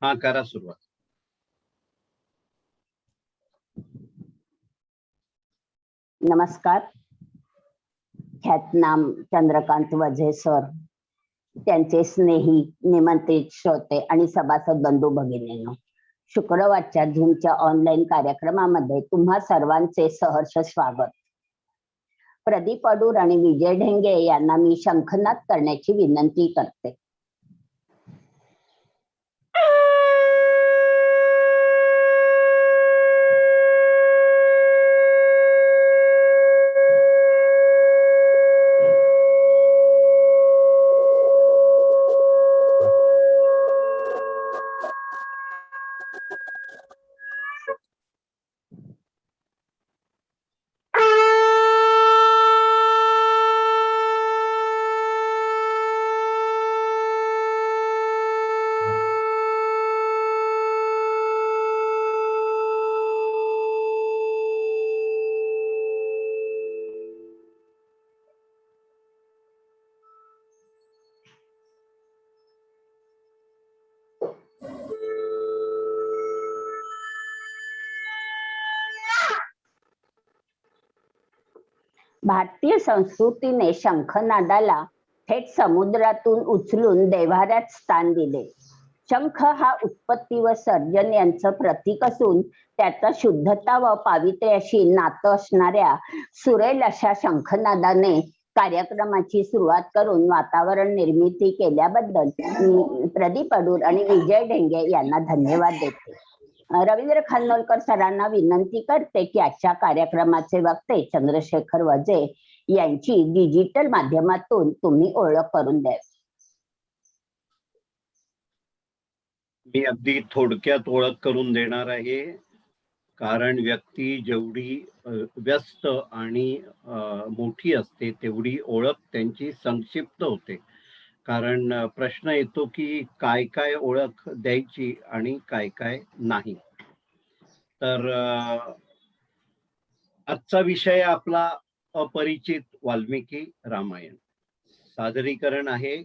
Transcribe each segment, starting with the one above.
हा करा सुरुवात. नमस्कार. ख्यातनाम चंद्रकांत वझे सर, त्यांचे स्नेही निमंत्रित श्रोते आणि सभासद बंधू भगिनींनो, शुक्रवारच्या झूमच्या ऑनलाईन कार्यक्रमामध्ये तुम्हा सर्वांचे सहर्ष स्वागत. प्रदीप अडूर आणि विजय ढेंगे यांना मी शंखनाद करण्याची विनंती करते. भारतीय संस्कृतीने शंखनादाला थेट समुद्रातून उचलून देव्हाऱ्यात स्थान दिले. शंख हा उत्पत्ती व सर्जन यांचं प्रतीक असून त्याचा शुद्धता व पावित्र्याशी नातं असणाऱ्या सुरेल अशा शंखनादाने कार्यक्रमाची सुरुवात करून वातावरण निर्मिती केल्याबद्दल मी प्रदीप अडूर आणि विजय ढेंगे यांना धन्यवाद देते. रवींद्र खानोलकर सरांना विनंती करते की आजच्या कार्यक्रमाचे वक्ते चंद्रशेखर वझे यांची डिजिटल माध्यमातून तुम्ही ओळख करून द्या. मी अगदी थोडक्यात ओळख करून देणार आहे, कारण व्यक्ती जेवढी व्यस्त आणि मोठी असते तेवढी ओळख त्यांची संक्षिप्त होते. कारण प्रश्न येतो की काय काय ओळख द्यायची आणि काय काय नाही. तर आजचा विषय आपला अपरिचित वाल्मिकी रामायण. सादरीकरण आहे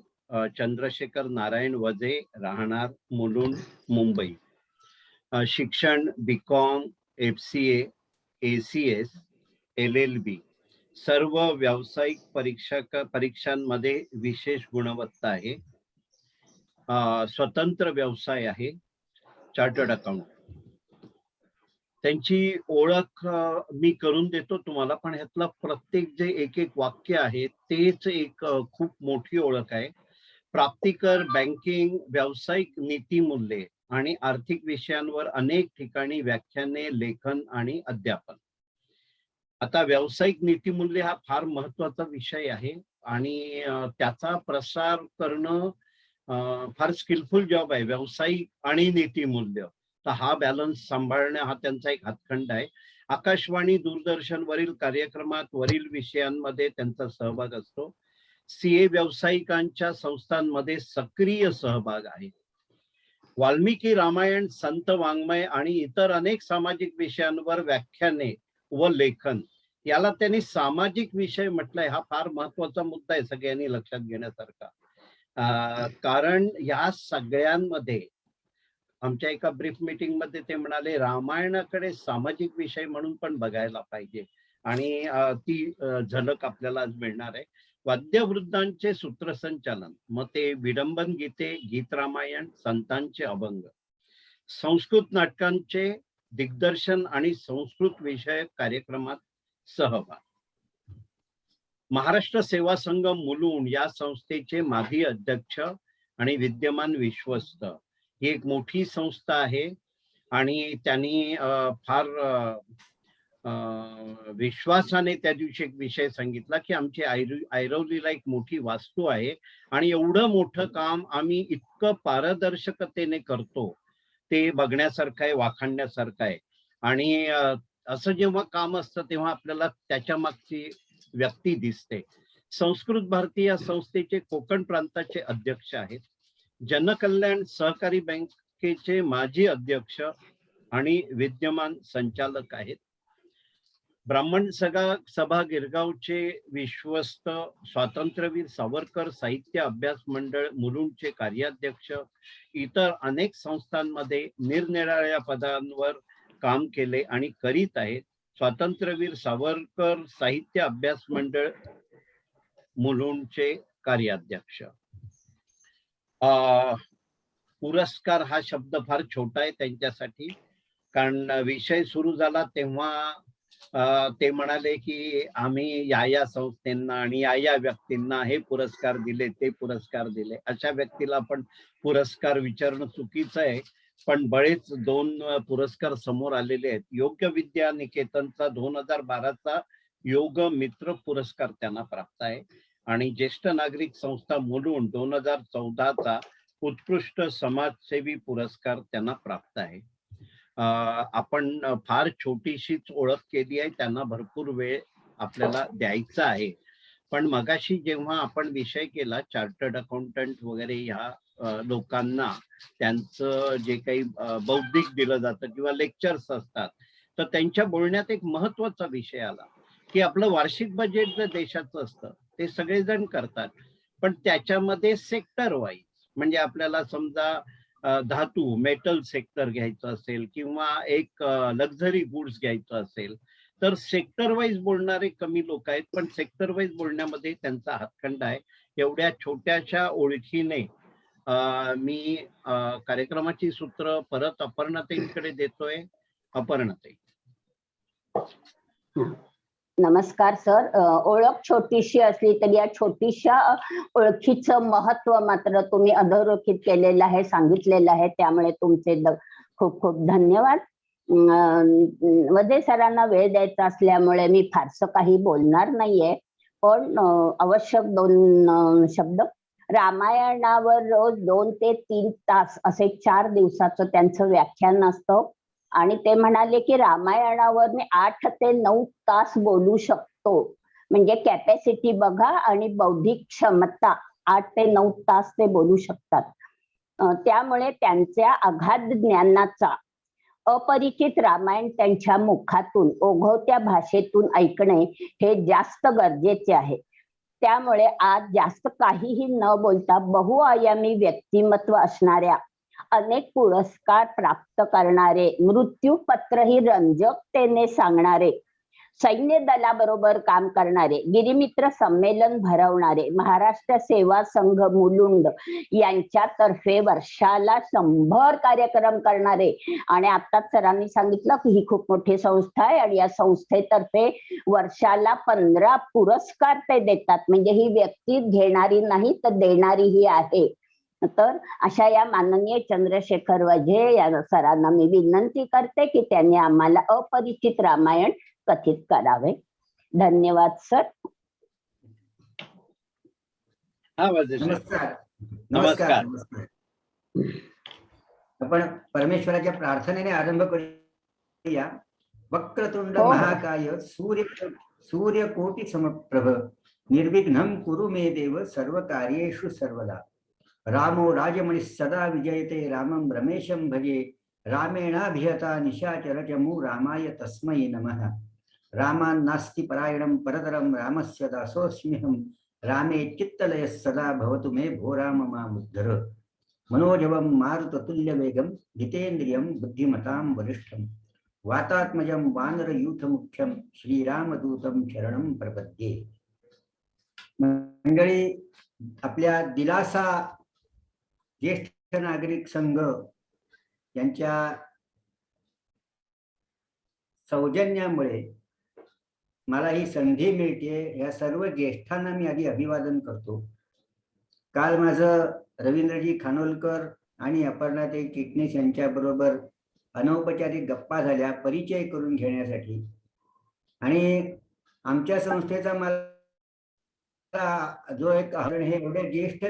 चंद्रशेखर नारायण वझे, राहणार मुलुंड, मुंबई. शिक्षण BCom, FCA, ACS, LLB. सर्व व्यावसायिक परीक्षांमध्ये विशेष गुणवत्ता आहे. स्वतंत्र व्यवसाय आहे, चार्टर्ड अकाउंट. त्यांची ओळख मी करून देतो तुम्हाला, पण ह्यातला प्रत्येक जे एक एक वाक्य आहे तेच एक खूप मोठी ओळख आहे. प्राप्तिकर, बँकिंग, व्यावसायिक नीतिमूल्ये आणि आर्थिक विषयांवर अनेक ठिकाणी व्याख्याने, लेखन आणि अध्यापन. आता व्यावसायिक नीतिमूल्य हा फार महत्वाचा विषय आहे आणि त्याचा प्रसार करणं फार स्किलफुल जॉब आहे. व्यावसायिक आणि नीतिमूल्य, तर हा बॅलन्स सांभाळणं हा त्यांचा एक हातखंड आहे. आकाशवाणी, दूरदर्शन वरील कार्यक्रमात वरील विषयांमध्ये त्यांचा सहभाग असतो. CA व्यावसायिकांच्या संस्थांमध्ये सक्रिय सहभाग आहे. वाल्मिकी रामायण, संत वाङ्मय आणि इतर अनेक सामाजिक विषयांवर व्याख्याने व लेखन, याला त्यांनी सामाजिक विषय म्हटलंय. हा फार महत्वाचा मुद्दा आहे, सगळ्यांनी लक्षात घेण्यासारखा. कारण या सगळ्यांमध्ये आमच्या एका ब्रीफ मीटिंग मध्ये ते म्हणाले रामायणाकडे सामाजिक विषय म्हणून पण बघायला पाहिजे, आणि ती झलक आपल्याला आज मिळणार आहे. वाद्यवृद्धांचे सूत्रसंचालन, मग ते विडंबन गीते, गीत रामायण, संतांचे अभंग, संस्कृत नाटकांचे दिग्दर्शन आणि संस्कृत विषयक कार्यक्रमात सहभाग. महाराष्ट्र सेवा संघ मुलुंड या संस्थेचे माजी अध्यक्ष आणि विद्यमान विश्वस्त. ही एक मोठी संस्था आहे आणि त्यांनी फार विश्वासाने त्या दिवशी एक विषय सांगितला की आमची ऐरवलीला एक मोठी वास्तू आहे आणि एवढं मोठं काम आम्ही इतकं पारदर्शकतेने करतो, ते बघण्यासारखं आहे, वाखाणण्यासारखं आहे. आणि असं जेव्हा काम असतं तेव्हा आपल्याला त्याच्या मागची व्यक्ती दिसते. संस्कृत भारती या संस्थेचे कोकण प्रांताचे अध्यक्ष आहेत. जनकल्याण सहकारी बँकेचे माजी अध्यक्ष आणि विद्यमान संचालक आहेत. ब्राह्मण सभा गिरगावचे विश्वस्त, स्वातंत्र्यवीर सावरकर साहित्य अभ्यास मंडळ मुलुंडचे कार्याध्यक्ष, इतर अनेक संस्थांमध्ये निरनिराळ्या पदांवर काम केले आणि करीत आहेत. स्वातंत्र्यवीर सावरकर साहित्य अभ्यास मंडळ मुलुंडचे कार्याध्यक्ष. पुरस्कार हा शब्द फार छोटा आहे त्यांच्यासाठी, कारण विषय सुरू झाला तेव्हा ते म्हणाले की आम्ही या संस्थेंना आणि या व्यक्तींना हे पुरस्कार दिले, ते पुरस्कार दिले. अशा व्यक्तीला आपण पुरस्कार विचारणं चुकीचं आहे. पण बरेच 2 पुरस्कार समोर आलेले आहेत. योग्य विद्या निकेतनचा 2012चा योग मित्र पुरस्कार त्यांना प्राप्त आहे आणि ज्येष्ठ नागरिक संस्था मुलुंड 2014चा उत्कृष्ट समाजसेवी पुरस्कार त्यांना प्राप्त आहे. आपण फार छोटीशीच ओळख केली आहे, त्यांना भरपूर वेळ आपल्याला द्यायचा आहे. पण मगाशी जेव्हा आपण विषय केला चार्टर्ड अकाउंटंट वगैरे ह्या लोकांना त्यांचं जे काही बौद्धिक दिलं जातं किंवा लेक्चर्स असतात, तर त्यांच्या बोलण्यात एक महत्वाचा विषय आला की आपलं वार्षिक बजेट जर देशाचं असतं ते सगळेजण करतात, पण त्याच्यामध्ये सेक्टर वाईज म्हणजे आपल्याला समजा धातू मेटल सेक्टर घ्यायचं असेल किंवा एक लक्झरी गुड्स घ्यायचं असेल तर सेक्टर वाईज बोलणारे कमी लोक आहेत, पण सेक्टर वाईज बोलण्यामध्ये त्यांचा हातखंडा आहे. एवढ्या छोट्याशा ओळखीने मी कार्यक्रमाची सूत्र परत अपर्णाताईंकडे देतोय. अपर्णाताई. नमस्कार सर. ओळख छोटीशी असली तरी या छोटीशा ओळखीचं महत्व मात्र तुम्ही अधोरेखित केलेलं आहे, सांगितलेलं आहे, त्यामुळे तुमचे खूप खूप धन्यवाद. वझे सरांना वेळ द्यायचा असल्यामुळे मी फारसं काही बोलणार नाहीये, पण आवश्यक 2 शब्द. रामायणावर रोज 2 ते 3 तास असे 4 दिवसाचं त्यांचं व्याख्यान असतं आणि ते म्हणाले की रामायणावर मी 8 ते 9 तास बोलू शकतो. म्हणजे कॅपॅसिटी बघा आणि बौद्धिक क्षमता 8 ते 9 तास ते बोलू शकतात. त्यामुळे त्यांच्या अगाध ज्ञानाचा अपरिचित रामायण त्यांच्या मुखातून ओघवत्या भाषेतून ऐकणे हे जास्त गरजेचे आहे. त्यामुळे आज जास्त काहीही न बोलता बहुआयामी व्यक्तिमत्व असणाऱ्या, अनेक पुरस्कार प्राप्त करणारे, मृत्यूपत्रही रंजकतेने सांगणारे, सैन्य दलाबरोबर काम करणारे, गिरिमित्र संमेलन भरवणारे, महाराष्ट्र सेवा संघ मुलुंड यांच्यातर्फे वर्षाला 100 कार्यक्रम करणारे आणि आता सरांनी सांगितलं की ही खूप मोठी संस्था आहे आणि या संस्थेतर्फे वर्षाला 15 पुरस्कार ते देतात. म्हणजे ही व्यक्ती घेणारी नाही तर देणारीही आहे. तर अशा या माननीय चंद्रशेखर वझे या सरांना मी विनंती करते की त्यांनी आम्हाला अपरिचित रामायण कथित करावे. धन्यवाद सर. नमस्कार. नमस्कार. आपण परमेश्वराच्या प्रार्थनेने आरंभ करूया. वक्रतुंड महाकाय सूर्यकोटि समप्रभ निर्विघ्नं कुरु मे देव सर्व कार्येषु सर्वदा. रामो राजमणि सदा विजयते रामं रमेशं भजे. रामेणाभिहता निशाचरचमु रामाय तस्मै नमः. रामान्नास्ति परायणं परतरं रामस्य दासोऽस्म्यहं. रामे चित्तलयः सदा भवतु मे भो राम मामुद्धर. मनोजवं मारुततुल्यवेगं जितेन्द्रियं बुद्धिमतां वरिष्ठं. वातात्मजं वानरयूथमुख्यं श्रीरामदूतं शरणं प्रपद्ये. मंडळी, आपल्या दिलासा ज्येष्ठ नागरिक संघ यांच्या सौजन्यामुळे मला ही संधी मिळते. या सर्व ज्येष्ठांना मी आधी अभिवादन करतो. काल माझं रवींद्रजी खानोलकर आणि अपर्णाताई चिटणीस यांच्याबरोबर अनौपचारिक गप्पा झाल्या परिचय करून घेण्यासाठी, आणि आमच्या संस्थेचा मला जो एक हे एवढे ज्येष्ठ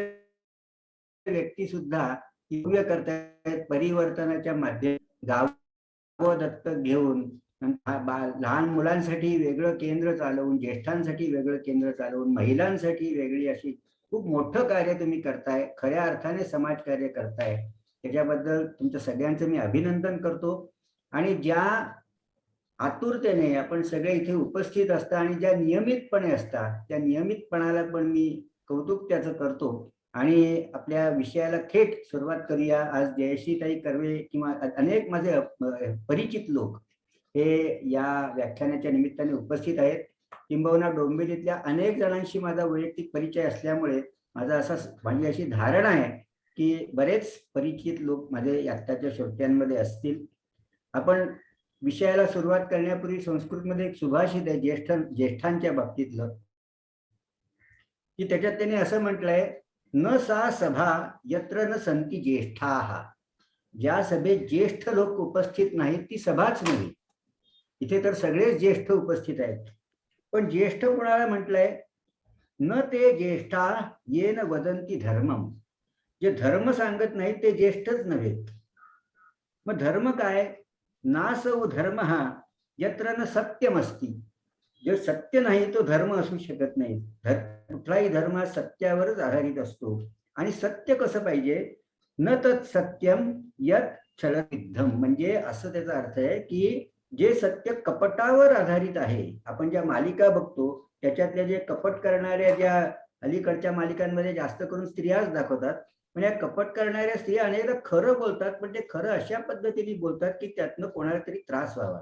व्यक्ती सुद्धा करतायत परिवर्तनाच्या माध्यमातून गाव दत्तक घेऊन, लहान मुलांसाठी वेगळं केंद्र चालवून, ज्येष्ठांसाठी वेगळं केंद्र चालवून, महिलांसाठी वेगळी अशी खूप मोठं कार्य तुम्ही करताय. खऱ्या अर्थाने समाजकार्य करताय. त्याच्याबद्दल तुमचं सगळ्यांचं मी अभिनंदन करतो. आणि ज्या आतुरतेने आपण सगळे इथे उपस्थित असता आणि ज्या नियमितपणे असतात त्या नियमितपणाला पण मी कौतुक त्याचं करतो आणि आपल्या विषयाला थेट सुरुवात करूया. आज जयश्रीताई कर्वे किंवा अनेक माझे परिचित लोक हे या व्याख्यानाच्या निमित्ताने उपस्थित आहेत. किंबहुना डोंबिवलीतल्या अनेक जणांशी माझा वैयक्तिक परिचय असल्यामुळे माझी अशी धारणा आहे की बरेच परिचित लोक माझे आत्ताच्या श्रोत्यांमध्ये असतील. आपण विषयाला सुरुवात करण्यापूर्वी संस्कृतमध्ये एक सुभाषित आहे ज्येष्ठांच्या बाबतीतलं, की त्याच्यात त्यांनी असं म्हटलंय, न सा सभा यत्र न संती ज्येष्ठाः. ज्या सभेत ज्येष्ठ लोक उपस्थित नाहीत ती सभाच नाही. इथे तर सगळेच ज्येष्ठ उपस्थित आहेत, पण ज्येष्ठ कोणाला म्हटलंय, न ते ज्येष्ठा येन वदंती धर्मम. जे धर्म सांगत नाहीत ते ज्येष्ठच नव्हे. मग धर्म काय, नासौ धर्म हा यत्र न सत्यम अस्ति. जे सत्य नाही तो धर्म असू शकत नाही. कुठलाही धर्म हा सत्यावरच आधारित असतो. आणि सत्य कसं पाहिजे, न तत् सत्यम यत् छलसिद्धम. म्हणजे असं त्याचा अर्थ आहे की जे सत्य कपटावर आधारित आहे. आपण ज्या मालिका बघतो त्याच्यातल्या जे कपट करणाऱ्या ज्या अलीकडच्या मालिकांमध्ये जास्त करून स्त्रियाच दाखवतात. पण या कपट करणाऱ्या स्त्रिया अनेकदा खरं बोलतात, पण ते खरं अशा पद्धतीने बोलतात की त्यातनं कोणाला तरी त्रास व्हावा.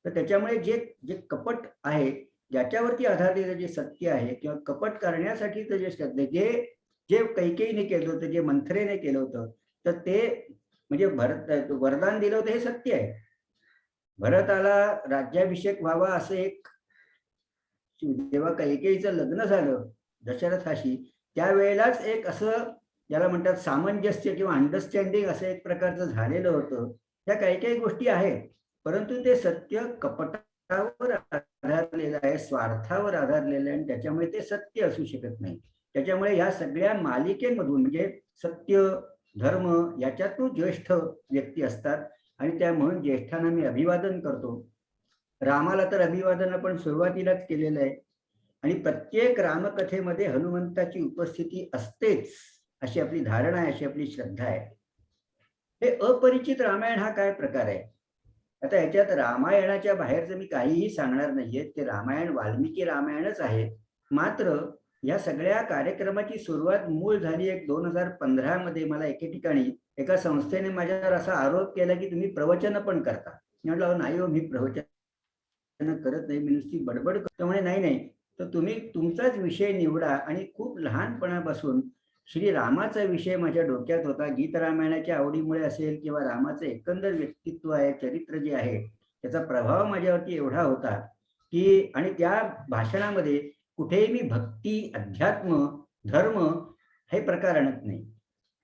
तर त्याच्यामुळे जे जे कपट आहे, ज्याच्यावरती आधारलेलं जे सत्य आहे किंवा कपट करण्यासाठीचं जे सत्य, जे जे कैकेयीने केलं होतं, जे मंथरेने केलं होतं, तर ते म्हणजे वरदान दिलं होतं हे सत्य आहे. भरताला राज्याभिषेक व्हावा असं एक, जेव्हा कैकेयीचं लग्न झालं दशरथाशी, त्यावेळेलाच एक असं ज्याला म्हणतात सामंजस्य किंवा अंडरस्टँडिंग असं एक प्रकारचं झालेलं होतं. त्या काही काही गोष्टी आहेत, परंतु ते सत्य कपटावर आधारलेलं आहे, स्वार्थावर आधारलेलं आहे आणि त्याच्यामुळे ते सत्य असू शकत नाही. त्याच्यामुळे या सगळ्या मालिकेमधून म्हणजे सत्य धर्म याच्यातून ज्येष्ठ व्यक्ती असतात आणि त्या म्हणून ज्येष्ठांना मी अभिवादन करतो. रामाला तर अभिवादन आपण सुरुवातीलाच केलेलं आहे आणि प्रत्येक रामकथेमध्ये हनुमंताची उपस्थिती असतेच अशी आपली धारणा आहे, अशी आपली श्रद्धा आहे. हे अपरिचित रामायण हा काय प्रकार आहे. आता याच्यात रामायणाच्या बाहेरचं मी काहीही सांगणार नाहीये. ते रामायण वाल्मिकी रामायणच आहे. मात्र या सगळ्या कार्यक्रमाची सुरुवात मूळ झाली एक 2015 मध्ये. मला एके ठिकाणी एका संस्थेने माझ्यावर असा आरोप केला की तुम्ही प्रवचन पण करता. मी म्हटलं नाही हो, मी प्रवचन करत नाही, मी नुसती बडबड करतो. म्हणे नाही नाही, तर तुम्ही तुमचाच विषय निवडा. आणि खूप लहानपणापासून श्रीरामाचा विषय माझ्या डोक्यात होता. गीत रामायणाच्या आवडीमुळे असेल किंवा रामाचं एकंदर व्यक्तित्व आहे, चरित्र जे आहे, त्याचा प्रभाव माझ्यावरती एवढा होता की, आणि त्या भाषणामध्ये कुठेही मी भक्ती, अध्यात्म, धर्म हे प्रकार आणत नाही.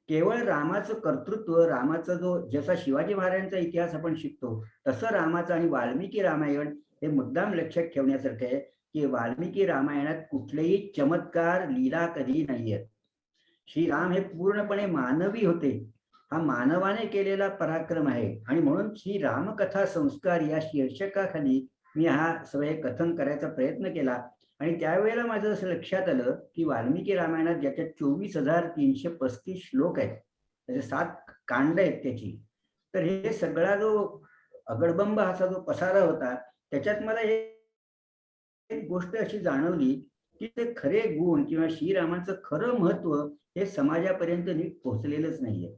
केवळ रामाचं कर्तृत्व, रामाचा जो, जसा शिवाजी महाराजांचा इतिहास आपण शिकतो तसं रामाचं. आणि वाल्मिकी रामायण हे मुद्दाम लक्षात ठेवण्यासारखं आहे की वाल्मिकी रामायणात कुठलेही चमत्कार, लीला कधी नाहीयेत. श्रीराम हे पूर्णपणे मानवी होते. हा मानवाने केलेला पराक्रम आहे. आणि म्हणून श्री रामकथा संस्कार या शीर्षकाखाली मी हा सगळे कथन करायचा प्रयत्न केला. आणि त्यावेळेला माझं असं लक्षात आलं की वाल्मिकी रामायणात ज्याच्यात 24,335 श्लोक आहेत, त्याचे 7 कांड आहेत त्याची, तर हे सगळा जो अगडबंब असा जो पसारा होता, त्याच्यात मला एक गोष्ट अशी जाणवली की ते खरे गुण किंवा श्रीरामाचं खरं महत्व हे समाजापर्यंत नीट पोहोचलेलंच नाहीये.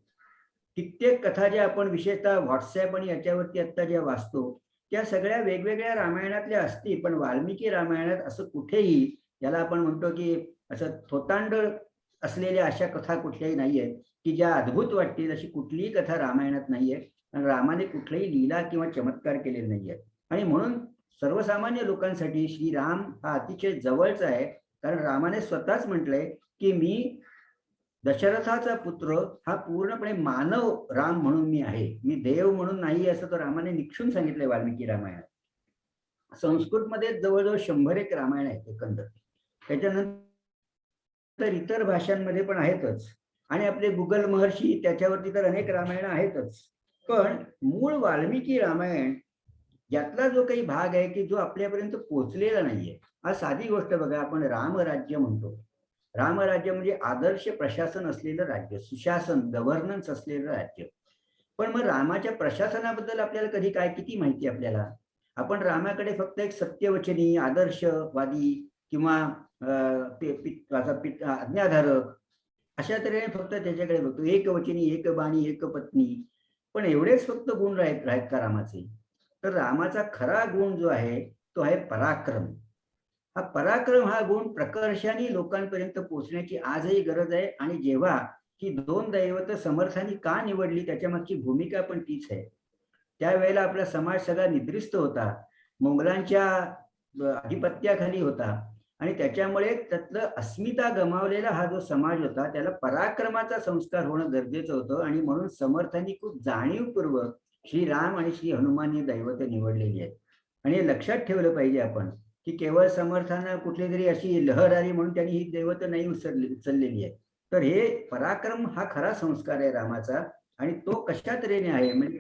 कित्येक कथा ज्या आपण विशेषतः व्हॉट्सअप आणि याच्यावरती आता ज्या वाचतो, त्या सगळ्या वेगवेगळ्या रामायणातल्या असतील, पण वाल्मिकी रामायणात असं कुठेही, याला आपण म्हणतो की असं थोतांड असलेल्या अशा कथा कुठल्याही नाहीयेत की ज्या अद्भुत वाटतील. अशी कुठलीही कथा रामायणात नाहीये. आणि रामाने कुठलाही लीला किंवा चमत्कार केलेले नाहीये. आणि म्हणून सर्वसामान्य लोकांसाठी श्रीराम हा अतिशय जवळचा आहे. कारण रामाने स्वतःच म्हटलंय की मी दशरथाचा पुत्र हा पूर्णपणे मानव राम म्हणून मी आहे, मी देव म्हणून नाही, असं तो रामाने निक्षून सांगितलंय वाल्मिकी रामायणात. संस्कृतमध्ये जवळजवळ 101 रामायण आहेत एकंदर. त्याच्यानंतर इतर भाषांमध्ये पण आहेतच. आणि आपले गुगल महर्षी त्याच्यावरती तर अनेक रामायण आहेतच. पण मूळ वाल्मिकी रामायण यातला जो काही भाग आहे की जो आपल्यापर्यंत पोहोचलेला नाहीये. आज साधी गोष्ट बघा, आपण रामराज्य म्हणतो. रामराज्य म्हणजे आदर्श प्रशासन असलेलं राज्य, सुशासन, गव्हर्नन्स असलेलं राज्य. पण मग रामाच्या प्रशासनाबद्दल आपल्याला कधी काय, किती माहिती आपल्याला. आपण रामाकडे फक्त एक सत्यवचनी, आदर्शवादी किंवा आज्ञाधारक अशा तऱ्हेने फक्त त्याच्याकडे बघतो. एकवचनी, एक बाणी, एक पत्नी. पण एवढेच फक्त गुण राहत का रामाचे? तर रामाचा खरा गुण जो आहे तो आहे पराक्रम. हा पराक्रम हा गुण प्रकर्षाने लोकांपर्यंत पोहोचण्याची आजही गरज आहे. आणि जेव्हा ही दोन दैवत समर्थांनी का निवडली त्याच्यामागची भूमिका पण तीच आहे. त्यावेळेला आपला समाज सगळा निद्रिस्त होता, मोगलांच्या अधिपत्याखाली होता आणि त्याच्यामुळे त्यातलं अस्मिता गमावलेला हा जो समाज होता त्याला पराक्रमाचा संस्कार होणं गरजेचं होतं. आणि म्हणून समर्थांनी खूप जाणीवपूर्वक श्रीराम आणि श्री हनुमान ही दैवत निवडलेली आहेत. आणि हे लक्षात ठेवलं पाहिजे आपण की केवळ समर्थांना कुठली तरी अशी लहर आली म्हणून त्यांनी ही दैवत नाही उचललेली आहे. तर हे पराक्रम हा खरा संस्कार आहे रामाचा. आणि तो कशा तऱ्हेने आहे म्हणजे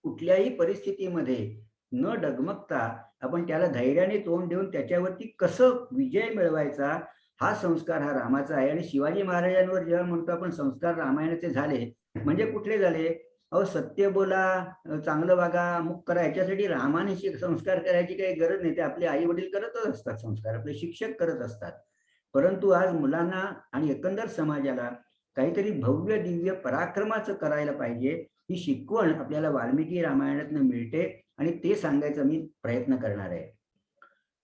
कुठल्याही परिस्थितीमध्ये न डगमगता आपण त्याला धैर्याने तोंड देऊन त्याच्यावरती कसं विजय मिळवायचा हा संस्कार हा रामाचा आहे. आणि शिवाजी महाराजांवर जेव्हा म्हणतो आपण संस्कार रामायणाचे झाले म्हणजे कुठले झाले? अहो सत्य बोला, चांगलं वागा, अमुक करा, याच्यासाठी रामाने संस्कार करायची काही गरज नाही. ते आपले आई वडील करतच असतात संस्कार, आपले शिक्षक करत असतात. परंतु आज मुलांना आणि एकंदर समाजाला काहीतरी भव्य दिव्य पराक्रमाचं करायला पाहिजे ही शिकवण आपल्याला वाल्मिकी रामायणातनं मिळते. आणि ते सांगायचा मी प्रयत्न करणार आहे.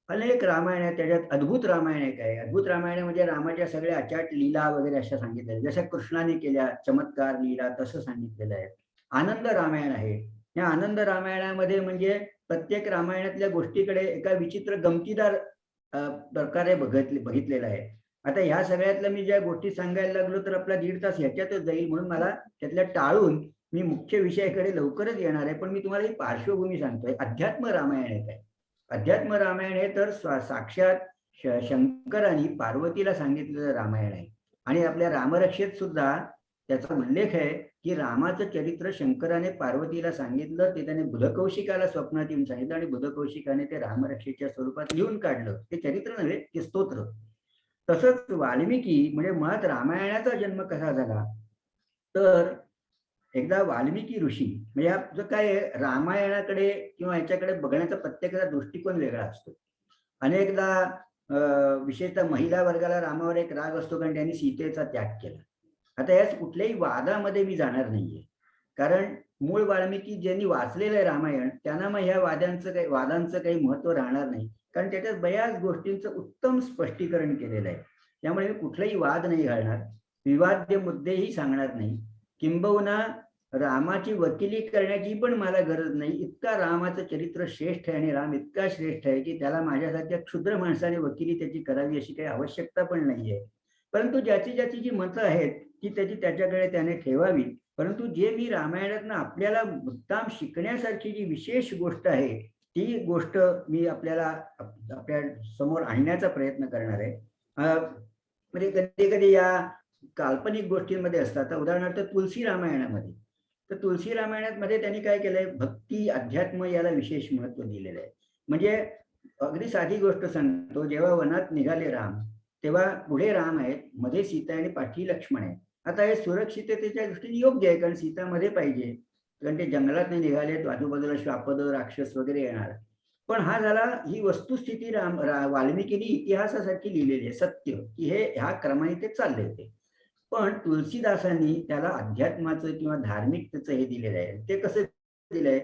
अनेक रामायण आहे, त्याच्यात अद्भुत रामायण एक आहे. अद्भुत रामायण म्हणजे रामाच्या सगळ्या अचाट लीला वगैरे अशा सांगितलेल्या, जशा कृष्णाने केल्या चमत्कार लीला तसं सांगितलेलं आहे. आनंद रामायण आहे. या आनंद रामायणामध्ये म्हणजे प्रत्येक रामायणातल्या गोष्टीकडे एका विचित्र गमतीदार प्रकारे बघितलेला आहे. आता ह्या सगळ्यातल्या मी ज्या गोष्टी सांगायला लागलो तर आपला 1.5 तास ह्याच्यातच जाईल, म्हणून मला त्यातल्या टाळून मी मुख्य विषयाकडे लवकरच येणार आहे. पण मी तुम्हाला ही पार्श्वभूमी सांगतोय. अध्यात्म रामायण आहे काय? अध्यात्म रामायण हे तर साक्षात शंकरांनी पार्वतीला सांगितलेलं रामायण आहे. आणि आपल्या रामरक्षेत सुद्धा त्याचा उल्लेख आहे की रामाचं चरित्र शंकराने पार्वतीला सांगितलं, ते त्याने बुधकौशिकाला स्वप्नात येऊन सांगितलं आणि बुधकौशिकाने ते रामरक्षेच्या स्वरूपात लिहून काढलं. ते चरित्र नव्हे, ते स्तोत्र. तसंच वाल्मिकी म्हणजे मुळात रामायणाचा जन्म कसा झाला तर एकदा वाल्मिकी ऋषी म्हणजे जो काय रामायणाकडे किंवा याच्याकडे बघण्याचा प्रत्येकाचा दृष्टिकोन वेगळा असतो. अनेकदा विशेषतः महिला वर्गाला रामावर एक राग असतो कारण त्यांनी सीतेचा त्याग केला. आता याच कुठल्याही वादामध्ये मी जाणार नाहीये, कारण मूळ वाल्मिकी ज्यांनी वाचलेलं आहे रामायण त्यांना मग ह्या वादांचं काही महत्व राहणार नाही, कारण त्याच्यात बऱ्याच गोष्टींचं उत्तम स्पष्टीकरण केलेलं आहे. त्यामुळे मी कुठलाही वाद नाही घालणार, विवाद्य मुद्देही सांगणार नाही. किंबहुना रामाची वकिली करण्याची पण मला गरज नाही. इतका रामाचं चरित्र श्रेष्ठ आहे आणि राम इतका श्रेष्ठ आहे की त्याला माझ्यासारख्या क्षुद्र माणसाने वकिली त्याची करावी अशी काही आवश्यकता पण नाहीये. परंतु ज्याची जी मतं आहेत ती त्याच्याकडे त्याने ठेवावी. परंतु जे मी रामायणातनं आपल्याला मुद्दाम शिकण्यासारखी जी विशेष गोष्ट आहे ती गोष्ट मी आपल्या समोर आणण्याचा प्रयत्न करणार आहे. म्हणजे कधी कधी या काल्पनिक गोष्टींमध्ये असतात. उदाहरणार्थ तुलसी रामायणामध्ये, तर तुलसी रामायणामध्ये त्यांनी काय केलंय, भक्ती अध्यात्म याला विशेष महत्व दिलेलं आहे. म्हणजे अगदी साधी गोष्ट सांगतो, जेव्हा वनात निघाले राम तेव्हा पुढे राम आहेत, मध्ये सीता आणि पाठी लक्ष्मण आहे. आता हे सुरक्षिततेच्या दृष्टीने योग्य आहे कारण सीता मध्ये पाहिजे, कारण ते जंगलात नाही निघाले, आजूबाजूला श्वापद राक्षस वगैरे येणार. पण हा झाला ही वस्तुस्थिती वाल्मिकीने इतिहासासाठी लिहिलेली आहे, सत्य की हे ह्या क्रमाने ते चालले होते. पण तुलसीदासांनी त्याला अध्यात्माचं किंवा धार्मिकतेचं हे दिलेलं आहे. ते कसं दिलंय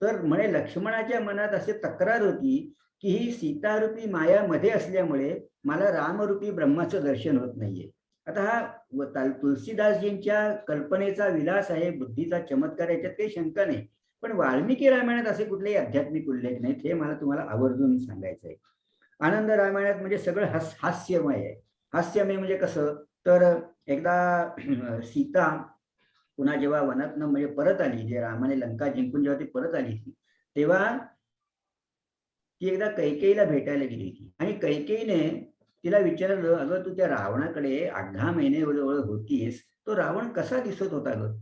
तर म्हणे लक्ष्मणाच्या मनात असे तक्रार होती की ही सीतारूपी माया मध्ये असल्यामुळे मला रामरूपी ब्रह्माचं दर्शन होत नाहीये. आता हा तुलसीदासजींच्या कल्पनेचा विलास आहे, बुद्धीचा चमत्कार, याच्यात काही शंका नाही. पण वाल्मिकी रामायणात असे कुठलेही आध्यात्मिक उल्लेख नाहीत, हे मला तुम्हाला आवर्जून सांगायचं आहे. आनंद रामायणात म्हणजे सगळं हास्यमय आहे. हास्यमय म्हणजे कसं तर एकदा सीता पुन्हा जेव्हा वनातनं म्हणजे परत आली, जे रामाने लंका जिंकून जेव्हा ती परत आली तेव्हा ती एकदा कैकेयीला भेटायला गेली होती आणि कैकेयीने तिला विचारलं, अगं तू त्या रावणाकडे 8-10 महिने जवळ होतीस, तो रावण कसा दिसत होता ग?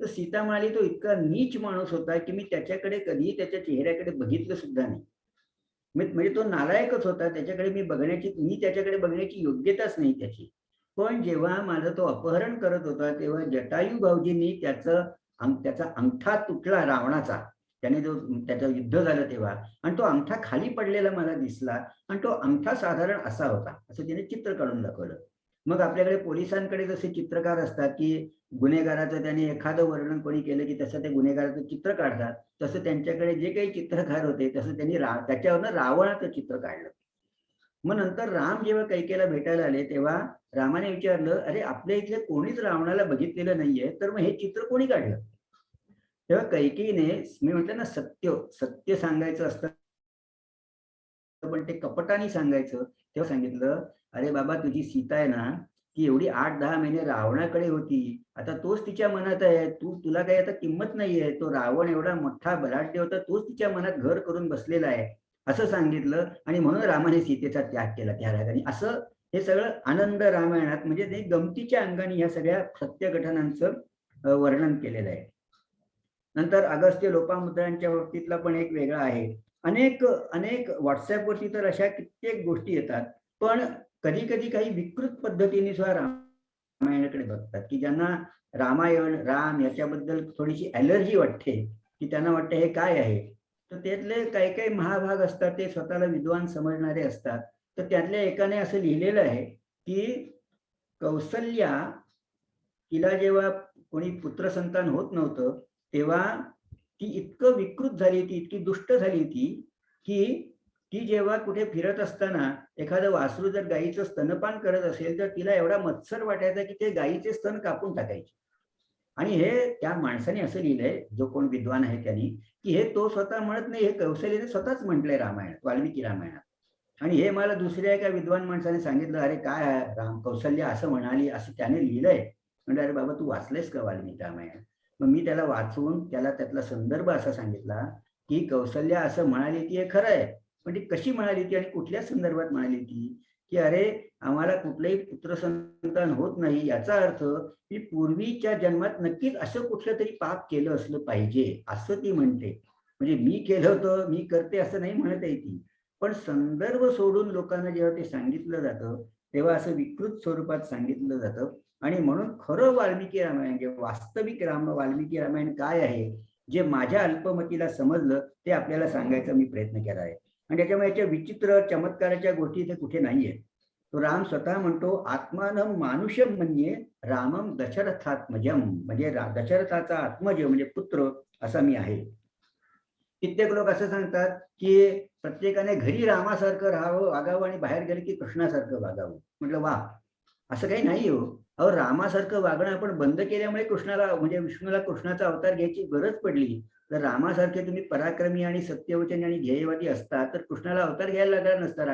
तर सीता म्हणाली, तो इतका नीच माणूस होता की मी त्याच्याकडे कधी त्याच्या चेहऱ्याकडे बघितलं सुद्धा नाही. म्हणजे तो नालायकच होता, मी त्याच्याकडे बघण्याची योग्यताच नाही त्याची. पण जेव्हा माझं तो अपहरण करत होता तेव्हा जटायू भाऊजींनी त्याचा अंगठा तुटला रावणाचा त्याने जो त्याचं युद्ध झालं तेव्हा, आणि तो अंगठा खाली पडलेला मला दिसला, आणि तो अंगठा साधारण असा होता, असं त्याने चित्र काढून दाखवलं. मग आपल्याकडे पोलिसांकडे जसे चित्रकार असतात की गुन्हेगाराचं त्यांनी एखादं वर्णन कोणी केलं की तसं ते गुन्हेगाराचं चित्र काढतात, तसं त्यांच्याकडे जे काही चित्रकार होते तसं त्यांनी त्याच्यावरनं रावणाचं चित्र काढलं. मग नंतर राम जेव्हा कैकेयीला भेटायला आले तेव्हा रामाने विचारलं, अरे आपल्या इथले कोणीच रावणाला बघितलेलं नाहीये, तर मग हे चित्र कोणी काढलं? तेव्हा कैकेयीने, मी म्हटलं ना, सत्य सत्य सांगायचं असतं पण ते कपटाने सांगायचं, तेव्हा सांगितलं, अरे बाबा तुझी सीता आहे ना, ती एवढी 8-10 महिने रावणाकडे होती, आता तोच तिच्या मनात आहे, तुला काही आता किंमत नाहीये, तो रावण एवढा मोठा बलाढ्य होता, तोच तिच्या मनात घर करून बसलेला आहे, असं सांगितलं. आणि म्हणून रामाने सीतेचा त्याग केला त्या रागाने. असं हे सगळं आनंद रामायणात, म्हणजे ते गमतीच्या अंगाने या सगळ्या सत्य घटनांचं वर्णन केलेलं आहे. नंतर अगस्त्य लोपामुद्रांच्या बाबतीतला पण एक वेगळा आहे. अनेक अनेक व्हॉट्सअपवरती तर अशा कित्येक गोष्टी येतात, पण कधी कधी काही विकृत पद्धतीने सुद्धा रामायणाकडे बघतात, की ज्यांना रामायण राम याच्याबद्दल थोडीशी ॲलर्जी वाटते, की त्यांना वाटतं हे काय आहे. तर त्यातले काही काही महाभाग असतात, ते स्वतःला विद्वान समजणारे असतात. तर त्यातल्या एकाने असं लिहिलेलं आहे की कौसल्या, तिला जेव्हा कोणी पुत्रसंतान होत नव्हतं तेव्हा ती इतकं विकृत झाली होती, इतकी दुष्ट झाली होती, की ती जेव्हा कुठे फिरत असताना एखादं वासरू जर गायीचं स्तनपान करत असेल तर तिला एवढा मत्सर वाटायचा की ते गायीचे स्तन कापून टाकायचे. आणि हे त्या माणसाने असं लिहिलंय, जो कोण विद्वान आहे त्यांनी, की हे तो स्वतः म्हणत नाही, हे कौशल्याने स्वतःच म्हटलंय रामायणात, वाल्मिकी रामायणात. आणि हे मला दुसऱ्या एका विद्वान माणसाने सांगितलं, अरे काय राम कौशल्या असं म्हणाली, असं त्याने लिहिलंय. म्हणजे अरे बाबा तू वाचलेस का वाल्मिकी रामायण? मग मी त्याला वाचून त्याला त्यातला संदर्भ असा सांगितला की कौशल्या असं म्हणाली ती हे खरं आहे, पण ती कशी म्हणाली ती आणि कुठल्या संदर्भात म्हणाली ती, की अरे आम्हाला कुठलंही पुत्रसंतान होत नाही, याचा अर्थ की पूर्वीच्या जन्मात नक्कीच असं कुठलं तरी पाप केलं असलं पाहिजे, असं ती म्हणते. म्हणजे मी केलं होतं, मी करते असं नाही म्हणत आहे ती. पण संदर्भ सोडून लोकांना जेव्हा ते सांगितलं जातं तेव्हा असं विकृत स्वरूपात सांगितलं जातं. आणि म्हणून खरं वाल्मिकी रामायण, जे वास्तविक वाल्मिकी रामायण काय आहे, जे माझ्या अल्पमतीला समजलं ते आपल्याला सांगायचा मी प्रयत्न केला आहे. आणि त्याच्यामुळे याच्या विचित्र चमत्काराच्या गोष्टी इथे कुठे नाहीये. तो राम स्वतः म्हणतो, आत्मानं मानुषम म्हणजे रामम दशरथात्मजम, म्हणजे दशरथाचा आत्मज म्हणजे पुत्र असा मी आहे. कित्येक लोक असं सांगतात की प्रत्येकाने घरी रामासारखं राहावं वागावं आणि बाहेर गेले की कृष्णासारखं वागावं. म्हटलं वा, असं काही नाही हो. अहो रामासारखं वागणं आपण बंद केल्यामुळे कृष्णाला, म्हणजे विष्णूला कृष्णाचा अवतार घ्यायची गरज पडली. जर रामासारखे तुम्ही पराक्रमी आणि सत्यवचनी आणि ध्येयवादी असता तर कृष्णाला अवतार घ्यायला लागला नसता,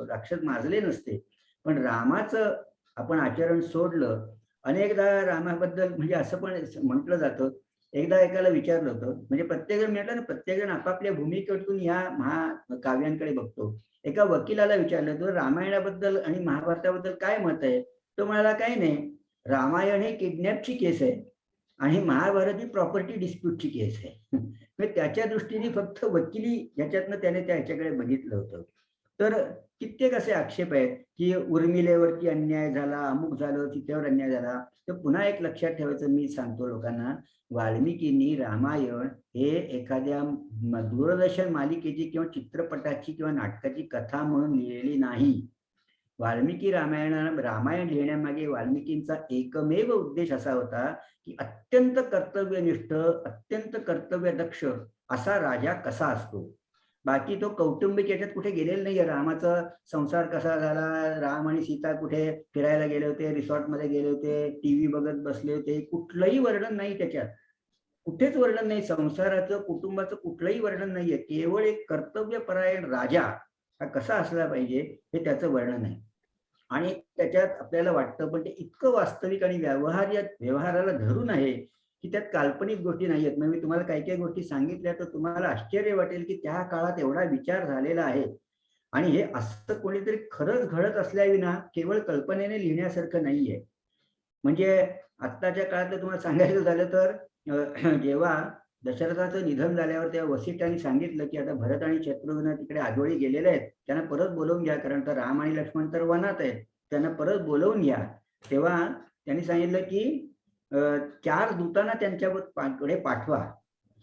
राक्षस माजले नसते. पण रामाचं आपण आचरण सोडलं. अनेकदा रामाबद्दल म्हणजे असं पण म्हटलं जातं, एकदा एकाला विचारलं होतं, म्हणजे प्रत्येकजण म्हटलं ना, प्रत्येकजण आपापल्या भूमिकेतून या महाकाव्यांकडे बघतो. एका वकिलाला विचारलं, तर रामायणाबद्दल आणि महाभारताबद्दल काय मत आहे? तो म्हणाला, काही नाही, रामायण ही किडनॅपची केस आहे आणि महाभारत ही प्रॉपर्टी डिस्प्यूटची केस आहे. म्हणजे त्याच्या दृष्टीने फक्त वकिली याच्यातनं त्याने त्याच्याकडे बघितलं होतं. तर कित्येक असे आक्षेप आहेत की उर्मिलेवरती अन्याय झाला, अमुक झालं, तिच्यावर अन्याय झाला. तर पुन्हा एक लक्षात ठेवायचं मी सांगतो लोकांना, वाल्मिकींनी रामायण हे एखाद्या दूरदर्शन मालिकेची किंवा चित्रपटाची किंवा नाटकाची कथा म्हणून लिहिलेली नाही. वाल्मिकी रामायण लिहिण्यामागे वाल्मिकींचा एकमेव उद्देश असा होता की अत्यंत कर्तव्यनिष्ठ, अत्यंत कर्तव्यदक्ष असा राजा कसा असतो. बाकी तो कौटुंबिक याच्यात कुठे गेलेला नाहीये. रामाचा संसार कसा झाला, राम आणि सीता कुठे फिरायला गेले होते, रिसॉर्टमध्ये गेले होते, टीव्ही बघत बसले होते, कुठलंही वर्णन नाही त्याच्यात. कुठेच वर्णन नाही संसाराचं, कुटुंबाचं कुठलंही वर्णन नाहीये. केवळ एक कर्तव्यपरायण राजा हा कसा असला पाहिजे हे त्याचं वर्णन आहे. आणि त्याच्यात आपल्याला वाटतं, पण ते इतकं वास्तविक आणि व्यवहाराला धरून आहे की त्यात काल्पनिक गोष्टी नाहीयेत. मग मी तुम्हाला काही काही गोष्टी सांगितल्या तर तुम्हाला आश्चर्य वाटेल की त्या काळात एवढा विचार झालेला आहे. आणि हे असं कोणीतरी खरंच घडत असल्याविना केवळ कल्पनेने लिहिण्यासारखं नाहीये. म्हणजे आत्ताच्या काळात तुम्हाला सांगायचं झालं तर जेव्हा दशरथाचं निधन झाल्यावर तेव्हा वसिष्ठांनी सांगितलं की आता भरत आणि शत्रुघ्न तिकडे आजोळी गेलेले आहेत, त्यांना परत बोलवून घ्या, कारण तर राम आणि लक्ष्मण तर वनात आहेत, त्यांना परत बोलवून घ्या. तेव्हा त्यांनी सांगितलं की 4 दूतांना त्यांच्याकडे पाठवा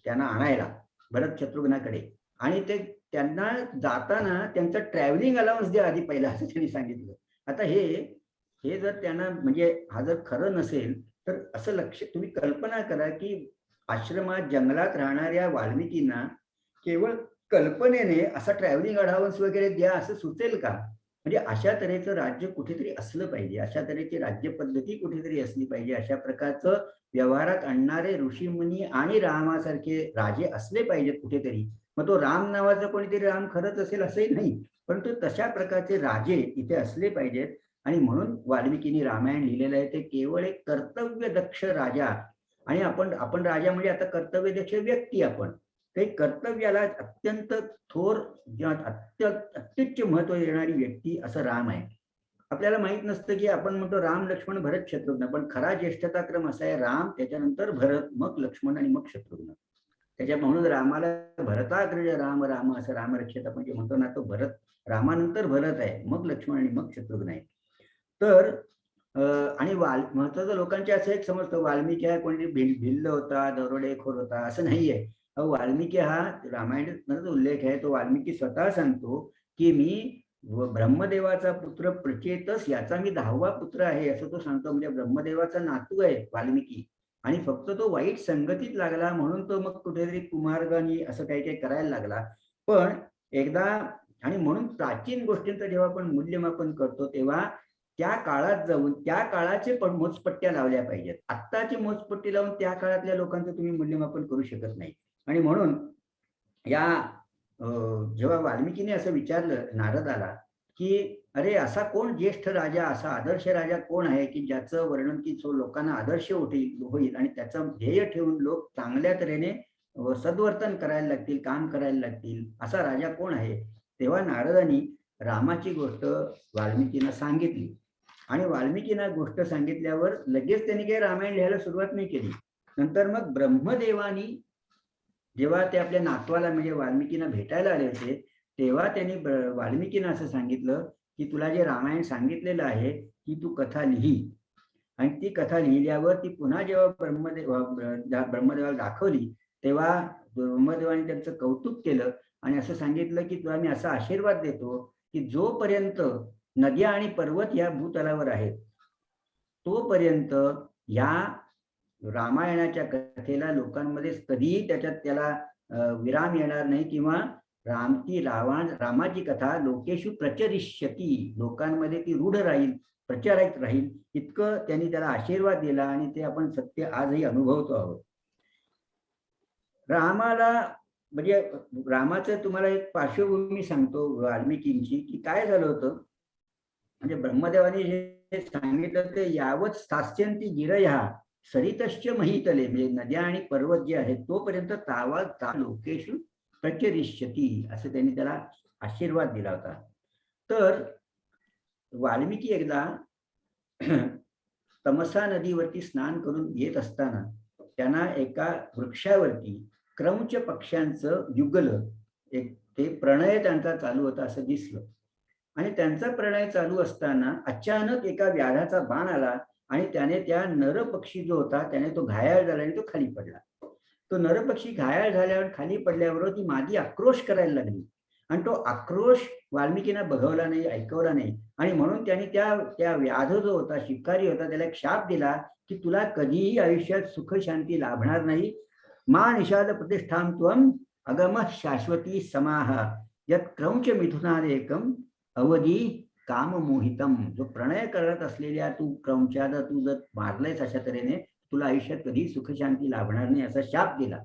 त्यांना आणायला. भरत शत्रुघ्नाकडे, आणि ते त्यांना जाताना त्यांचा ट्रॅव्हलिंग अलाउन्स द्या आधी पहिला, असं त्यांनी सांगितलं. आता हे जर त्यांना म्हणजे हा जर खरं नसेल तर असं लक्ष, तुम्ही कल्पना करा की आश्रमात जंगलात राहणाऱ्या वाल्मिकींना केवळ कल्पनेने असा ट्रॅव्हलिंग अलाउन्स वगैरे द्या असं सुचेल का? म्हणजे अशा तऱ्हेचं राज्य कुठेतरी असलं पाहिजे, अशा तऱ्हेची राज्य पद्धती कुठेतरी असली पाहिजे, अशा प्रकारचं व्यवहारात आणणारे ऋषीमुनी आणि रामासारखे राजे असले पाहिजेत कुठेतरी. मग तो राम नावाचा कोणीतरी राम खरंच असेल असंही नाही, परंतु तशा प्रकारचे राजे इथे असले पाहिजेत. आणि म्हणून वाल्मिकींनी रामायण लिहिलेलं आहे. ते केवळ एक कर्तव्यदक्ष राजा, आणि आपण राजा म्हणजे आता कर्तव्यदक्ष व्यक्ती आपण, ते कर्तव्याला अत्यंत थोर किंवा अत्युच्च महत्व देणारी व्यक्ती असं राम आहे. आपल्याला माहित नसतं की आपण म्हणतो राम लक्ष्मण भरत शत्रुघ्न, पण खरा ज्येष्ठता क्रम असा आहे राम, त्याच्यानंतर भरत, मग लक्ष्मण आणि मग शत्रुघ्न. त्याच्या म्हणून रामाला भरताग्रज राम राम असं रामरक्षित आपण जे म्हणतो ना, तो भरत रामानंतर भरत आहे, मग लक्ष्मण आणि मग शत्रुघ्न आहे. तर आणि महत्वाचं लोकांच्या असं एक समजतं वाल्मिकी हा कोणी भिल्ल होता, दरोडेखोर होता, असं नाहीये. वाल्मिकी हा रामायणात उल्लेख आहे, तो वाल्मिकी स्वतः सांगतो की मी ब्रह्मदेवाचा पुत्र प्रचेतस याचा मी 10वा पुत्र आहे असं तो सांगतो. म्हणजे ब्रह्मदेवाचा नातू आहे वाल्मिकी, आणि फक्त तो वाईट संगतीत लागला म्हणून तो मग कुठेतरी कुमारगणी असं काही काही करायला लागला. पण एकदा, आणि म्हणून प्राचीन गोष्टींचं जेव्हा आपण मूल्यमापन करतो तेव्हा त्या काळात जाऊन त्या काळाचे पण मोजपट्ट्या लावल्या पाहिजेत. आत्ताची मोजपट्टी लावून त्या काळातल्या लोकांचं तुम्ही मूल्यमापन करू शकत नाही. आणि म्हणून या जेव्हा वाल्मिकीने असं विचारलं नारदाला की अरे असा कोण ज्येष्ठ राजा, असा आदर्श राजा कोण आहे की ज्याचं वर्णन की जो लोकांना आदर्श होईल आणि त्याचं ध्येय ठेवून लोक चांगल्या तऱ्हेने सद्वर्तन करायला लागतील, काम करायला लागतील, असा राजा कोण आहे? तेव्हा नारदांनी रामाची गोष्ट वाल्मिकींना सांगितली. आणि वाल्मिकींना गोष्ट सांगितल्यावर लगेच त्यांनी काही रामायण लिहायला सुरुवात नाही केली. नंतर मग ब्रह्मदेवानी जेव्हा ते आपल्या नातवाला म्हणजे वाल्मिकींना भेटायला आले होते, तेव्हा त्यांनी वाल्मिकींना असं सांगितलं की तुला जे रामायण सांगितलेलं आहे ती तू कथा लिही. आणि ती कथा लिहिल्यावर ती पुन्हा जेव्हा ब्रह्मदेवाला दाखवली तेव्हा ब्रह्मदेवाने त्यांचं कौतुक केलं आणि असं सांगितलं की तुला मी असा आशीर्वाद देतो की जोपर्यंत नद्या आणि पर्वत या भूतलावर आहेत तोपर्यंत या रामायणाच्या कथेला लोकांमध्ये कधीही त्याला विराम येणार नाही, किंवा रामाची कथा लोकेशु प्रचरिष्यती, लोकांमध्ये ती रूढ राहील, प्रचारित राहील, इतकं त्यांनी त्याला आशीर्वाद दिला. आणि ते आपण सत्य आजही अनुभवतो आहोत. रामाला म्हणजे रामाचं तुम्हाला एक पार्श्वभूमी सांगतो वाल्मिकींची की काय झालं होतं. म्हणजे ब्रह्मदेवाने जे सांगितलं ते यावत स्थास्यंती गिरया सरितश्च महितले, म्हणजे नद्या आणि पर्वत जे आहेत तोपर्यंत ता लोकेशु प्रचरिष्यती असं त्यांनी त्याला आशीर्वाद दिला होता. तर वाल्मिकी एकदा तमसा नदीवरती स्नान करून येत असताना त्यांना एका वृक्षावरती क्रौंच पक्ष्यांचं युगल, एक ते प्रणय त्यांचा चालू होता असं दिसलं. आणि त्यांचा प्रणय चालू असताना अचानक एका व्याधाचा बाण आला आणि त्याने त्या नरपक्षी जो होता त्याने तो घायाळ झाला आणि तो खाली पडला. तो नरपक्षी घायाळ झाल्यावर खाली पडल्यावर ती मादी आक्रोश करायला लागली आणि तो आक्रोश वाल्मिकींना बघवला नाही, ऐकवला नाही. आणि म्हणून त्यांनी त्या व्याध जो होता, शिकारी होता, त्याला एक शाप दिला की तुला कधीही आयुष्यात सुख शांती लाभणार नाही. मा निषाद प्रतिष्ठां त्वम अगम शाश्वती समाह यत क्रौंच मिथुनादेकम अवधी काम मोहितम. जो प्रणय करत असलेल्या तू क्रौंचाला तू जर मारलेस अशा तऱ्हेने तुला आयुष्यात कधी सुखशांती लाभणार नाही असा शाप दिला.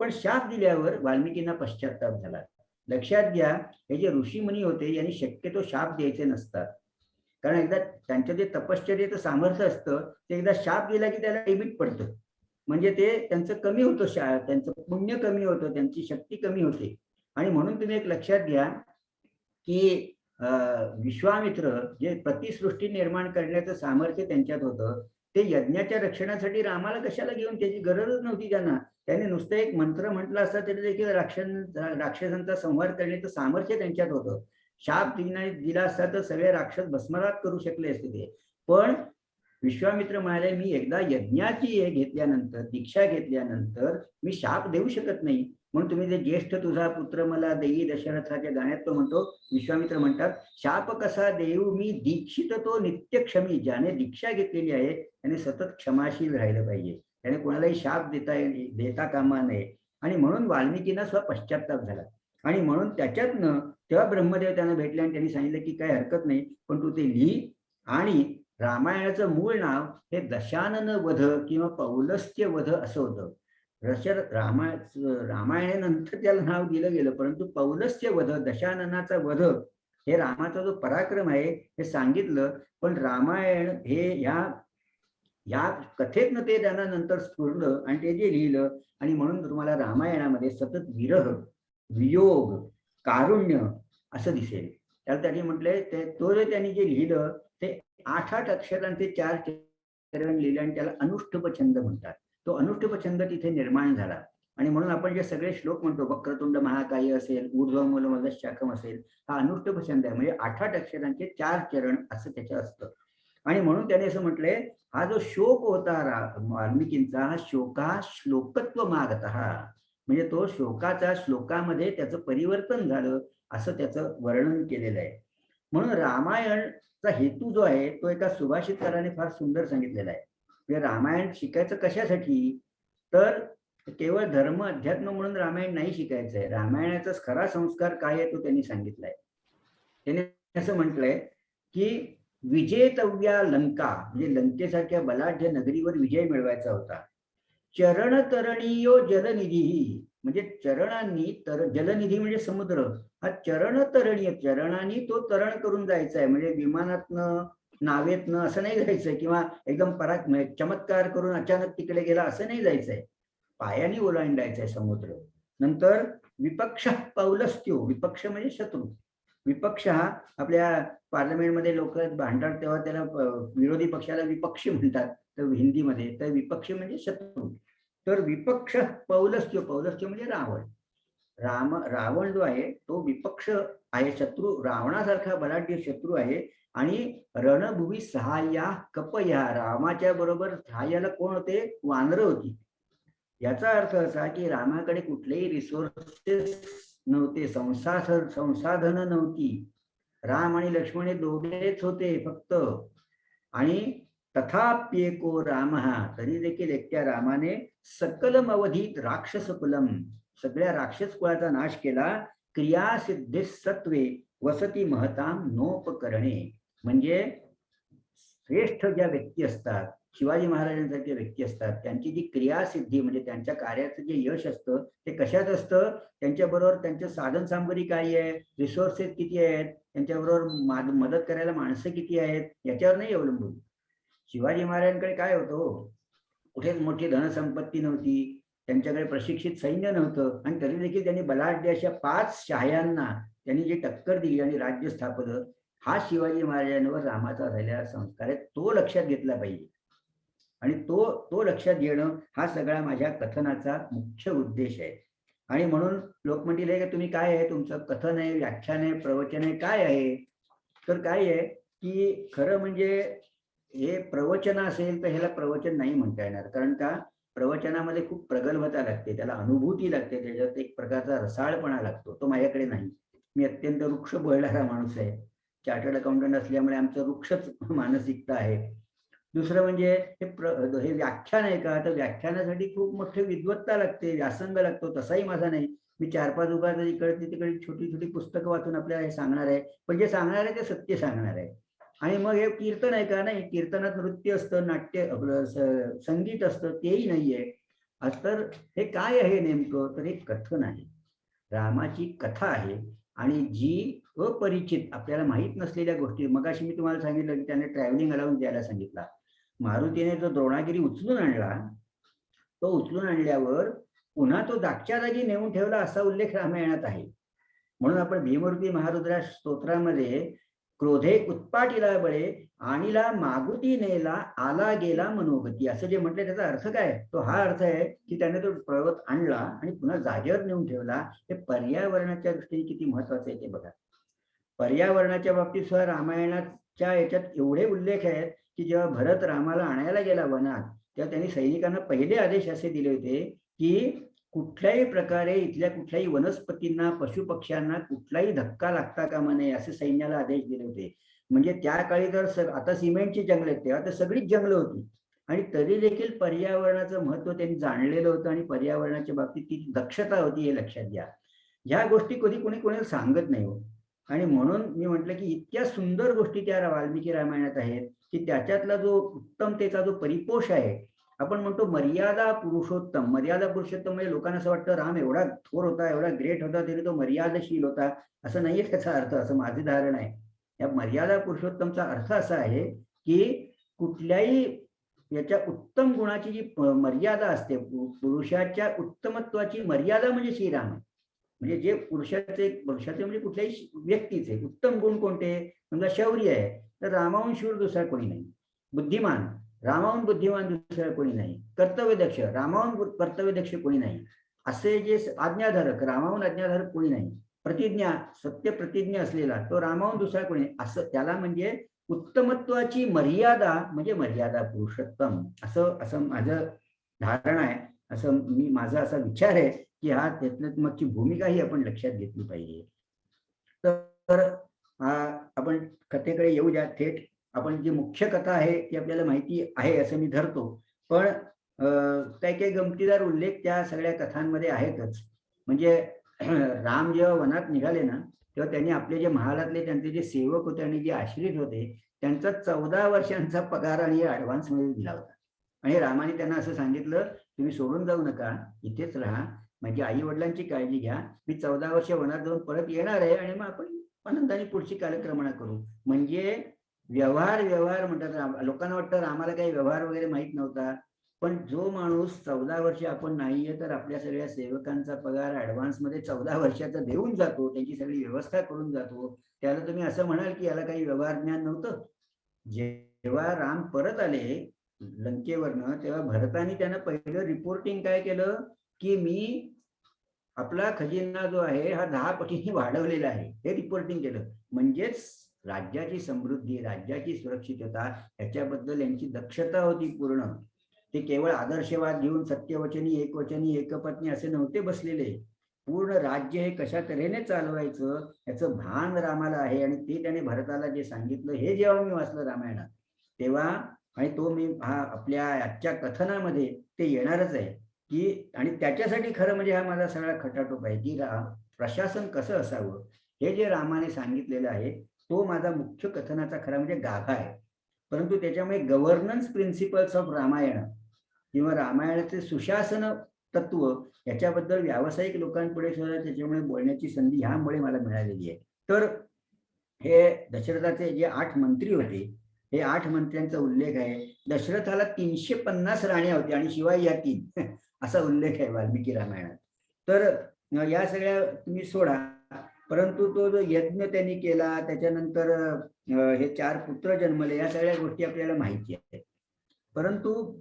पण शाप दिल्यावर वाल्मिकींना पश्चाताप झाला. लक्षात घ्या, हे जे ऋषीमुनी होते यांनी शक्यतो शाप द्यायचे नसतात, कारण एकदा त्यांचं जे तपश्चर्याचं सामर्थ्य असतं ते एकदा शाप दिला की त्याला लिमिट पडतं. म्हणजे ते त्यांचं कमी होतं, त्यांचं पुण्य कमी होतं, त्यांची शक्ती कमी होते. आणि म्हणून तुम्ही एक लक्षात घ्या की विश्वामित्र जे प्रतिसृष्टी निर्माण करण्याचं सामर्थ्य त्यांच्यात होतं, ते यज्ञाच्या रक्षणासाठी रामाला कशाला घेऊन, त्याची गरजच नव्हती त्यांना. त्याने नुसतं एक मंत्र म्हटला असता तरी देखील राक्षसांचा संहार करण्याचं सामर्थ्य त्यांच्यात होतं. शाप दिला असता तर सगळे राक्षस भस्मसात करू शकले असते ते. पण विश्वामित्र म्हणाले, मी एकदा यज्ञाची हे घेतल्यानंतर, दीक्षा घेतल्यानंतर मी शाप देऊ शकत नाही. म्हणून तुम्ही जे ज्येष्ठ तुझा पुत्र मला देई दशरथाच्या गाण्यात तो म्हणतो, विश्वामित्र म्हणतात, शाप कसा देऊ मी, दीक्षित तो नित्यक्षमी. ज्याने दीक्षा घेतलेली आहे त्याने सतत क्षमाशील राहिलं पाहिजे, त्याने कोणालाही शाप देता कामा नये. आणि म्हणून वाल्मिकींना पश्चाताप झाला. आणि म्हणून त्याच्यातनं तेव्हा ब्रह्मदेव त्यांना भेटले आणि त्यांनी सांगितलं की काही हरकत नाही, पण तू ते लिही. आणि रामायणाचं मूळ नाव हे दशानन वध किंवा पौलस्त्य वध असं होतं. रामायणानंतर त्याला नाव दिलं गेलं, परंतु पौलस्त्य वध, दशाननाचा वध, हे रामाचा जो पराक्रम आहे हे सांगितलं. पण रामायण हे या कथेतनं ते त्यांना नंतर स्फुरलं आणि ते जे लिहिलं. आणि म्हणून तुम्हाला रामायणामध्ये सतत विरह, वियोग, कारुण्य असं दिसेल. त्याला त्यांनी म्हटलंय तो जे त्यांनी जे लिहिलं ते 8 अक्षरांचे 4 चरण लिहिले आणि त्याला अनुष्टुप छंद म्हणतात. तो अनुष्टुप छंद तिथे निर्माण झाला. आणि म्हणून आपण जे सगळे श्लोक म्हणतो, वक्रतुंड महाकाय असेल, ऊर्ध्वमूल मदशाखम असेल, हा अनुष्टुप छंद आहे. म्हणजे 8 अक्षरांचे 4 चरण असं त्याचं असतं. आणि म्हणून त्याने असं म्हटलंय, हा जो शोक होता वाल्मिकींचा, हा शोका श्लोकत्व मागत, म्हणजे तो शोकाचा श्लोकामध्ये त्याचं परिवर्तन झालं असं त्याचं वर्णन केलेलं आहे. म्हणून रामायणचा हेतू जो आहे तो एका सुभाषितकाराने फार सुंदर सांगितलेला आहे. म्हणजे रामायण शिकायचं कशासाठी, तर केवळ धर्म अध्यात्म म्हणून रामायण नाही शिकायचं आहे. रामायणाचा खरा संस्कार काय आहे तो त्यांनी सांगितलाय. त्याने असं म्हटलंय की विजेतव्या लंका, म्हणजे लंकेसारख्या बलाढ्य नगरीवर विजय मिळवायचा होता. चरण तरणीयो जलनिधी, म्हणजे चरणांनी जलनिधी म्हणजे समुद्र, हा चरण तरणीय, चरणांनी तो तरण करून जायचा आहे. म्हणजे विमानातनं, नावेतनं असं नाही जायचंय, किंवा एकदम चमत्कार करून अचानक तिकडे गेला असं नाही जायचंय, पायाने ओलांडायचंय समुद्र. नंतर विपक्ष पौलस्त्यो, विपक्ष म्हणजे शत्रू. विपक्ष हा आपल्या पार्लमेंटमध्ये लोक भांडतात तेव्हा त्याला विरोधी पक्षाला विपक्षी म्हणतात, तर हिंदीमध्ये तर विपक्ष म्हणजे शत्रू. तर विपक्ष पौलस्त्य, पौलस्त्य म्हणजे रावण. रावण जो आहे तो विपक्ष आहे, शत्रू, रावणासारखा बलाढ्य शत्रू आहे. आणि रणभूमी सहाय्या कपया, रामाच्या बरोबर सहाय्याला कोण होते, वानरं होती. याचा अर्थ असा की रामाकडे कुठलेही रिसोर्सेस नव्हते, संसाधन नव्हती. राम आणि लक्ष्मण हे दोघेच होते फक्त. आणि तथाप्येको राम, तरी देखील एकट्या रामाने सकलम अवधीत राक्षसकुलम, सगळ्या राक्षस कुळाचा नाश केला. क्रियासिद्धे सत्वे वसती महताम नोपकरणे, म्हणजे श्रेष्ठ ज्या व्यक्ती असतात, शिवाजी महाराजांसारखे व्यक्ती असतात, त्यांची जी क्रियासिद्धी म्हणजे त्यांच्या कार्याचं जे यश असतं ते कशात असतं, त्यांच्याबरोबर त्यांचं साधन सामग्री काय आहे, रिसोर्सेस किती आहेत, त्यांच्याबरोबर मदत करायला माणसं किती आहेत, याच्यावर नाही अवलंबून. शिवाजी महाराजांकडे काय होतं, कुठेच मोठी धनसंपत्ती नव्हती, त्यांच्याकडे प्रशिक्षित सैन्य नव्हतं, आणि तरी देखील त्यांनी बलाढ्य अशा 5 शहायांना त्यांनी जी टक्कर दिली आणि राज्य स्थापलं. हा शिवाजी महाराजांवर रामाचा झालेला संस्कार आहे, तो लक्षात घेतला पाहिजे. आणि तो लक्षात घेणं हा सगळा माझ्या कथनाचा मुख्य उद्देश आहे. आणि म्हणून लोक म्हणतील की तुम्ही काय आहे, तुमचं कथन आहे, व्याख्यान आहे, प्रवचन आहे, काय आहे, तर काय आहे की खरं म्हणजे हे प्रवचन असेल तर ह्याला प्रवचन नाही म्हणता येणार. कारण का, प्रवचनामध्ये खूप प्रगल्भता लागते, त्याला अनुभूती लागते, त्याच्यात एक प्रकारचा रसाळपणा लागतो, तो माझ्याकडे नाही. मी अत्यंत वृक्ष बोलणारा माणूस आहे, चार्टर्ड अकाउंटंट असल्यामुळे आमचं वृक्षच मानसिकता आहे. दुसरं म्हणजे हे व्याख्यान आहे का, तर व्याख्यानासाठी खूप मोठी विद्वत्ता लागते, व्यासंग लागतो. तसाही माझा नाही. मी 4-5 उगाच इकडे तिकडे छोटी छोटी पुस्तकं वाचून आपल्याला हे सांगणार आहे, पण जे सांगणार आहे ते सत्य सांगणार आहे. आणि मग हे कीर्तन आहे का, नाही, कीर्तनात नृत्य असतं, नाट्य संगीत असतं, तेही नाहीये. तर हे काय आहे नेमकं, तर हे कथन आहे, रामाची कथा आहे. आणि जी अपरिचित आपल्याला माहित नसलेल्या गोष्टी, मगाशी मी तुम्हाला सांगितलं की त्याने ट्रॅव्हलिंग अलाउन्स द्यायला सांगितला. मारुतीने जो द्रोणागिरी उचलून आणला, तो उचलून आणल्यावर पुन्हा तो जागच्या जागी नेऊन ठेवला असा उल्लेख रामायणात आहे. म्हणून आपण भीमरूपी महारुद्रा स्तोत्रामध्ये क्रोधे उत्पाटीला बळे आणीला मागुती नेला आला गेला मनोगती असं जे म्हटलंय त्याचा अर्थ काय, तो हा अर्थ आहे की त्याने तो पर्वत आणला आणि पुन्हा जागेवर नेऊन ठेवला. हे पर्यावरणाच्या दृष्टीने किती महत्वाचं आहे ते बघा. पर्यावरणाच्या बाबतीत सुद्धा रामायणाच्या याच्यात एवढे उल्लेख आहेत की जेव्हा भरत रामाला आणायला गेला वनात, तेव्हा त्यांनी सैनिकांना पहिले आदेश असे दिले होते की कुठल्याही प्रकारे इथल्या कुठल्याही वनस्पतींना, पशुपक्ष्यांना कुठलाही धक्का लागता कामा नये असे सैन्याला आदेश दिले होते. म्हणजे त्या काळी तर आता सिमेंटची जंगल आहेत, तेव्हा तर सगळीच जंगल होती आणि तरी देखील पर्यावरणाचं महत्व त्यांनी जाणलेलं होतं आणि पर्यावरणाच्या बाबतीत ती दक्षता होती हे लक्षात घ्या. ह्या गोष्टी कधी कोणी कोणाला सांगत नाही हो. आणि म्हणून मी म्हटलं की इतक्या सुंदर गोष्टी त्या वाल्मिकी रामायणात आहेत की त्याच्यातला जो उत्तमतेचा जो परिपोष आहे, आपण म्हणतो मर्यादा पुरुषोत्तम. मर्यादा पुरुषोत्तम म्हणजे लोकांना असं वाटतं राम एवढा थोर होता, एवढा ग्रेट होता, तरी तो मर्यादाशील होता, असं नाहीये त्याचा अर्थ, असं माझे धारण आहे. या मर्यादा पुरुषोत्तमचा अर्थ असा आहे की कुठल्याही याच्या उत्तम गुणाची जी मर्यादा असते, पुरुषाच्या उत्तमत्वाची मर्यादा म्हणजे श्रीराम आहे. म्हणजे जे पुरुषाचे म्हणजे कुठल्याही व्यक्तीचे उत्तम गुण कोणते, समजा शौर्य आहे तर रामाहून शूर दुसरा कोणी नाही. बुद्धिमान, रामाहून बुद्धिमान दुसरा कोणी नाही. कर्तव्यदक्ष, रामाहून कर्तव्यदक्ष कोणी नाही. असे जे आज्ञाधारक, रामाहून आज्ञाधारक कोणी नाही. प्रतिज्ञा, सत्य प्रतिज्ञा असलेला तो रामाहून दुसरा कोणी नाही. असं त्याला म्हणजे उत्तमत्वाची मर्यादा म्हणजे मर्यादा पुरुषोत्तम, असं माझं धारणा आहे. असं माझा असा विचार आहे की हा त्यातली भूमिका ही आपण लक्षात घेतली पाहिजे. तर आपण कथेकडे येऊ द्या थेट. आपण जी मुख्य कथा आहे ती आपल्याला माहिती आहे असं मी धरतो, पण काही काही गमतीदार उल्लेख त्या सगळ्या कथांमध्ये आहेतच. म्हणजे राम जेव्हा वनात निघाले ना, तेव्हा त्यांनी आपले जे महालातले त्यांचे जे सेवक होते आणि जे आश्रित होते त्यांचा 14 वर्षांचा पगार आणि ऍडव्हान्स मध्ये दिला होता. आणि रामाने त्यांना असं सांगितलं, तुम्ही सोडून जाऊ नका, इथेच राहा, म्हणजे आई वडिलांची काळजी घ्या, मी 14 वर्ष वनात जाऊन परत येणार आहे आणि मग आपण आनंदाने पुढची कालक्रमणा करू. म्हणजे व्यवहार म्हणतात. लोकांना वाटतं रामाला काही व्यवहार वगैरे माहित नव्हता, पण जो माणूस 14 वर्ष आपण नाहीये तर आपल्या सगळ्या सेवकांचा पगार ऍडव्हान्स मध्ये 14 वर्षाचा देऊन जातो, त्यांची सगळी व्यवस्था करून जातो, त्याला तुम्ही असं म्हणाल की याला काही व्यवहार ज्ञान नव्हतं. जेव्हा राम परत आले लंकेवरनं, तेव्हा भरताने त्यांना पहिलं रिपोर्टिंग काय केलं की मी आपला खजिना जो आहे हा 10 पटीने वाढवलेला आहे, हे रिपोर्टिंग केलं. म्हणजेच राज्याची समृद्धी, राज्याची सुरक्षितता याच्याबद्दल यांची दक्षता होती पूर्ण. ते केवळ आदर्शवाद घेऊन सत्यवचनी, एकवचनी, एकपत्नी असे नव्हते बसलेले. पूर्ण राज्य हे कशा तऱ्हेने चालवायचं याचं भान रामाला आहे आणि ते त्याने भरताला जे सांगितलं हे जेव्हा मी वाचलं रामायणात तेव्हा, आणि तो मी आपल्या आजच्या कथनामध्ये ते येणारच आहे की, आणि त्याच्यासाठी खरं म्हणजे हा माझा सगळा खटाटोप आहे की प्रशासन कसं असावं हे जे रामाने सांगितलेलं आहे तो माझा मुख्य कथनाचा खरा म्हणजे गाभा आहे. परंतु त्याच्यामुळे गव्हर्नन्स प्रिन्सिपल्स ऑफ रामायण किंवा रामायणाचे सुशासन तत्व याच्याबद्दल व्यावसायिक लोकांपुढे सुद्धा त्याच्यामुळे बोलण्याची संधी ह्यामुळे मला मिळालेली आहे. तर हे दशरथाचे जे 8 मंत्री होते, हे 8 मंत्र्यांचा उल्लेख आहे. दशरथाला 350 राण्या होत्या आणि शिवाय या 3 असा उल्लेख आहे वाल्मिकी रामायणात. तर या सगळ्या तुम्ही सोडा, परंतु तो जो यज्ञ त्यांनी केला त्याच्यानंतर हे 4 पुत्र जन्मले, या सगळ्या गोष्टी आपल्याला माहिती आहेत. परंतु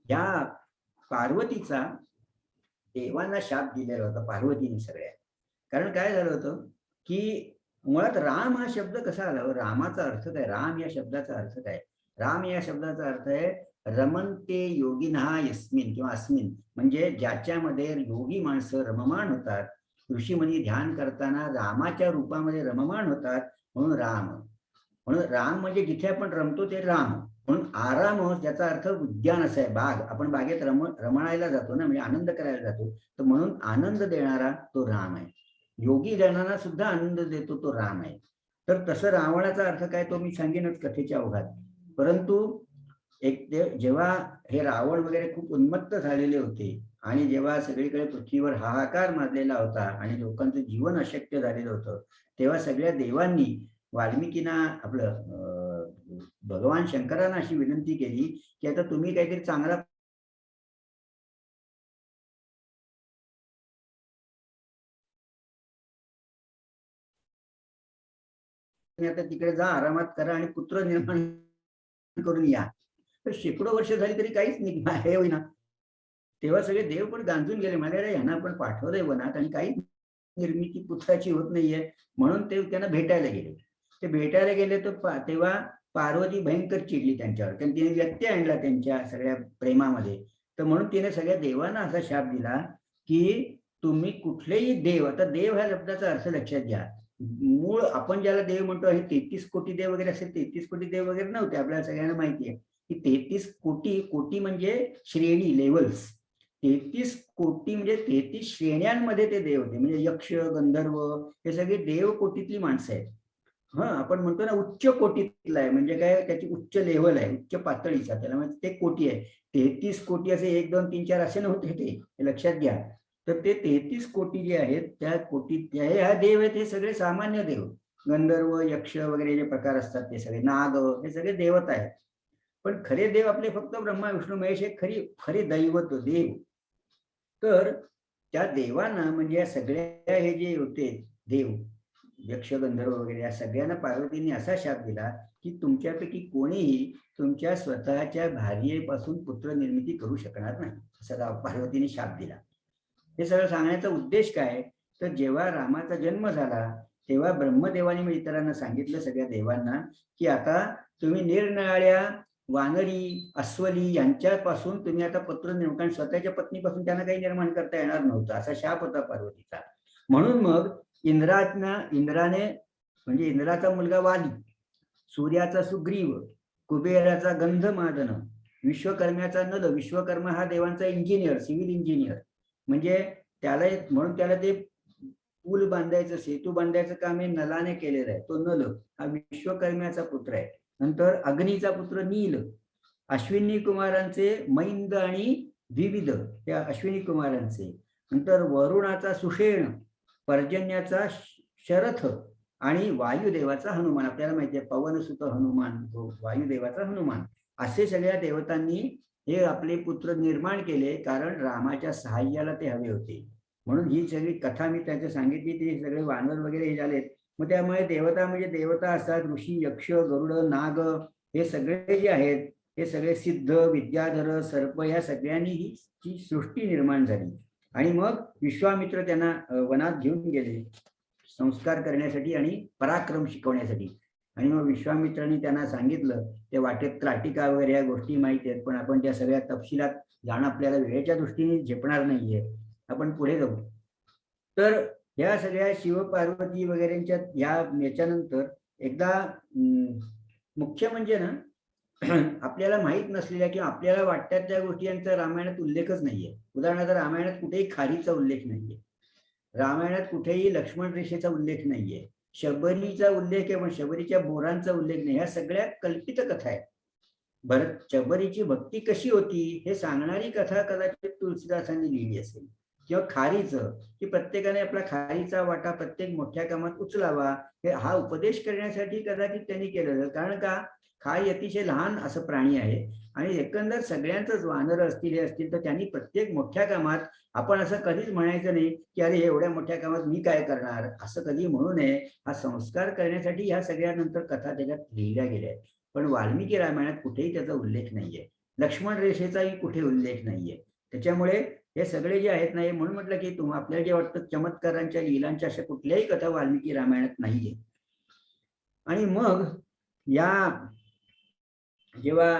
या पार्वतीचा देवांना शाप दिलेला होता पार्वतीने सगळ्या. कारण काय झालं होतं की मुळात राम हा शब्द कसा आला, रामाचा अर्थ काय, राम या शब्दाचा अर्थ काय. राम या शब्दाचा अर्थ आहे रमन्ते योगिनः यस्मिन किंवा अस्मिन, म्हणजे ज्याच्यामध्ये योगी माणसं रममाण होतात, ऋषीमुनी ध्यान करताना रामाच्या रूपामध्ये रममाण होतात, म्हणून राम. म्हणून राम म्हणजे जिथे आपण रमतो ते राम. म्हणून आराम ज्याचा अर्थ उद्यान असं आहे, बाग, आपण बागेत रमणायला जातो ना, म्हणजे आनंद करायला जातो, तर म्हणून आनंद देणारा तो राम आहे. योगी जनांना सुद्धा आनंद देतो तो राम आहे. तर तसं रावणाचा अर्थ काय तो मी सांगेनच कथेच्या ओघात. परंतु जेव्हा हे रावण वगैरे खूप उन्मत्त झालेले होते आणि जेव्हा सगळीकडे पृथ्वीवर हाहाकार माजलेला होता आणि लोकांचं जीवन अशक्य झालेलं होतं, तेव्हा सगळ्या देवांनी वाल्मिकींना आपलं भगवान शंकरांना अशी विनंती केली की आता तुम्ही काहीतरी चांगला आता तिकडे जा, आरामात करा आणि पुत्र निर्माण करून या. तर शेकडो वर्ष झाली तरी काहीच हे होईना. तेव्हा सगळे देव पण गांजून गेले, माझ्या यांना आपण पाठवलंय वनात आणि काही निर्मिती पुत्राची होत नाहीये, म्हणून ते त्यांना भेटायला गेले. ते भेटायला गेले तर तेव्हा पार्वती भयंकर चिडली त्यांच्यावर, कारण तिने व्यत्यय आणला त्यांच्या सगळ्या प्रेमामध्ये. तर म्हणून तिने सगळ्या देवांना असा शाप दिला की तुम्ही कुठलेही देव, आता देव ह्या शब्दाचा अर्थ लक्षात घ्या, मूळ आपण ज्याला देव म्हणतो हे 33 कोटी देव वगैरे असे 33 कोटी देव वगैरे नव्हते, आपल्याला सगळ्यांना माहिती आहे की 33 कोटी, कोटी म्हणजे श्रेणी, लेवल्स, 33 कोटी म्हणजे 33 श्रेण्यांमध्ये ते देव होते. म्हणजे यक्ष, गंधर्व हे सगळे देव कोटीतली माणसं आहेत. आपण म्हणतो ना उच्च कोटीतला आहे, म्हणजे काय, त्याची उच्च लेवल आहे, उच्च पातळीचा, त्याला म्हणजे ते कोटी आहे. 33 कोटी असे 1 2 3 4 असे नव्हते ते, हे लक्षात घ्या. तर ते 33 कोटी जे आहेत त्या कोटीत ह्या देव आहेत, हे सगळे सामान्य देव, गंधर्व, यक्ष वगैरे जे प्रकार असतात ते सगळे, नाग, हे सगळे देवता आहेत. पण खरे देव आपले फक्त ब्रह्मा विष्णू महेश हे खरे दैवत देव. तर त्या देवांना म्हणजे या सगळ्या हे जे होते देव, यक्ष, गंधर्व वगैरे, या सगळ्यांना पार्वतीने असा शाप दिला की तुमच्यापैकी कोणीही तुमच्या स्वतःच्या भार्येपासून पुत्र निर्मिती करू शकणार नाही, असा पार्वतीने शाप दिला. हे सगळं सांगण्याचा उद्देश काय, तर जेव्हा रामाचा जन्म झाला तेव्हा ब्रह्मदेवाने इतरांना सांगितलं, सगळ्या देवांना, की आता तुम्ही निरनिराळ्या वानरी, अस्वली यांच्यापासून तुम्ही आता पुत्र निर्माण, कारण स्वतःच्या पत्नीपासून त्यांना काही निर्माण करता येणार नव्हतं, असा शाप होता पार्वतीचा. म्हणून मग इंद्राने म्हणजे इंद्राचा मुलगा वाली, सूर्याचा सुग्रीव, कुबेराचा गंधमादन, विश्वकर्म्याचा नल, विश्वकर्मा हा देवांचा इंजिनियर, सिव्हिल इंजिनियर, म्हणजे त्याला, म्हणून त्याला ते पूल बांधायचं, सेतू बांधायचं काम हे नलाने केलेलं आहे. तो नल हा विश्वकर्म्याचा पुत्र आहे. नंतर अग्नीचा पुत्र नील, अश्विनी कुमारांचे मैंद आणि द्विविध या अश्विनी कुमारांचे. नंतर वरुणाचा सुषेण, पर्जन्याचा शरथ आणि वायुदेवाचा हनुमान. आपल्याला माहिती आहे पवनसुत हनुमान, वायुदेवाचा हनुमान, असे सगळ्या देवतांनी हे आपले पुत्र निर्माण केले, कारण रामाच्या सहाय्याला ते हवे होते. म्हणून ही सगळी कथा मी त्यांच्या सांगितली, ते सगळे वानर वगैरे हे झालेत. मग त्यामुळे देवता म्हणजे देवता असतात, ऋषी, यक्ष, गरुड, नाग, हे सगळे जे आहेत हे सगळे सिद्ध, विद्याधर, सर्प, या सगळ्यांनी ही सृष्टी निर्माण झाली. आणि मग विश्वामित्र त्यांना वनात घेऊन गेले संस्कार करण्यासाठी आणि पराक्रम शिकवण्यासाठी. आणि मग विश्वामित्रांनी त्यांना सांगितलं, ते वाटेत त्राटिका वगैरे या गोष्टी माहिती आहेत, पण आपण त्या सगळ्या तपशिलात जाणं आपल्याला वेळेच्या दृष्टीने झेपणार नाहीये, आपण पुढे जाऊ. तर ह्या सगळ्या शिव पार्वती वगैरेंच्या याच्यानंतर एकदा मुख्य म्हणजे ना आपल्याला माहित नसलेल्या किंवा आपल्याला वाटतात त्या गोष्टी यांचा रामायणात उल्लेखच नाहीये. उदाहरणार्थ रामायणात कुठेही खारीचा उल्लेख नाहीये, रामायणात कुठेही लक्ष्मण रेषेचा उल्लेख नाहीये, शबरीचा उल्लेख आहे पण शबरीच्या बोरांचा उल्लेख नाही. ह्या सगळ्या कल्पित कथा आहेत. शबरीची भक्ती कशी होती हे सांगणारी कथा कदाचित तुलसीदासांनी लिहिली असेल. किंवा खारीचं, की प्रत्येकाने आपला खारीचा वाटा प्रत्येक मोठ्या कामात उचलावा, हे हा उपदेश करण्यासाठी कदाचित त्यांनी केलं. कारण का, खारी अतिशय लहान असं प्राणी आहे आणि एकंदर सगळ्यांचंच, वानर असतील हे असतील, तर त्यांनी प्रत्येक मोठ्या कामात, आपण असं कधीच म्हणायचं नाही की अरे एवढ्या मोठ्या कामात मी काय करणार, असं कधी म्हणू नये. हा संस्कार करण्यासाठी ह्या सगळ्यानंतर कथा त्याच्यात लिहिल्या गेल्या आहेत. पण वाल्मिकी रामायणात कुठेही त्याचा उल्लेख नाहीये, लक्ष्मण रेषेचाही कुठे उल्लेख नाहीये. त्याच्यामुळे हे सगळे जे आहेत ना, हे म्हणून म्हटलं की आपल्याला जे वाटतं चमत्कारांच्या, लीलांच्या अशा कुठल्याही कथा वाल्मिकी रामायणात नाहीये. आणि मग या जेव्हा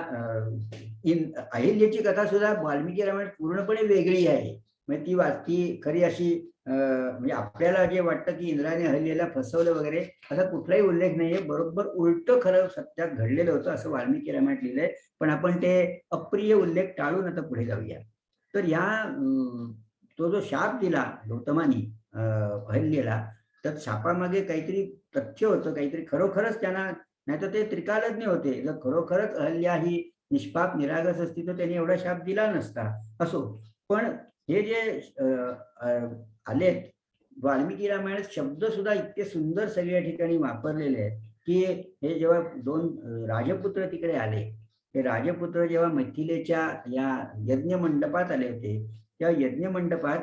अहिल्याची कथा सुद्धा वाल्मिकी रामायणात पूर्णपणे वेगळी आहे. म्हणजे ती खरी अशी म्हणजे आपल्याला जे वाटतं की इंद्राने अहिल्याला फसवलं वगैरे, असा कुठलाही उल्लेख नाहीये. बरोबर उलट खरं सत्यात घडलेलं होतं असं वाल्मिकी रामायणात लिहिलंय. पण आपण ते अप्रिय उल्लेख टाळून आता पुढे जाऊया. तर तो जो शाप दिला गौतमानी अहल्येला, तर शापामागे काहीतरी तथ्य होतं, काहीतरी खरोखरच त्यांना, नाही तर ते त्रिकालज्ञ होते. जर खरोखरच अहल्या ही निष्पाप निरागस असती तर त्यांनी एवढा शाप दिला नसता. असो, पण हे जे आलेत वाल्मिकी रामायणात शब्द सुद्धा इतके सुंदर सगळ्या ठिकाणी वापरलेले आहेत की हे जेव्हा 2 राजपुत्र तिकडे आले, ते राजपुत्र जेव्हा मैथिलेच्या या यज्ञ मंडपात आले होते, त्या यज्ञ मंडपात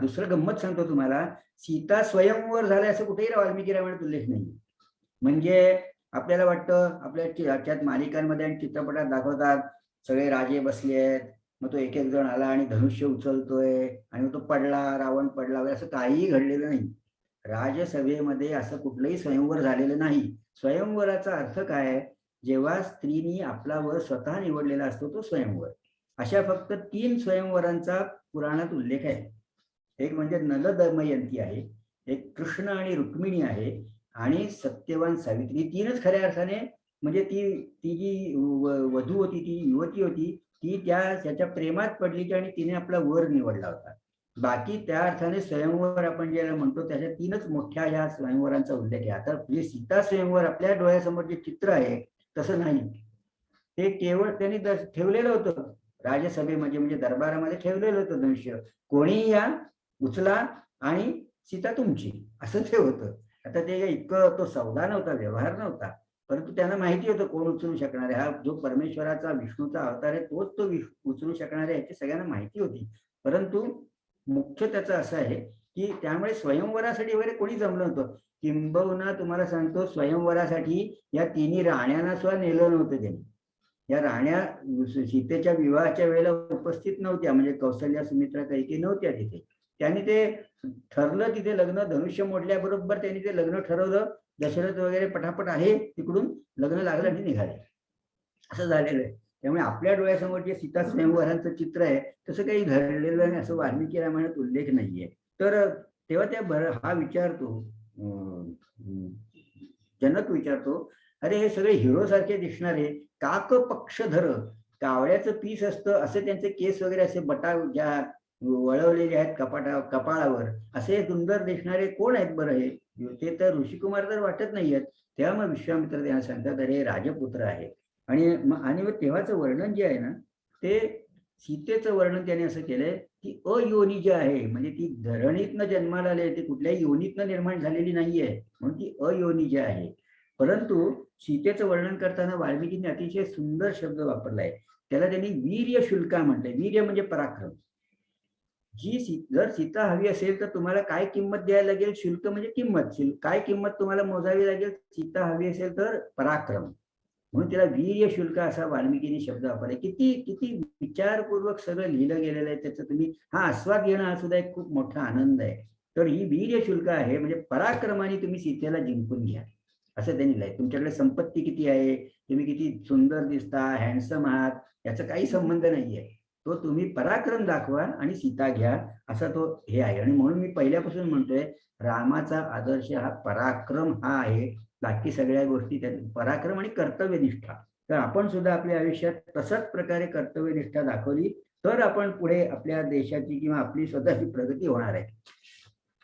दुसरं गंमत सांगतो तुम्हाला, सीता स्वयंवर झाले असं कुठेही वाल्मिकी रामायणात उल्लेख नाही. म्हणजे आपल्याला वाटतं, आपल्या याच्यात मालिकांमध्ये आणि चित्रपटात दाखवतात सगळे राजे बसले आहेत, मग तो एक एक जण आला आणि धनुष्य उचलतोय आणि मग तो पडला, रावण पडला वगैरे, असं काहीही घडलेलं नाही. राजसभेमध्ये असं कुठलंही स्वयंवर झालेलं नाही. स्वयंवराचा अर्थ काय, जेव्हा स्त्रीनी आपला वर स्वतः निवडलेला असतो तो स्वयंवर. अशा फक्त 3 स्वयंवरांचा पुराणात उल्लेख आहे. एक म्हणजे नल दमयंती आहे, एक कृष्ण आणि रुक्मिणी आहे, आणि सत्यवान सावित्री. 3च खऱ्या अर्थाने म्हणजे ती जी वधू होती, ती युवती होती, ती त्याच्या प्रेमात पडली की आणि तिने आपला वर निवडला होता. बाकी त्या अर्थाने स्वयंवर आपण ज्याला म्हणतो त्याच्या 3च मोठ्या या स्वयंवरांचा उल्लेख आहे. आता जे सीता स्वयंवर आपल्या डोळ्यासमोर जे चित्र आहे तसं नाही. ते केवळ त्यांनी ठेवलेलं होतं राजसभेमध्ये, म्हणजे दरबारामध्ये ठेवलेलं होतं धनुष्य. कोणीही या, उचला आणि सीता तुमची, असं ते होतं. आता ते इतकं तो सौदा नव्हता, व्यवहार नव्हता, परंतु त्यांना माहिती होतं कोण उचलू शकणार आहे. हा जो परमेश्वराचा विष्णूचा अवतार आहे तोच तो उचलू शकणार आहे याची सगळ्यांना माहिती होती. परंतु मुख्य त्याचं असं आहे की त्यामुळे स्वयंवरासाठी वगैरे कोणी जमलं नव्हतं. किंबहुना तुम्हाला सांगतो, स्वयंवरासाठी या तिन्ही राण्यांना सुद्धा नेलं नव्हतं त्यांनी. या राण्या सीतेच्या विवाहाच्या वेळेला उपस्थित नव्हत्या, म्हणजे कौशल्या, सुमित्रा, कैकेयी नव्हत्या तिथे. त्यांनी ते ठरलं तिथे लग्न, धनुष्य मोडल्याबरोबर त्यांनी ते लग्न ठरवलं. दशरथ वगैरे पटापट आहे तिकडून लग्न लागलं आणि निघाले, असं झालेलं आहे. त्यामुळे आपल्या डोळ्यासमोर जे सीता स्वयंवरांचं चित्र आहे तसं काही घडलेलं नाही, असं वाल्मिकी रामायणात उल्लेख नाहीये. तर तेव्हा त्या हा विचारतो, जनक विचारतो, अरे हे सगळे हिरो सारखे दिसणारे काक पक्षधर, कावळ्याचं पीस असतं असे त्यांचे केस वगैरे असे बटा ज्या वळवलेले आहेत कपाळावर, असे सुंदर दिसणारे कोण आहेत बरं हे? ते तर ऋषिकुमार तर वाटत नाहीयेत. तेव्हा मग विश्वामित्र त्यांना सांगतात, अरे राजपुत्र आहे. आणि मग तेव्हाचं वर्णन जे आहे ना, ते सीतेचं वर्णन त्याने असं केलंय की अयोनिज आहे, म्हणजे ती धरणीतनं जन्माला आली, ती कुठल्याही योनीतनं निर्माण झालेली नाहीये, म्हणून ती अयोनिज आहे. परंतु सीतेचं वर्णन करताना वाल्मिकींनी अतिशय सुंदर शब्द वापरलाय. त्याला त्यांनी वीर्य शुल्का म्हटलंय. वीर्य म्हणजे पराक्रम. जर सीता हवी असेल तर तुम्हाला काय किंमत द्यायला लागेल? शुल्क म्हणजे किंमत. काय किंमत तुम्हाला मोजावी लागेल? सीता हवी असेल तर पराक्रम. म्हणून तिला वीर्य शुल्क असा वाल्मिकींनी शब्द वापरलाय. किती किती विचारपूर्वक सगळं लिहिलं गेलेलं आहे. त्याचं तुम्ही हा आस्वाद घेणं हा सुद्धा एक खूप मोठा आनंद आहे. तर ही वीर्य शुल्क आहे, म्हणजे पराक्रमाने तुम्ही सीतेला जिंकून घ्या, असं त्यांनी लिहिलंय. तुमच्याकडे संपत्ती किती आहे, तुम्ही किती सुंदर दिसता, हँडसम आहात, याचा काही संबंध नाहीये. तो तुम्ही पराक्रम दाखवा आणि सीता घ्या, असा तो हे आहे. आणि म्हणून मी पहिल्यापासून म्हणतोय, रामाचा आदर्श हा पराक्रम हा आहे. बाकी सगळ्या गोष्टी त्यात पराक्रम आणि कर्तव्यनिष्ठा. तर आपण सुद्धा आपल्या आयुष्यात तशाच प्रकारे कर्तव्यनिष्ठा दाखवली तर आपण पुढे आपल्या देशाची किंवा आपली स्वतःची प्रगती होणार आहे.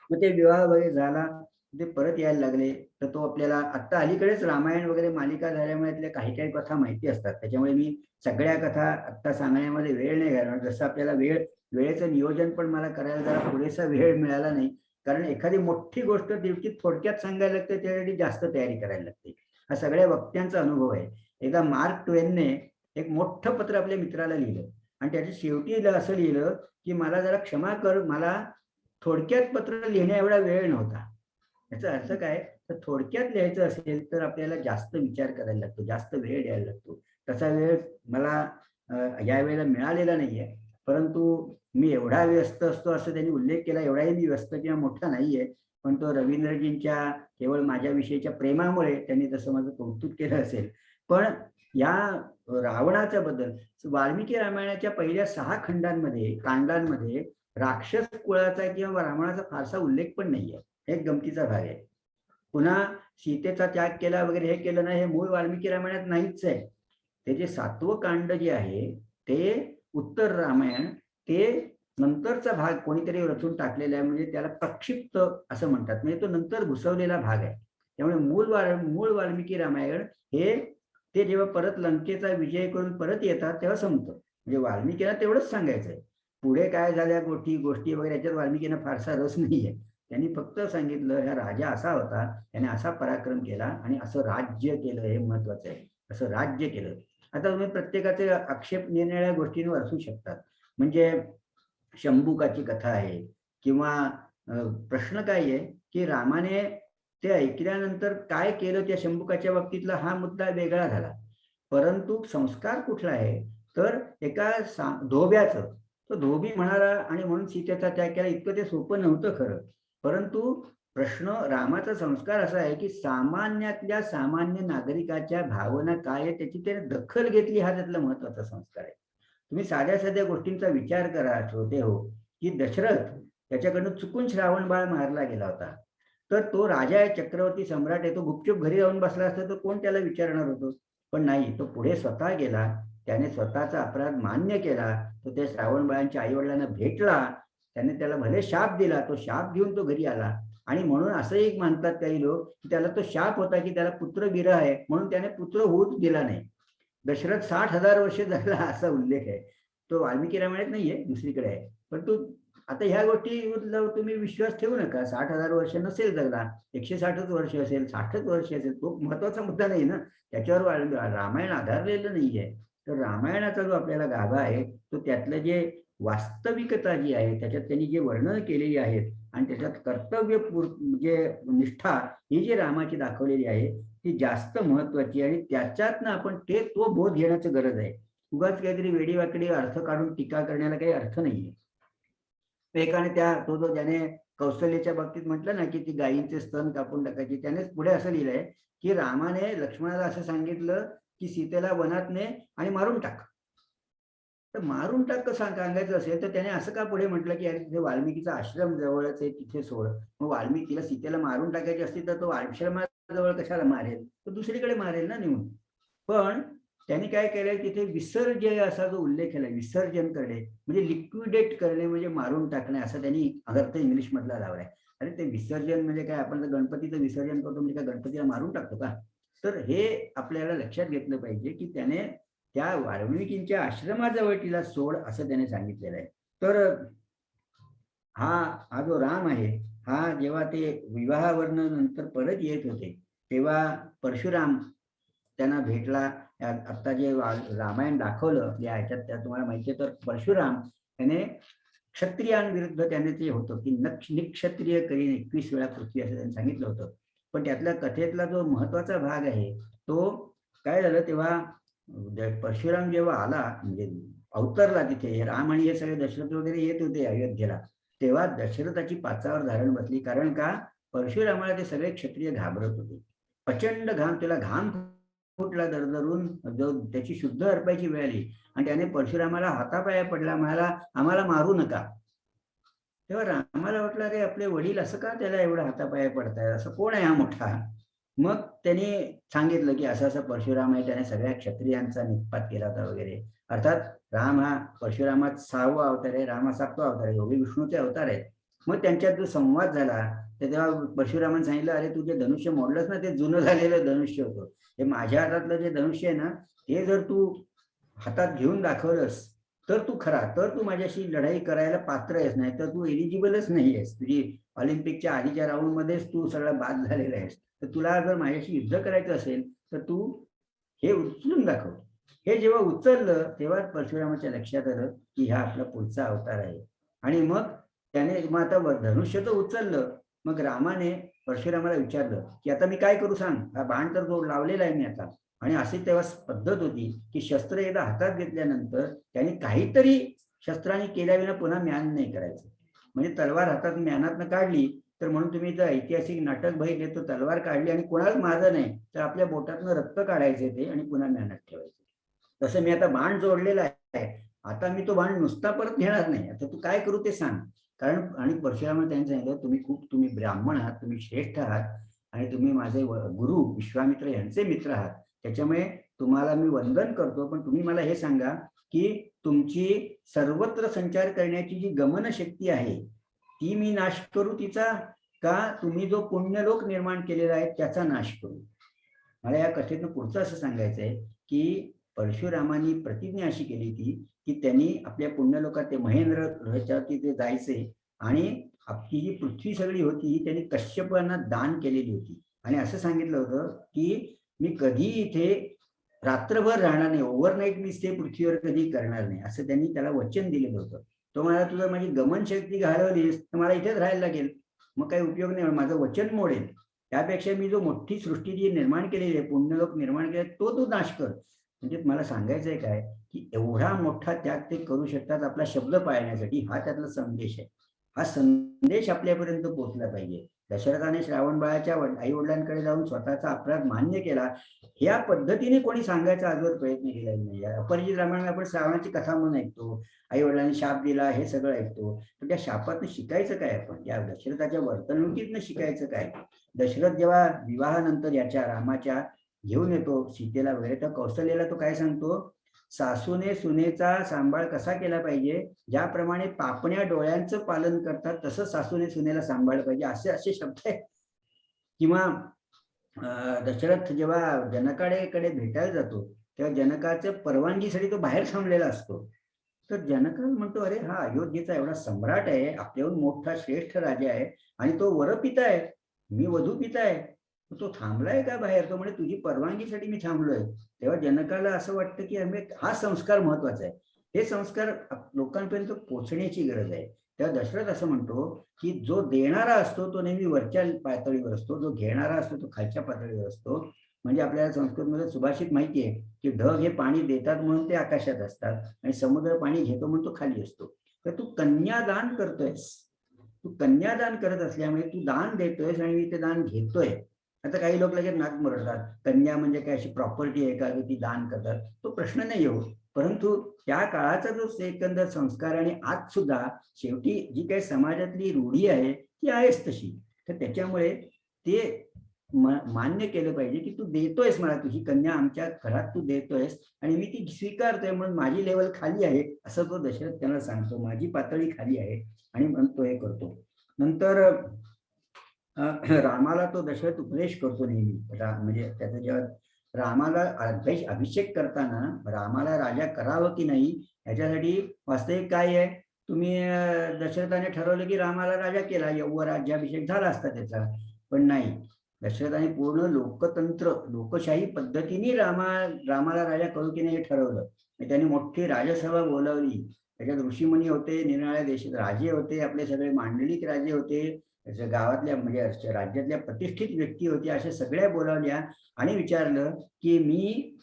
मग ते विवाह वगैरे झाला, ते परत यायला लागले, तर तो आपल्याला आत्ता अलीकडेच रामायण वगैरे मालिका झाल्यामुळे काही काही कथा माहिती असतात. त्याच्यामुळे मी सगळ्या कथा आत्ता सांगण्यामध्ये वेळ नाही घालणार. जसं आपल्याला वेळेचं नियोजन पण मला करायला जरा पुरेसा वेळ मिळाला नाही, कारण एखादी मोठी गोष्ट तितकी थोडक्यात सांगायला लागते, त्यासाठी जास्त तयारी करायला लागते. हा सगळ्या वक्त्यांचा अनुभव आहे. एकदा मार्क ट्वेनने एक मोठं पत्र आपल्या मित्राला लिहिलं आणि त्याच्या शेवटी असं लिहिलं की मला जरा क्षमा कर, मला थोडक्यात पत्र लिहिण्या एवढा वेळ नव्हता. याचा अर्थ काय, तर थोडक्यात लिहायचं असेल तर आपल्याला जास्त विचार करायला लागतो, जास्त वेळ द्यायला लागतो. तसा वेळ मला या वेळेला मिळालेला नाहीये. परंतु मी एवढा व्यस्त असतो असं त्यांनी उल्लेख केला. एवढाही मी व्यस्त किंवा मोठा नाहीये, पण तो रवींद्रजींच्या केवळ माझ्याविषयीच्या प्रेमामुळे त्यांनी तसं माझं कौतुक केलं असेल. पण या रावणाच्या बद्दल वाल्मिकी रामायणाच्या पहिल्या 6 कांडांमध्ये राक्षस कुळाचा किंवा रावणाचा फारसा उल्लेख पण नाहीये. एक गमतीचा भाग आहे. पुन्हा सीतेचा त्याग केला वगैरे हे केलं नाही, हे मूळ वाल्मिकी रामायणात नाहीच आहे. ते जे 7वं कांड जे आहे ते उत्तर रामायण, ते नंतरचा भाग कोणीतरी रचून टाकलेला आहे, म्हणजे त्याला प्रक्षिप्त असं म्हणतात, म्हणजे तो नंतर घुसवलेला भाग आहे. त्यामुळे मूळ वाल्मिकी रामायण हे ते जेव्हा परत लंकेचा विजय करून परत येतात तेव्हा संपतं. म्हणजे वाल्मिकीला तेवढंच सांगायचंय. पुढे काय झाल्या गोष्टी वगैरे याच्यात वाल्मिकीला फारसा रस नाहीये. त्यांनी फक्त सांगितलं, हा राजा असा होता, त्याने असा पराक्रम केला आणि असं राज्य केलं, हे महत्वाचं आहे. असं राज्य केलं. आता तुम्ही प्रत्येकाचे आक्षेप निरनिराळ्या गोष्टींवर असू शकतात. म्हणजे शंभुकाची कथा आहे किंवा प्रश्न काय आहे की रामाने ते ऐकल्यानंतर काय केलं त्या शंभुकाच्या बाबतीतला हा मुद्दा वेगळा झाला. परंतु संस्कार कुठला आहे, तर एका धोब्याचं, तो धोबी म्हणाला आणि म्हणून सीतेचा त्याग केला, इतकं ते सोपं नव्हतं खरं. परंतु प्रश्न रामाचा संस्कार असा आहे की सामान्यातल्या सामान्य नागरिकाच्या भावना काय आहे त्याची त्याने दखल घेतली, हा त्यातला महत्वाचा संस्कार आहे. तुम्ही साध्या साध्या गोष्टींचा विचार करा श्रोते हो, की दशरथ त्याच्याकडनं चुकून श्रावण बाळ मारला गेला होता, तर तो राजा आहे, चक्रवर्ती सम्राट आहे, तो गुपचूप घरी जाऊन बसला असता तर कोण त्याला विचारणार होतो? पण नाही, तो पुढे स्वतः गेला, त्याने स्वतःचा अपराध मान्य केला, तो त्या श्रावण बाळांच्या आई वडिलांना भेटला, त्याने त्याला भले शाप दिला, तो शाप घेऊन तो घरी आला. आणि म्हणून असं एक मानतात काही लोक की त्याला तो शाप होता की त्याला पुत्र विरह आहे म्हणून त्याने पुत्र होऊच दिला नाही. दशरथ 60,000 वर्ष जगला असा उल्लेख आहे. तो वाल्मिकी रामायणात नाहीये, दुसरीकडे आहे. परंतु आता ह्या गोष्टी तुम्ही विश्वास ठेवू नका. 60,000 वर्ष नसेल जगला, 160च वर्ष असेल, 60च वर्ष असेल, तो महत्वाचा मुद्दा नाही ना. त्याच्यावर रामायण आधारलेलं नाहीये. तर रामायणाचा जो आपल्याला गाभा आहे तो त्यातलं जे वास्तविकता जी आहे त्याच्यात त्यांनी जे वर्णन केलेली आहेत आणि त्याच्यात कर्तव्य जे निष्ठा ही जी रामाची दाखवलेली आहे ती जास्त महत्वाची आणि त्याच्यातनं आपण तो बोध घेण्याची गरज आहे. उगाच काहीतरी वेडीवाकडी अर्थ काढून टीका करण्याला काही अर्थ नाहीये. एकाने तो जो ज्याने कौशल्याच्या बाबतीत म्हटलं ना की ती गायींचे स्तन कापून टाकायची, त्यानेच पुढे असं लिहिलंय की रामाने लक्ष्मणाला असं सांगितलं की सीतेला वनात ने आणि मारून टाक. तर मारून टाक कसं सांगायचं असेल तर त्याने असं का पुढे म्हटलं की अरे तिथे वाल्मिकीचा आश्रम जवळच आहे, तिथे सोड. मग वाल्मिकीला सीतेला मारून टाकायची असती तर तो आश्रमाजवळ कशाला मारेल, तो दुसरीकडे मारेल ना नेऊन. पण त्यांनी काय केलंय तिथे विसर्जय असा जो उल्लेख केलाय, विसर्जन करणे म्हणजे लिक्विडेट करणे म्हणजे मारून टाकणे असा त्यांनी अर्थ इंग्लिश मधला लावलाय. अरे ते विसर्जन म्हणजे काय, आपण जर गणपतीचं विसर्जन करतो म्हणजे काय गणपतीला मारून टाकतो का? तर हे आपल्याला लक्षात घेतलं पाहिजे की त्याने त्या वाल्मिकींच्या आश्रमाजवळ तिला सोड असं त्याने सांगितलेलं आहे. तर हा जो राम आहे, हा जेव्हा ते विवाहावरनं नंतर परत येत होते तेव्हा परशुराम त्यांना भेटला. आता जे रामायण दाखवलं या ह्याच्यात त्या तुम्हाला माहिती आहे, तर परशुराम त्याने क्षत्रियांविरुद्ध त्याने ते होतं की निक्षत्रिय करीन 21 वेळा पृथ्वी असं त्यांनी सांगितलं होतं. पण त्यातल्या कथेतला जो महत्वाचा भाग आहे तो काय झालं तेव्हा परशुराम जेव्हा आला म्हणजे अवतरला तिथे, राम आणि हे सगळे दशरथ वगैरे येत होते अयोध्येला, तेव्हा दशरथाची पाचावर धारण बसली. कारण का, परशुरामाला ते सगळे क्षत्रिय घाबरत होते. प्रचंड घाम, त्याला घाम फुटला दरदरून, जो त्याची शुद्ध अर्पायची वेळ आली आणि त्याने परशुरामाला हातापाया पडला, म्हणाला आम्हाला मारू नका. तेव्हा रामाला वाटलं अरे आपले वडील असं का त्याला एवढं हातापाया पडताय, असं कोण आहे हा मोठा. मग त्यांनी सांगितलं की असं असं परशुराम आहे, त्याने सगळ्या क्षत्रियांचा निष्पात केला होता वगैरे. अर्थात राम हा परशुरामात 6वा अवतार आहे, राम हा 7वा अवतार आहे, दोघे विष्णूचे अवतार आहेत. मग त्यांच्यात जो संवाद झाला तर तेव्हा परशुरामाने सांगितलं अरे तू जे धनुष्य मोडलंस ना ते जुनं झालेलं धनुष्य होतं, हे माझ्या हातातलं जे धनुष्य आहे ना ते जर तू हातात घेऊन दाखवलंस तर तू खरा, तर तू माझ्याशी लढाई करायला पात्र आहेस, नाही तर तू एलिजिबलच नाही आहेस. तुझी ऑलिम्पिकच्या आधीच्या राऊंड मध्येच तू सगळा बाद झालेला आहेस. तर तुला जर माझ्याशी युद्ध करायचं असेल तर तू हे उचलून दाखव. हे जेव्हा उचललं तेव्हा परशुरामाच्या लक्षात आलं की हा आपला पुढचा अवतार आहे. आणि मग त्याने मग आता धनुष्य तर उचललं. मग रामाने परशुरामाला विचारलं की आता मी काय करू सांग, हा बाण तर जो लावलेला आहे मी आता. आणि अशी तेव्हा पद्धत होती की शस्त्र एकदा हातात घेतल्यानंतर त्याने काहीतरी शस्त्राने केल्याविना पुन्हा म्यान नाही करायचं. म्हणजे तलवार हातात म्यानातनं काढली तर, म्हणून तुम्ही जर ऐतिहासिक नाटक बघितले तर तलवार काढली आणि कोणालाच मारलं नाही तर आपल्या बोटातनं रक्त काढायचे ते आणि पुन्हा म्यानात ठेवायचे. तसं मी आता बाण जोडलेला आहे, आता मी तो बाण नुसता परत घेणार नाही, आता तू काय करू ते सांग. कारण आणि परशुरामाने त्यांनी सांगितलं तुम्ही ब्राह्मण आहात, तुम्ही श्रेष्ठ आहात आणि तुम्ही माझे गुरु विश्वामित्र यांचे मित्र आहात, त्याच्यामुळे तुम्हाला मी वंदन करतो. पण तुम्ही मला हे सांगा की तुमची सर्वत्र संचार करण्याची जी गमन शक्ती आहे ती मी नाश करू तिचा, का तुम्ही जो पुण्यलोक निर्माण केलेला आहे त्याचा नाश करू. मला या कथेतनं पुढचं असं सांगायचं आहे की परशुरामांनी प्रतिज्ञा अशी केली होती की त्यांनी आपल्या पुण्यलोकात ते महेंद्र ह्याच्यावरती ते जायचे आणि आपली जी पृथ्वी सगळी होती ही त्यांनी कश्यपांना दान केलेली होती. आणि असं सांगितलं होतं की मी कधी इथे रात्रभर राहणार नाही, ओव्हरनाईट मी स्टे पृथ्वीवर कधी करणार नाही, असं त्यांनी त्याला वचन दिलेलं होतं. तो मला तुझं माझी गमन शक्ती घालवलीस तर मला इथेच राहायला लागेल, मग काही उपयोग नाही, माझं वचन मोडेल. त्यापेक्षा मी जो मोठी सृष्टी जी निर्माण केलेली आहे, पुण्यलोक निर्माण केले तो नाश कर. म्हणजे मला सांगायचंय काय की एवढा मोठा त्याग ते करू शकतात आपला शब्द पाळण्यासाठी, हा त्यातला संदेश आहे. हा संदेश आपल्यापर्यंत पोहोचला पाहिजे. दशरथाने श्रावण बाळाच्या आई वडिलांकडे जाऊन स्वतःचा अपराध मान्य केला, ह्या पद्धतीने कोणी सांगायचा आजवर प्रयत्न केलेला नाही. अपरिचित रामायणात आपण श्रावणाची कथा म्हणून ऐकतो, आई वडिलांनी शाप दिला हे सगळं ऐकतो, पण त्या शापातनं शिकायचं काय? आपण या दशरथाच्या वर्तणुकीतनं शिकायचं काय? दशरथ जेव्हा विवाहानंतर याच्या रामाच्या घेऊन येतो सीतेला वगैरे, तर कौशल्याला तो काय सांगतो, सासूने सुनेचा सांभाळ कसा केला पाहिजे, ज्याप्रमाणे पापण्या डोळ्यांचं पालन करतात तसं सासूने सुनेला सांभाळलं पाहिजे, असे असे शब्द आहेत. किंवा दशरथ जेव्हा जनकाकडे भेटायला जातो तेव्हा जनकाच्या परवानगीसाठी तो बाहेर थांबलेला असतो. तर जनक म्हणतो, अरे हा अयोध्येचा एवढा सम्राट आहे, आपल्याहून मोठा श्रेष्ठ राजा आहे आणि तो वरपिता आहे, मी वधूपिता आहे, तो थांबलाय का बाहेर? तो म्हणजे तुझी परवानगीसाठी मी थांबलोय. तेव्हा जनकाला असं वाटतं की हा संस्कार महत्वाचा आहे, हे संस्कार लोकांपर्यंत पोहोचण्याची गरज आहे. तेव्हा दशरथ असं म्हणतो की जो देणारा असतो तो नेहमी वरच्या पातळीवर असतो, जो घेणारा असतो तो खालच्या पातळीवर असतो. म्हणजे आपल्याला संस्कृतमध्ये सुभाषित माहिती आहे की ढग हे पाणी देतात म्हणून ते आकाशात असतात आणि समुद्र पाणी घेतो म्हणून तो खाली असतो. तर तू कन्यादान करतोयस, तू कन्यादान करत असल्यामुळे तू दान देतोयस आणि मी ते दान घेतोय. आता काही लोक लगेच नाक मुरडतात, कन्या म्हणजे काय अशी प्रॉपर्टी आहे का ती दान करतात? तो प्रश्न नाही येऊ, परंतु त्या काळाचा जो एकंदर संस्कार आणि आज सुद्धा शेवटी जी काही समाजातली रूढी आहे ती आहेच तशी. तर त्याच्यामुळे ते मान्य केलं पाहिजे की तू देतोयस मला, तुझी कन्या आमच्या घरात तू देतोयस आणि मी ती स्वीकारतोय, म्हणून माझी लेवल खाली आहे असं तो दशरथ त्यांना सांगतो, माझी पातळी खाली आहे आणि म्हणून तो हे करतो. नंतर रामाला तो दशरथ उपदेश करतो नेहमी. म्हणजे त्याचा जेव्हा रामाला अभिषेक करताना रामाला राजा करावं की नाही याच्यासाठी वास्तविक काय आहे, तुम्ही दशरथाने ठरवलं की रामाला राजा केला, राज्याभिषेक झाला असता त्याचा, पण नाही, दशरथाने पूर्ण लोकतंत्र लोकशाही पद्धतीने रामाला राजा करू की नाही हे ठरवलं. त्यांनी मोठी राजसभा बोलावली, त्याच्यात ऋषीमुनी होते, निरनिराळ्या देशात राजे होते, आपले सगळे मांडलिक राजे होते, गावातल्या म्हणजे राज्यातल्या प्रतिष्ठित व्यक्ती होत्या, अशा सगळ्या बोलावल्या आणि विचारलं की मी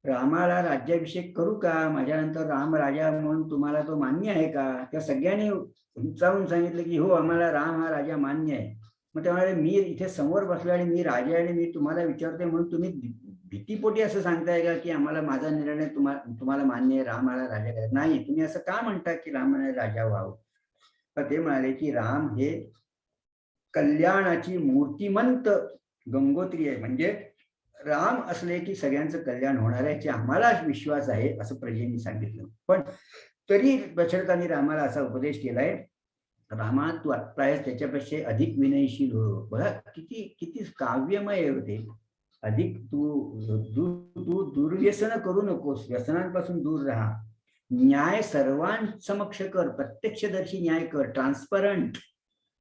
रामाला राज्याभिषेक करू का, माझ्यानंतर राम राजा म्हणून तुम्हाला तो मान्य आहे का? त्या सगळ्यांनी उंचावून सांगितलं की हो, आम्हाला राम हा राजा मान्य आहे. मग त्यामुळे मी इथे समोर बसलो आणि मी राजा आणि मी तुम्हाला विचारतोय म्हणून तुम्ही भीतीपोटी असं सांगताय का की आम्हाला माझा निर्णय तुम्हाला मान्य आहे, रामाला राजा करायचं नाही? तुम्ही असं का म्हणता की रामाने राजा व्हावं? तर ते म्हणाले की राम हे कल्याणाची मूर्तिमंत गंगोत्री आहे, म्हणजे राम असले की सगळ्यांचं कल्याण होणार आहे, आम्हाला विश्वास आहे असं प्रजेने सांगितलं. पण तरी दशरथाने रामाला असा उपदेश केलाय, रामा तू आत्ता आहेस त्याच्यापेक्षा अधिक विनयशील हो. बघा किती किती काव्यमय होते. अधिक तू दुर्व्यसन करू नकोस, व्यसनांपासून दूर राहा, न्याय सर्वांसमक्ष कर, प्रत्यक्षदर्शी न्याय कर, ट्रान्सपरंट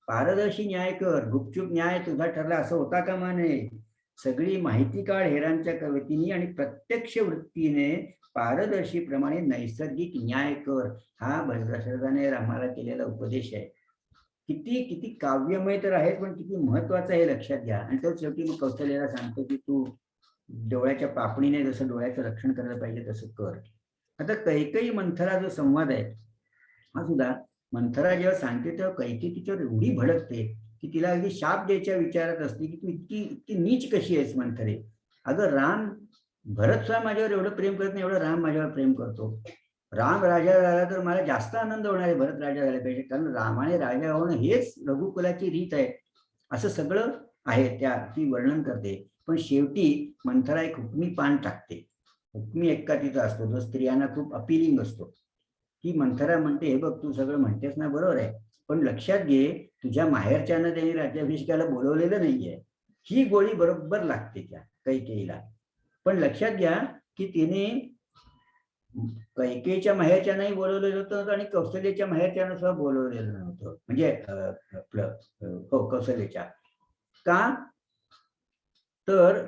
पारदर्शी न्याय कर, गुपचूप न्याय तुझा ठरला असं होता कामा नये. सगळी माहिती काढ हेरांच्या कवतीने आणि प्रत्यक्ष वृत्तीने पारदर्शी प्रमाणे नैसर्गिक न्याय कर. हा दशरथाने रामाला केलेला उपदेश आहे. किती किती काव्यमय तर आहे, पण किती महत्वाचं आहे लक्षात घ्या. आणि तो शेवटी मग कौशल्याला सांगतो की तू डोळ्याच्या पापणीने जसं डोळ्याचं रक्षण करायला पाहिजे तसं कर. आता कैकेयी मंथरा जो संवाद आहे हा सुद्धा, मंथरा जेव्हा सांगते तेव्हा कैकेयी तिच्यावर एवढी भडकते की तिला अगदी शाप द्यायच्या विचारात असते की तू इतकी इतकी नीच कशी आहेस मंथरे. अगं राम, भरत सुद्धा माझ्यावर एवढं प्रेम करत नाही एवढं राम माझ्यावर प्रेम करतो. राम राजा झाला तर मला जास्त आनंद होणार आहे भरत राजा झाला पाहिजे, कारण रामाने राजा होणं हेच रघुकुलाची रीत आहे असं सगळं आहे, त्या ती वर्णन करते. पण शेवटी मंथरा एक हुकमी पान टाकते. हुकमी एक्का तिचा असतो जो स्त्रियांना खूप अपिलिंग असतो. ती मंथरा म्हणते, हे बघ तू सगळं म्हणतेस ना बरोबर आहे, पण लक्षात घे तुझ्या माहेरच्यानं त्यांनी राज्याभिषेकाला बोलवलेलं नाहीये. ही गोळी बरोबर लागते त्या कैकेयीला. पण लक्षात घ्या की तिने कैकेयीच्या माहेरच्या नाही बोलवलेलं होतं आणि कौशल्याच्या माहेरच्यानं सुद्धा बोलवलेलं नव्हतं, म्हणजे आपलं हो कौशल्याच्या का, तर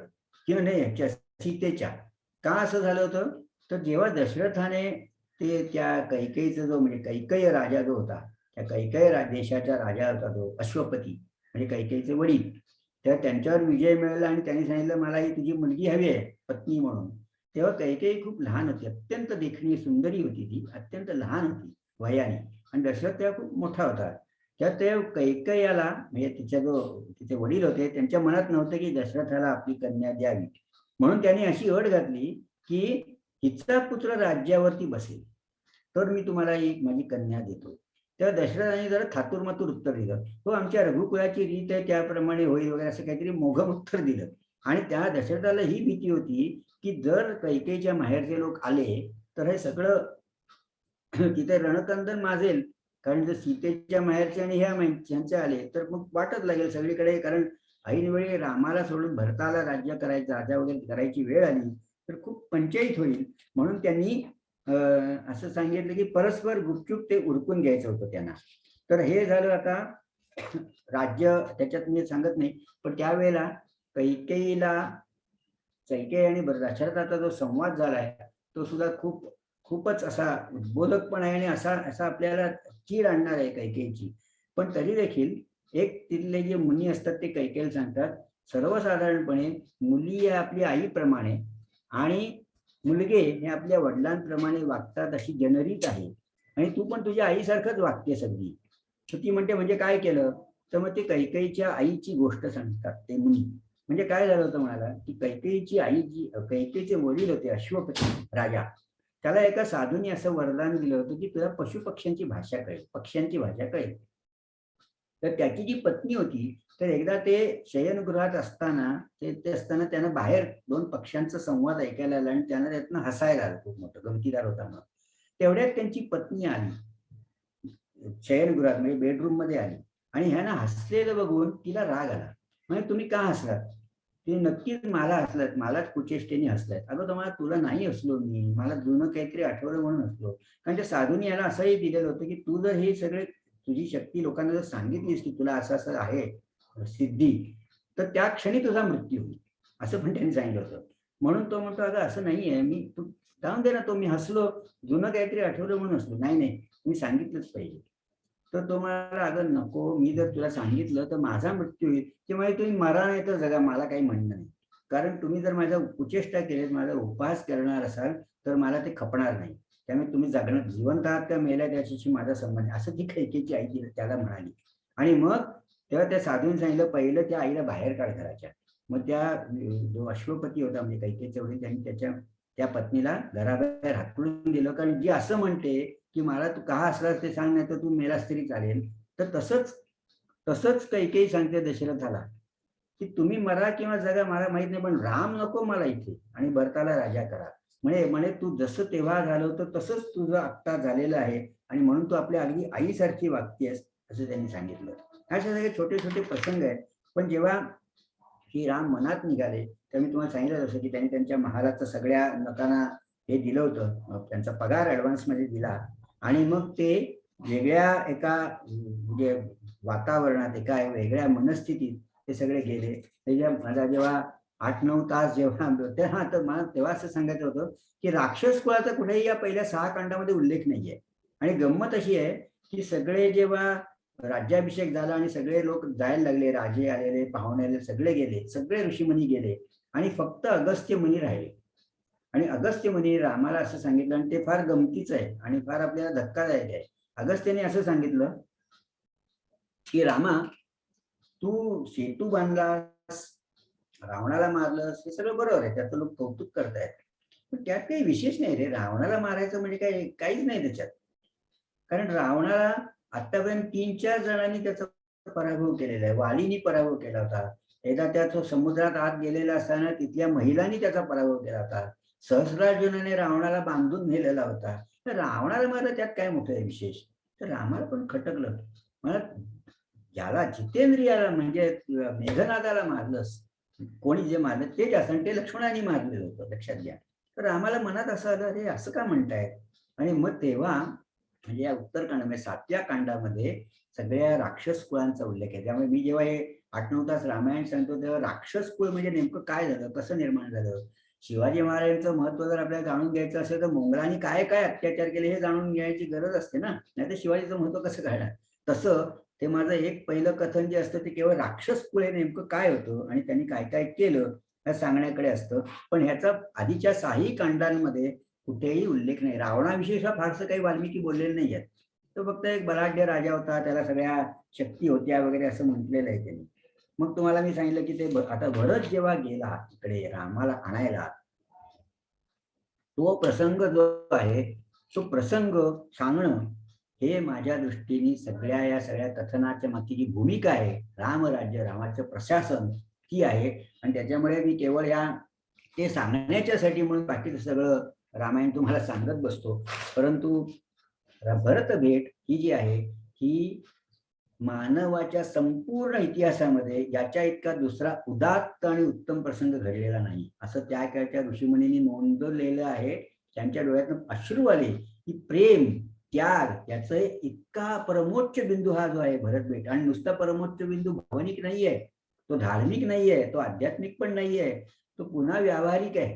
किंवा नाही सीतेच्या. का असं झालं होतं, तर जेव्हा दशरथाने ते त्या कैकेयीचा जो म्हणजे कैकेयी राजा जो होता, त्या कैकेयी देशाचा राजा होता तो अश्वपती म्हणजे कैकेयीचे वडील, तेव्हा त्यांच्यावर विजय मिळाला आणि त्यांनी सांगितलं मला ही तुझी मुलगी हवी आहे पत्नी म्हणून. तेव्हा कैकेयी खूप लहान होती, अत्यंत देखणी सुंदरी होती, ती अत्यंत लहान होती वयाने. आणि दशरथ तेव्हा खूप मोठा होता. त्यात ते कैकेय्याला म्हणजे तिचे वडील होते त्यांच्या मनात नव्हतं की दशरथाला आपली कन्या द्यावी. म्हणून त्यांनी अशी अट घातली की हिचा पुत्र राज्यावरती बसेल तर मी तुम्हाला एक माझी कन्या देतो. तेव्हा दशरथाने जरा थातुरमातुर उत्तर दिलं. तो आमच्या रघुकुळाची रीत आहे त्याप्रमाणे होईल वगैरे असं काहीतरी मोघम उत्तर दिलं. आणि त्या दशरथाला ही भीती होती की जर कैकेयीच्या माहेरचे लोक आले तर हे सगळं तिथे रणकंदन माजेल. कारण जर सीतेच्या माहेरचे आणि ह्यांचे आले तर मग वाटच लागेल सगळीकडे. कारण ऐन वेळी रामाला सोडून भरताला राज्य करायचं राजा वगैरे करायची वेळ आली तर खूप पंचायत होईल. म्हणून त्यांनी असं सांगितलं की परस्पर गुपचूप ते उरकून घ्यायचं होतं त्यांना. तर हे झालं आता राज्य त्याच्यात मी सांगत नाही. पण त्यावेळेला कैकेयी आणि दशरथाचा जो संवाद झालाय तो सुद्धा खूपच असा उद्बोधक पण आहे आणि असा असा आपल्याला चीड आणणार आहे कैकेयीची. पण तरी देखील एक तिथले जे मुनी असतात ते कैकेयीला सांगतात सर्वसाधारणपणे मुली या आपली आईप्रमाणे आणि मुलगे हे आपल्या वडिलांप्रमाणे वागतात अशी जनरीत आहे आणि तू पण तुझ्या आईसारखंच वागतेस अगदी. ती म्हणते म्हणजे काय केलं तर मग ते कैकेयीच्या आईची गोष्ट सांगतात ते मुनी. म्हणजे काय झालं होतं म्हणाला की कैकेयीची आई जी कैकेयीचे वडील होते अश्वपती राजा त्याला एका साधूने असं वरदान दिलं होतं की तुला पशुपक्ष्यांची भाषा कळेल पक्ष्यांची भाषा कळेल. तर त्याची जी पत्नी होती तर एकदा ते शयनगृहात असताना ते असताना त्यांना बाहेर दोन पक्ष्यांचा संवाद ऐकायला आला आणि त्यांना त्यातनं हसायला आलं. खूप मोठं गमतीदार होता मग. तेवढ्यात त्यांची पत्नी आली शयनगृहात म्हणजे बेडरूम मध्ये आली आणि ह्यांना हसलेलं बघून तिला राग आला. म्हणजे तुम्ही का हसलात. ते नक्कीच मला हसलात मलाच कुचेष्टेने हसलात. अगं तुम्हाला तुला नाही हसलो मी मला जुनं काहीतरी आठवलं म्हणून हसलो. कारण त्या साधूने याला असंही दिलेलं होतं की तू जर हे सगळे तुझी शक्ती लोकांना जर सांगितलीस की तुला असं असं आहे सिद्धी तर त्या क्षणी तुझा मृत्यू होईल असं पण त्यांनी सांगितलं होतं. म्हणून तो म्हणतो अगं असं नाहीये मी तू जाऊन दे ना तो मी हसलो जुनं काहीतरी आठवलं म्हणून हसलो. नाही नाही मी सांगितलंच पाहिजे. तर तो म्हणाला अगं नको मी जर तुला सांगितलं तर माझा मृत्यू होईल ते म्हणजे तुम्ही मरा नाही तर जगा मला काही म्हणणं नाही. कारण तुम्ही जर माझा कुचेष्टा केलेत माझा उपहास करणार असाल तर मला ते खपणार नाही. त्यामुळे तुम्ही जगणं जिवंत आहात का मेल्या त्याच्याशी माझा संबंध असं ती कैकेयीची आई त्याला म्हणाली. आणि मग तेव्हा त्या साधूने सांगितलं पहिलं त्या आईला बाहेर काढ घराच्या. मग त्या जो अश्वपती होता म्हणजे कैकेयीच्या वडील त्यांनी त्या पत्नीला घराबाहेर हाकलून दिलं. कारण जी असं म्हणते की मला तू का हसलास ते सांग नाही तर तू मेलास तरी चालेल. तर तसंच कैकेयी सांगते दशरथाला की तुम्ही मरा किंवा जगा मला माहित नाही पण राम नको मला इथे आणि भरताला राजा करा. म्हणे तू जसं तेव्हा झालं होतं तसंच तुझं आत्ता झालेलं आहे आणि म्हणून तू आपल्या अगदी आईसारखी वागतेस असं त्यांनी सांगितलं. असे सगळे छोटे छोटे प्रसंग आहेत. पण जेव्हा राम मनात निघाले तर मी तुम्हाला सांगितलं जसं की त्यांनी त्यांच्या महालाचं सगळ्या लोकांना हे दिलं होतं त्यांचा पगार ऍडव्हान्स मध्ये दिला आणि मग ते वेगळ्या एका म्हणजे वातावरणात एका वेगळ्या मनस्थितीत ते सगळे गेले. मला जेव्हा 8-9 तास जेव्हा तेव्हा तर मला तेव्हा असं सांगायचं होतं की राक्षस कुळाचा कुठेही या पहिल्या 6 कांडामध्ये उल्लेख नाहीये. आणि गंमत अशी आहे की सगळे जेव्हा राज्याभिषेक झाला आणि सगळे लोक जायला लागले राजे आलेले पाहुणे आलेले सगळे गेले सगळे ऋषीमुनी गेले आणि फक्त अगस्त्य मुनी राहिले. आणि अगस्त्य मुनी रामाला असं सांगितलं आणि ते फार गमतीचं आहे आणि फार आपल्याला धक्कादायक आहे. अगस्त्याने असं सांगितलं की रामा तू सेतू बांधलास रावणाला मारलंस हे सगळं बरोबर आहे त्याचं लोक कौतुक करतायत. पण त्यात काही विशेष नाही रे. रावणाला मारायचं म्हणजे काहीच नाही त्याच्यात. कारण रावणाला आतापर्यंत 3-4 जणांनी त्याचा पराभव केलेला आहे. वालीनी पराभव केला होता. एकदा त्या समुद्रात आत गेलेला असताना तिथल्या महिलांनी त्याचा पराभव केला होता. सहस्रार्जुनाने रावणाला बांधून नेलेला होता. तर रावणाला मारलं त्यात काय मोठं आहे विशेष. तर रामाला पण खटकलं. मला ज्याला जितेंद्रियाला म्हणजे मेघनादाला मारलंस कोणी जे मारलं ते जास्त ते लक्ष्मणाने मारलेलं होतं लक्षात घ्या. तर आम्हाला मनात असं आलं अरे असं का म्हणतायत. आणि मग तेव्हा म्हणजे या उत्तरकांड म्हणजे 7व्या कांडामध्ये सगळ्या राक्षस कुळांचा उल्लेख आहे. त्यामुळे मी जेव्हा हे 8-9 तास रामायण सांगतो तेव्हा राक्षस कुळ म्हणजे नेमकं काय झालं कसं निर्माण झालं. शिवाजी महाराजांचं महत्व जर आपल्याला जाणून घ्यायचं असेल तर मोंगलांनी काय काय अत्याचार केले हे जाणून घ्यायची गरज असते ना. नाही तर शिवाजीचं महत्व कसं कळणार. तसं ते माझं एक पहिलं कथन जे असतं ते केवळ राक्षस कुळ हे नेमकं काय होतं आणि त्यांनी काय काय केलं हे सांगण्याकडे असतं. पण ह्याचा आधीच्या 6ही कांडांमध्ये कुठेही उल्लेख नाही. रावणाविषयी फारसं काही वाल्मिकी बोललेले नाही आहेत. तो फक्त एक बलाढ्य राजा होता, त्याला सगळ्या शक्ती होत्या वगैरे असं म्हटलेलं आहे त्यांनी. मग तुम्हाला मी सांगितलं की ते आता भरत जेव्हा गेला इकडे रामाला आणायला, तो प्रसंग जो आहे तो प्रसंग सांगणं हे माझ्या दृष्टीने या सगळ्या कथनाच्या मागची जी भूमिका आहे, रामराज्य रामाचं प्रशासन ती आहे. आणि त्याच्यामुळे मी केवळ ते सांगण्याच्यासाठी म्हणून बाकीचं सगळं रामायण तुम्हाला सांगत बसतो. परंतु भरत भेट ही जी आहे ही मानवाच्या संपूर्ण इतिहासामध्ये याच्या इतका दुसरा उदात्त आणि उत्तम प्रसंग घडलेला नाही, असं त्या काळच्या ऋषीमुनींनी नोंदवलेलं आहे. त्यांच्या डोळ्यातून अश्रू आले की प्रेम त्याग याचा इतका परमोच्च बिंदू हा जो आहे भरत भेट. आणि नुसता परमोच्च बिंदू भावनिक नाहीये, तो धार्मिक नाहीये, तो आध्यात्मिक पण नाहीये, तो पुन्हा व्यावहारिक आहे.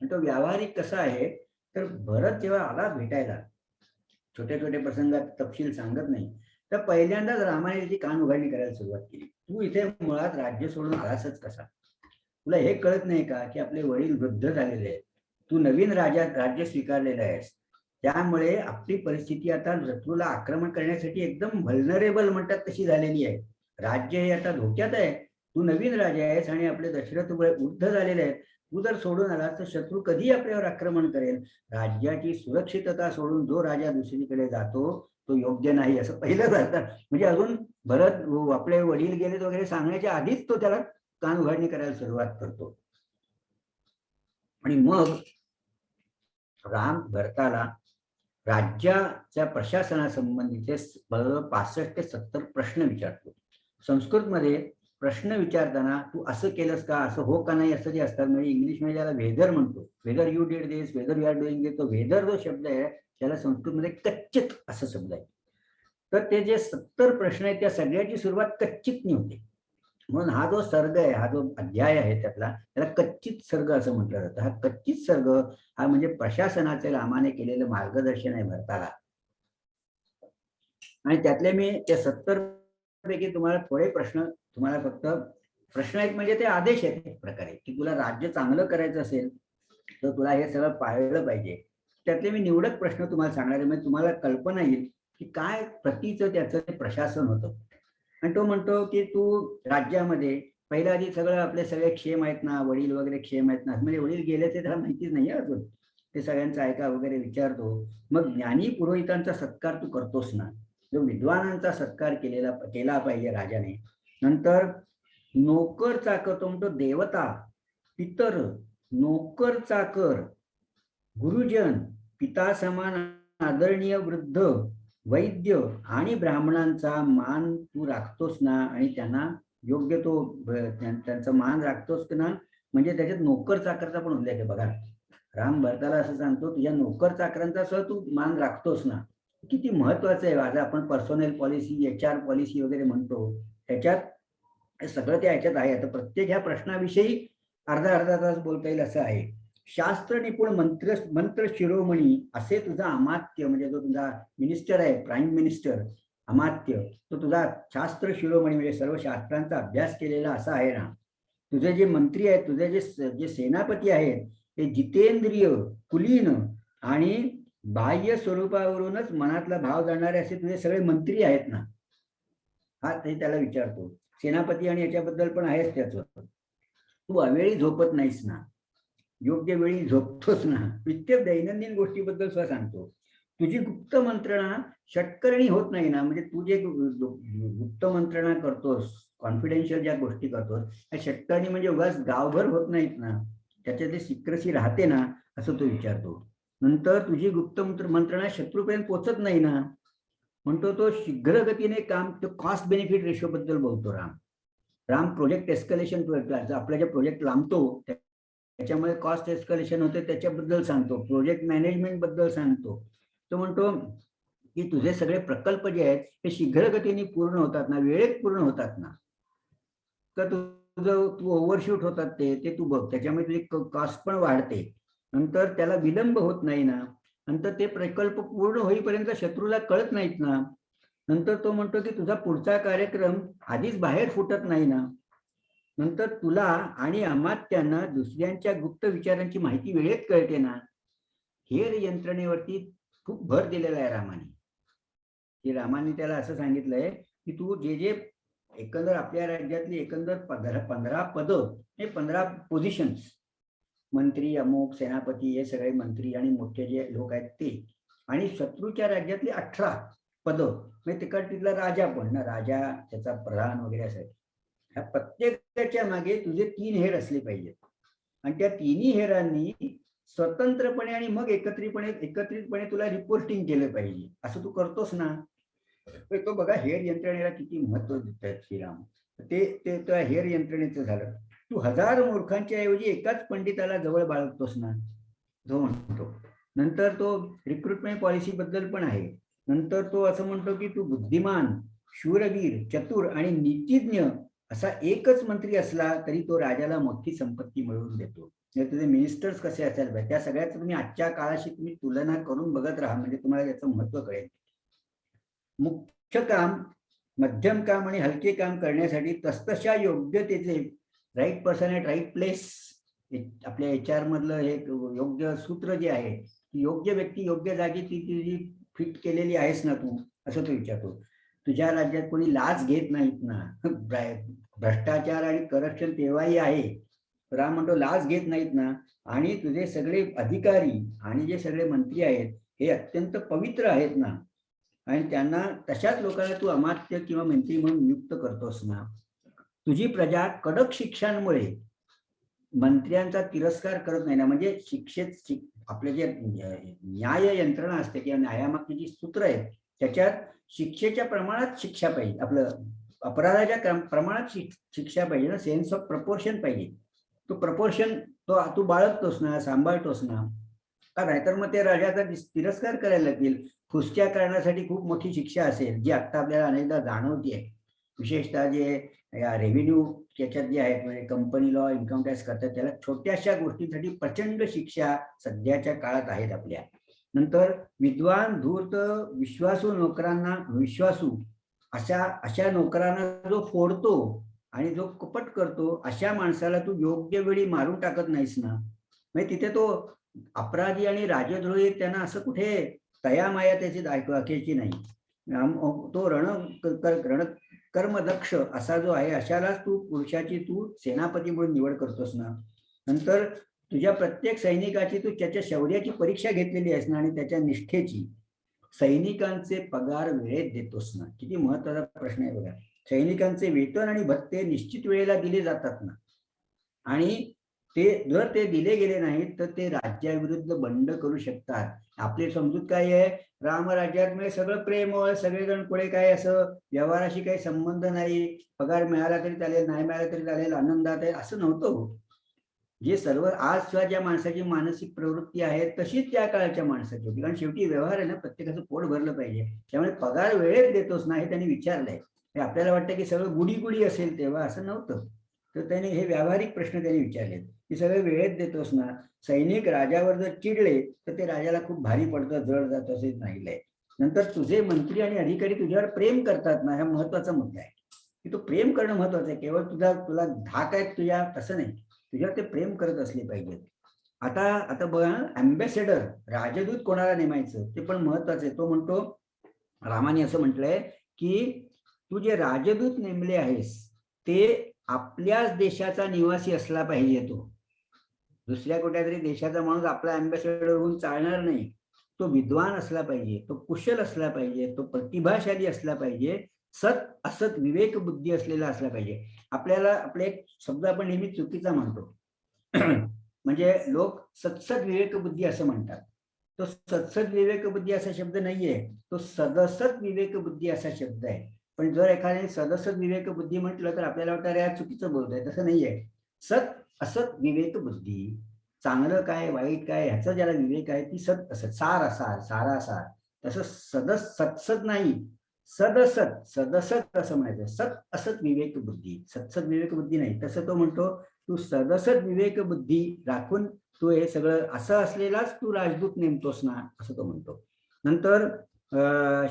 आणि तो व्यावहारिक कसा आहे तर भरत जेव्हा आला भेटायला, छोटे छोटे प्रसंगात तपशील सांगत नाही, तर पहिल्यांदाच रामाने कान उघडणी करायला सुरुवात केली. तू इथे मुळात राज्य सोडून आलासच कसा? तुला हे कळत नाही का की आपले वडील वृद्ध झालेले आहेत, तू नवीन राज्य स्वीकारलेलं आहेस, त्यामुळे आपली परिस्थिती आता शत्रूला आक्रमण करण्यासाठी एकदम व्हल्नरेबल म्हणतात तशी झालेली आहे. राज्य हे आता धोक्यात आहे. तू नवीन राजा आहेस आणि आपले दशरथ वृद्ध झालेले आहेत. तू जर सोडून आलास तर शत्रू कधी आपल्यावर आक्रमण करेल? राज्याची सुरक्षितता सोडून जो राजा दुसरीकडे जातो तो योग्य नाही, असं पहिलं जातं. म्हणजे अजून भरत आपले वडील गेलेत वगैरे सांगण्याच्या आधीच तो त्याला कान उघडणी करायला सुरुवात करतो. आणि मग राम भरताला राज्याच्या प्रशासनासंबंधीचे 65 ते 70 प्रश्न विचारतो. संस्कृतमध्ये प्रश्न विचारताना तू असं केलंस का, असं हो का नाही, असं जे असतात, म्हणजे इंग्लिशमध्ये ज्याला वेदर म्हणतो, whether you did this, whether you are doing this, तो वेदर जो शब्द आहे त्याला संस्कृतमध्ये कच्चित असं शब्द आहे. तर ते जे 70 प्रश्न आहेत त्या सगळ्याची सुरुवात कच्चितनी होते. म्हणून हा जो सर्ग आहे, हा जो अध्याय आहे त्याला कच्चित सर्ग असं म्हटलं जातं. हा कच्चित सर्ग हा म्हणजे प्रशासनाचे रामाने केलेलं मार्गदर्शन आहे भरताला. आणि त्यातले मी त्या 70 पैकी तुम्हाला थोडे प्रश्न, तुम्हाला फक्त प्रश्न आहेत म्हणजे ते आदेश आहेत एक प्रकारे, की तुला राज्य चांगलं करायचं असेल तर तुला हे सगळं पाळलं पाहिजे. त्यातले मी निवडक प्रश्न तुम्हाला सांगणार आहे, म्हणजे तुम्हाला कल्पना येईल की काय प्रतीचं त्याचं ते प्रशासन होतं. आणि तो म्हणतो की तू राज्यामध्ये पहिल्या आधी आपले सगळे क्षेम आहेत ना, वडील वगैरे क्षेम आहेत ना, म्हणजे वडील गेले ते त्याला माहितीच नाही अजून, ते सगळ्यांचा ऐका वगैरे विचारतो. मग ज्ञानी पुरोहितांचा सत्कार तू करतोस ना, जो विद्वानांचा सत्कार केला पाहिजे राजाने. नंतर नोकर चाकर, तो म्हणतो देवता पितर नोकर चाकर गुरुजन पिता समान आदरणीय वृद्ध वैद्य आणि ब्राह्मणांचा मान तू राखतोस ना, आणि त्यांना योग्य तो त्यांचा मान राखतोस ना. म्हणजे त्याच्यात नोकर चाकरचा पण उल्लेख आहे बघा. राम भरताला असं सांगतो, तुझ्या नोकर चाकरांचा सह तू मान राखतोस ना. किती महत्वाचं आहे. आज आपण पर्सनल पॉलिसी, HR पॉलिसी वगैरे म्हणतो, त्याच्यात सगळं त्या ह्याच्यात आहे. आता प्रत्येक ह्या प्रश्नाविषयी अर्धा तास बोलता येईल असं आहे. शास्त्र निपुण मंत्र शिरोमणी असे तुझा अमात्य, म्हणजे जो तुझा मिनिस्टर आहे, प्राईम मिनिस्टर, अमात्य, तो तुझा शास्त्र शिरोमणी म्हणजे सर्व शास्त्रांचा अभ्यास केलेला असा आहे ना. तुझे जे मंत्री आहेत, तुझे जे सेनापती आहेत, ते जितेंद्रिय कुलीन आणि बाह्य स्वरूपावरूनच मनातला भाव जाणणारे असे तुझे सगळे मंत्री आहेत ना. हा ते त्याला विचारतो. सेनापती आणि याच्याबद्दल पण आहेच त्याचं. तू अवेळी झोपत नाहीस ना, योग्य वेळी झोपतोस ना, इतक्या दैनंदिन गोष्टीबद्दल सुद्धा सांगतो. तुझी गुप्त मंत्रणा षटकर्णी होत नाही ना, म्हणजे तू जे गुप्त मंत्रणा करतोस, कॉन्फिडेन्शियल ज्या गोष्टी करतोस, त्या षटकर्णी म्हणजे उगाच गावभर होत नाहीत ना, त्याच्यात ते सिक्रेसी राहते ना, असं तो विचारतो. नंतर तुझी गुप्त मंत्रणा शत्रूपर्यंत पोचत नाही ना, म्हणतो तो शीघ्र गतीने काम, तो कॉस्ट बेनिफिट रेशो बद्दल बोलतो राम प्रोजेक्ट एस्कलेशन, आपला जे प्रोजेक्ट लांबतो त्याच्यामुळे कॉस्ट एस्कलेशन होते त्याच्याबद्दल सांगतो, प्रोजेक्ट मॅनेजमेंट बद्दल सांगतो. तो म्हणतो की तुझे सगळे प्रकल्प जे आहेत ते शीघ्र गतीने पूर्ण होतात ना, वेळेत पूर्ण होतात ना, तर तू ओव्हरशूट होतात ते तू बघ, त्याच्यामुळे तुझी कॉस्ट पण वाढते. नंतर त्याला विलंब होत नाही ना, नंतर ते प्रकल्प पूर्ण होईपर्यंत शत्रूला कळत नाहीत ना. नंतर तो म्हणतो की तुझा पुढचा कार्यक्रम आधीच बाहेर फुटत नाही ना. नंतर तुला आणि अमात्यांना दुसऱ्यांच्या गुप्त विचारांची माहिती वेळेत कळते ना. हेर यंत्रणेवरती खूप भर दिलेला आहे रामाने. की रामाने त्याला असं सांगितलंय की तू जे जे एकंदर आपल्या राज्यातली एकंदर 15 पदं हे 15 पोझिशन्स, मंत्री, अमुक, सेनापती, हे सगळे मंत्री आणि मोठे जे लोक आहेत ते, आणि शत्रूच्या राज्यातली 18 पदं, म्हणजे तिकड तिथला राजा पण ना, राजा त्याचा प्रधान वगैरे असेल, ह्या प्रत्येकाच्या मागे तुझे 3 हेर असले पाहिजेत. आणि त्या तिन्ही हेरांनी स्वतंत्रपणे आणि मग एकत्रितपणे तुला रिपोर्टिंग केलं पाहिजे. असं तू करतोस ना, तर तो बघा हेर यंत्रणेला किती महत्व देत आहेत श्रीराम. ते ते त्या हेर यंत्रणेचं झालं. तू 1000 मूर्खांच्या ऐवजी एकाच पंडिताला जवळ बाळगतोस ना, जो म्हणतो. नंतर तो रिक्रुटमेंट पॉलिसी बद्दल पण आहे. नंतर तो असं म्हणतो की तू बुद्धिमान, शूरवीर, चतुर आणि नीतिज्ञ असा एकच मंत्री असला तरी तो राजाला मोठी संपत्ती मिळवून देतो. तुझे मिनिस्टर्स कसे असायला पाहिजे त्या सगळ्याचं तुम्ही आजच्या काळाशी तुम्ही तुलना करून बघत राहा, म्हणजे तुम्हाला याचं महत्व कळेल. मुख्य काम, मध्यम काम आणि हलके काम करण्यासाठी तसतशा योग्यतेचे, right person at right place, आपल्या HR मधलं हे योग्य सूत्र जे आहे, योग्य व्यक्ती योग्य जागी ती तुझी फिट केलेली आहेस ना तू, असं तो विचारतो. तुझ्या राज्यात कोणी लाच घेत नाहीत ना, भ्रष्टाचार आणि करप्शन तेव्हाही आहे, राम म्हणतो लाच घेत नाहीत ना, आणि तुझे सगळे अधिकारी आणि जे सगळे मंत्री आहेत हे अत्यंत पवित्र आहेत ना, आणि त्यांना तशाच लोकांना तू अमात्य किंवा मंत्री म्हणून नियुक्त करतोस ना. तुझी प्रजा कडक शिक्षांमुळे मंत्र्यांचा तिरस्कार करत नाही ना, म्हणजे आपले जे न्याय यंत्रणा असते किंवा न्यायामागची जी सूत्र आहेत त्याच्यात शिक्षेच्या प्रमाणात शिक्षा पाहिजे, आपलं अपराधाच्या प्रमाणात शिक्षा पाहिजे ना, सेन्स ऑफ प्रपोर्शन पाहिजे. तो प्रपोर्शन तू बाळगतोस ना, सांभाळतोस ना, का नाहीतर मग ते राजाचा तिरस्कार करायला लागतील. फुसक्या करण्यासाठी खूप मोठी शिक्षा असेल, जी आता आपल्याला अनेकदा जाणवते, विशेषतः जे या रेव्हेन्यू त्याच्यात जे आहेत, म्हणजे कंपनी लॉ, इन्कम टॅक्स करतात, त्याला छोट्याशा गोष्टींसाठी प्रचंड शिक्षा सध्याच्या काळात आहेत आपल्या. नंतर विद्वान, धूर्त, विश्वासू नोकरांना, अशा नोकरांना जो फोडतो आणि जो कपट करतो अशा माणसाला तू योग्य वेळी मारून टाकत नाहीस ना, म्हणजे तिथे तो अपराधी आणि राजद्रोही त्यांना असं कुठे तयामाया त्याची दाखवायची नाही. तो कर्मदक्ष असा जो आहे अशालाच तू पुरुषाची तू सेनापती म्हणून निवड करतोस ना. नंतर तुझ्या प्रत्येक सैनिकाची तू त्याच्या शौर्याची परीक्षा घेतलेली आहेस ना, आणि त्याच्या निष्ठेची. सैनिकांचे पगार वेळेत देतोस ना, किती महत्वाचा प्रश्न आहे बघा. सैनिकांचे वेतन आणि भत्ते निश्चित वेळेला दिले जातात ना, आणि ते जर ते दिले गेले नाहीत तर ते राज्याविरुद्ध बंड करू शकतात. आपली समजूत काय आहे, रामराज्यात म्हणजे सगळं प्रेमळ, सगळेजण पुढे काय असं व्यवहाराशी काही संबंध नाही, पगार मिळाला तरी चालेल, नाही मिळाला तरी चालेल, आनंदात आहे, असं नव्हतं. जे सर्व आज सुद्धा ज्या माणसाची मानसिक प्रवृत्ती आहे तशीच त्या काळाच्या माणसाची होती, कारण शेवटी व्यवहार आहे ना, प्रत्येकाचं पोट भरलं पाहिजे. त्यामुळे पगार वेळेत देतोस ना, हे त्यांनी विचारलंय. आपल्याला वाटतं की सगळं गुडी गुडी असेल, तेव्हा असं नव्हतं. तर त्याने हे व्यावहारिक प्रश्न त्यांनी विचारले की सगळे वेळेत देतोस ना. सैनिक राजावर जर चिडले तर ते राजाला खूप भारी पडतं, जड जात असे नाहीलंय. नंतर तुझे मंत्री आणि अधिकारी तुझ्यावर प्रेम करतात ना, हा महत्वाचा मुद्दा आहे की तो प्रेम करणं महत्वाचं आहे. केवळ तुला धाक आहेत तुझ्या तसं नाही, तुझ्यावर ते प्रेम करत असले पाहिजेत. आता बघा, अँबॅसेडर, राजदूत कोणाला नेमायचं ते पण महत्वाचं आहे. तो म्हणतो, रामाने असं म्हटलंय की तू जे राजदूत नेमले आहेस ते आपल्याच देशाचा निवासी असला पाहिजे. तो दुसऱ्या कुठल्या तरी देशाचा माणूस आपला अँबॅसेडर होऊन चालणार नाही. तो विद्वान असला पाहिजे, तो कुशल असला पाहिजे, तो प्रतिभाशाली असला पाहिजे, असत विवेक बुद्धी असलेला असला पाहिजे. आपल्याला आपले एक शब्द आपण नेहमी चुकीचा म्हणतो म्हणजे लोक सत्सद विवेक बुद्धी असं म्हणतात. तो सत्सद विवेक बुद्धी असा शब्द नाहीये, तो सदसद विवेक बुद्धी असा शब्द आहे. पण जर एखाद्याने सदसद विवेक बुद्धी म्हटलं तर आपल्याला वाटतं अरे या चुकीचं बोलतोय. तसं नाहीये. असत विवेक बुद्धी, चांगलं काय वाईट काय ह्याचा ज्याला विवेक आहे ती सत असत, सारासार. तसं सत्सद नाही, सदसत असं म्हणायचं. असत विवेक बुद्धी, सत्सद विवेक बुद्धी नाही. तसं तो म्हणतो तू सदसत विवेक बुद्धी राखून तू हे सगळं असं असलेलाच तू राजदूत नेमतोस ना, असं तो म्हणतो. नंतर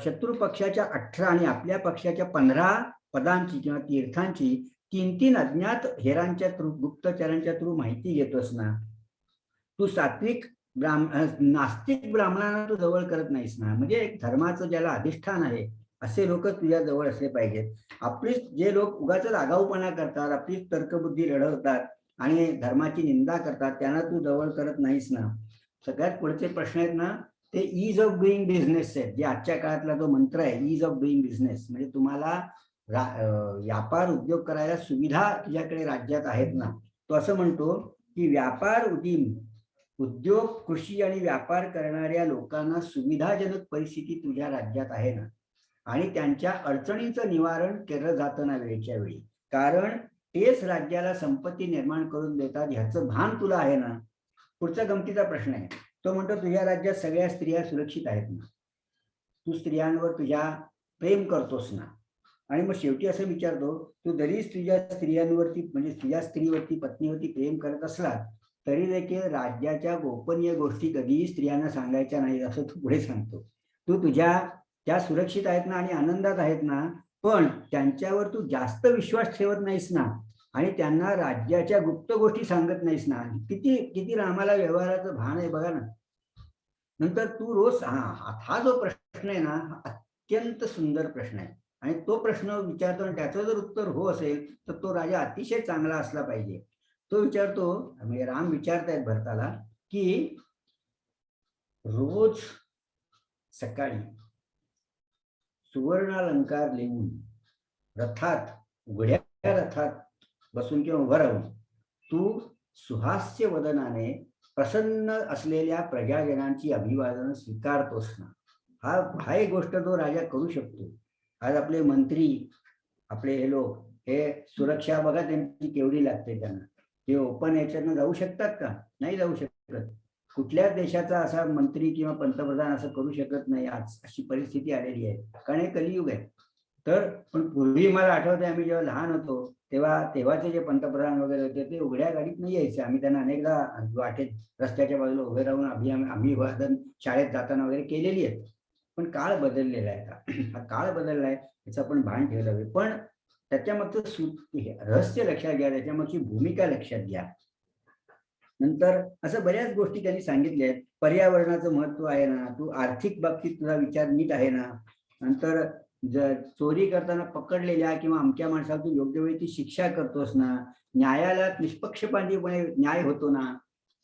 शत्रू पक्षाच्या 18 आणि आपल्या पक्षाच्या 15 पदांची किंवा तीर्थांची 3 अज्ञात हेरांच्या थ्रू, गुप्तचरांच्या थ्रू माहिती घेतोस ना. तू नास्तिक ब्राह्मणांना तू जवळ करत नाहीस ना, म्हणजे एक धर्माचं ज्याला अधिष्ठान आहे असे लोक तुझ्या जवळ असले पाहिजेत. आपली जे लोक उगाच आगाऊपणा करतात, आपली तर्कबुद्धी लढवतात आणि धर्माची निंदा करतात, त्यांना तू जवळ करत नाहीस ना. सगळ्यात पुढचे प्रश्न आहेत ना, ते ईज ऑफ डुईंग बिझनेस आहेत, जे आजच्या काळातला जो मंत्र आहे ईज ऑफ डुईंग बिझनेस, म्हणजे तुम्हाला व्यापार उद्योग करायला सुविधा तुझ्याकडे राज्यात आहेत ना. तो असं म्हणतो की व्यापार उद्योग कृषी आणि व्यापार करणाऱ्या लोकांना सुविधाजनक परिस्थिती तुझ्या राज्यात आहे ना, आणि त्यांच्या अडचणींचं निवारण केलं जातं ना वेळच्या वेळी, कारण तेच राज्याला संपत्ती निर्माण करून देतात ह्याचं भान तुला आहे ना. पुढचा गमतीचा प्रश्न आहे, तो म्हणतो तुझ्या राज्यात सगळ्या स्त्रिया सुरक्षित आहेत ना, तू स्त्रियांवर तुझ्या प्रेम करतोस ना. आणि मग शेवटी असं विचारतो, तू जरी तुझ्या स्त्रियांवरती म्हणजे तुझ्या स्त्रीवरती पत्नीवरती प्रेम करत असला तरी देखील राज्याच्या गोपनीय गोष्टी कधीही स्त्रियांना सांगायच्या नाही, असं तू पुढे सांगतो. तू त्या सुरक्षित आहेत ना आणि आनंदात आहेत ना, पण त्यांच्यावर तू जास्त विश्वास ठेवत नाहीस ना, आणि त्यांना राज्याच्या गुप्त गोष्टी सांगत नाहीस ना. किती किती रामाला व्यवहाराचं भान आहे बघा ना. नंतर तू रोज हा जो प्रश्न आहे ना, हा अत्यंत सुंदर प्रश्न आहे, आणि तो प्रश्न विचारतो आणि त्याचं जर उत्तर हो असेल तर तो राजा अतिशय चांगला असला पाहिजे. तो विचारतो, म्हणजे राम विचारतायत भरताला की रोज सकाळी सुवर्णालंकार लिहून रथात, उघड्या रथात बसून किंवा उभं राहून तू सुहास्य वदनाने प्रसन्न असलेल्या प्रजाजनांची अभिवादन स्वीकारतोस ना. हा एक गोष्ट तो राजा करू शकतो. आज आपले मंत्री, आपले हे लोक, हे सुरक्षा बघा त्यांची केवढी लागते त्यांना. ते ओपन याच्यातनं जाऊ शकतात का? नाही जाऊ शकत. कुठल्याच देशाचा असा मंत्री किंवा पंतप्रधान असं करू शकत नाही. आज अशी परिस्थिती आलेली आहे, कारण हे कलियुग आहे. तर पण पूर्वी मला आठवतंय, आम्ही जेव्हा लहान होतो तेव्हाचे जे पंतप्रधान वगैरे होते ते उघड्या गाडीत नाही यायचे. आम्ही त्यांना अनेकदा वाटेत रस्त्याच्या बाजूला उभे राहून अभिवादन शाळेत जाताना वगैरे केलेली आहे. पण काळ बदललेला आहे. हा काळ बदलला आहे, याचं आपण भान ठेवलं पाहिजे. पण त्याच्यामागचं रहस्य लक्षात घ्या, त्याच्यामागची भूमिका लक्षात घ्या. नंतर असं बऱ्याच गोष्टी त्यांनी सांगितल्या आहेत. पर्यावरणाचं महत्व आहे ना, तू आर्थिक बाबतीत तुझा विचार नीट आहे ना. नंतर चोरी करताना पकडलेल्या किंवा अमक्या माणसाला तू योग्य वेळी ती शिक्षा करतोस ना. न्यायालयात निष्पक्षपातीपणे न्याय होतो ना.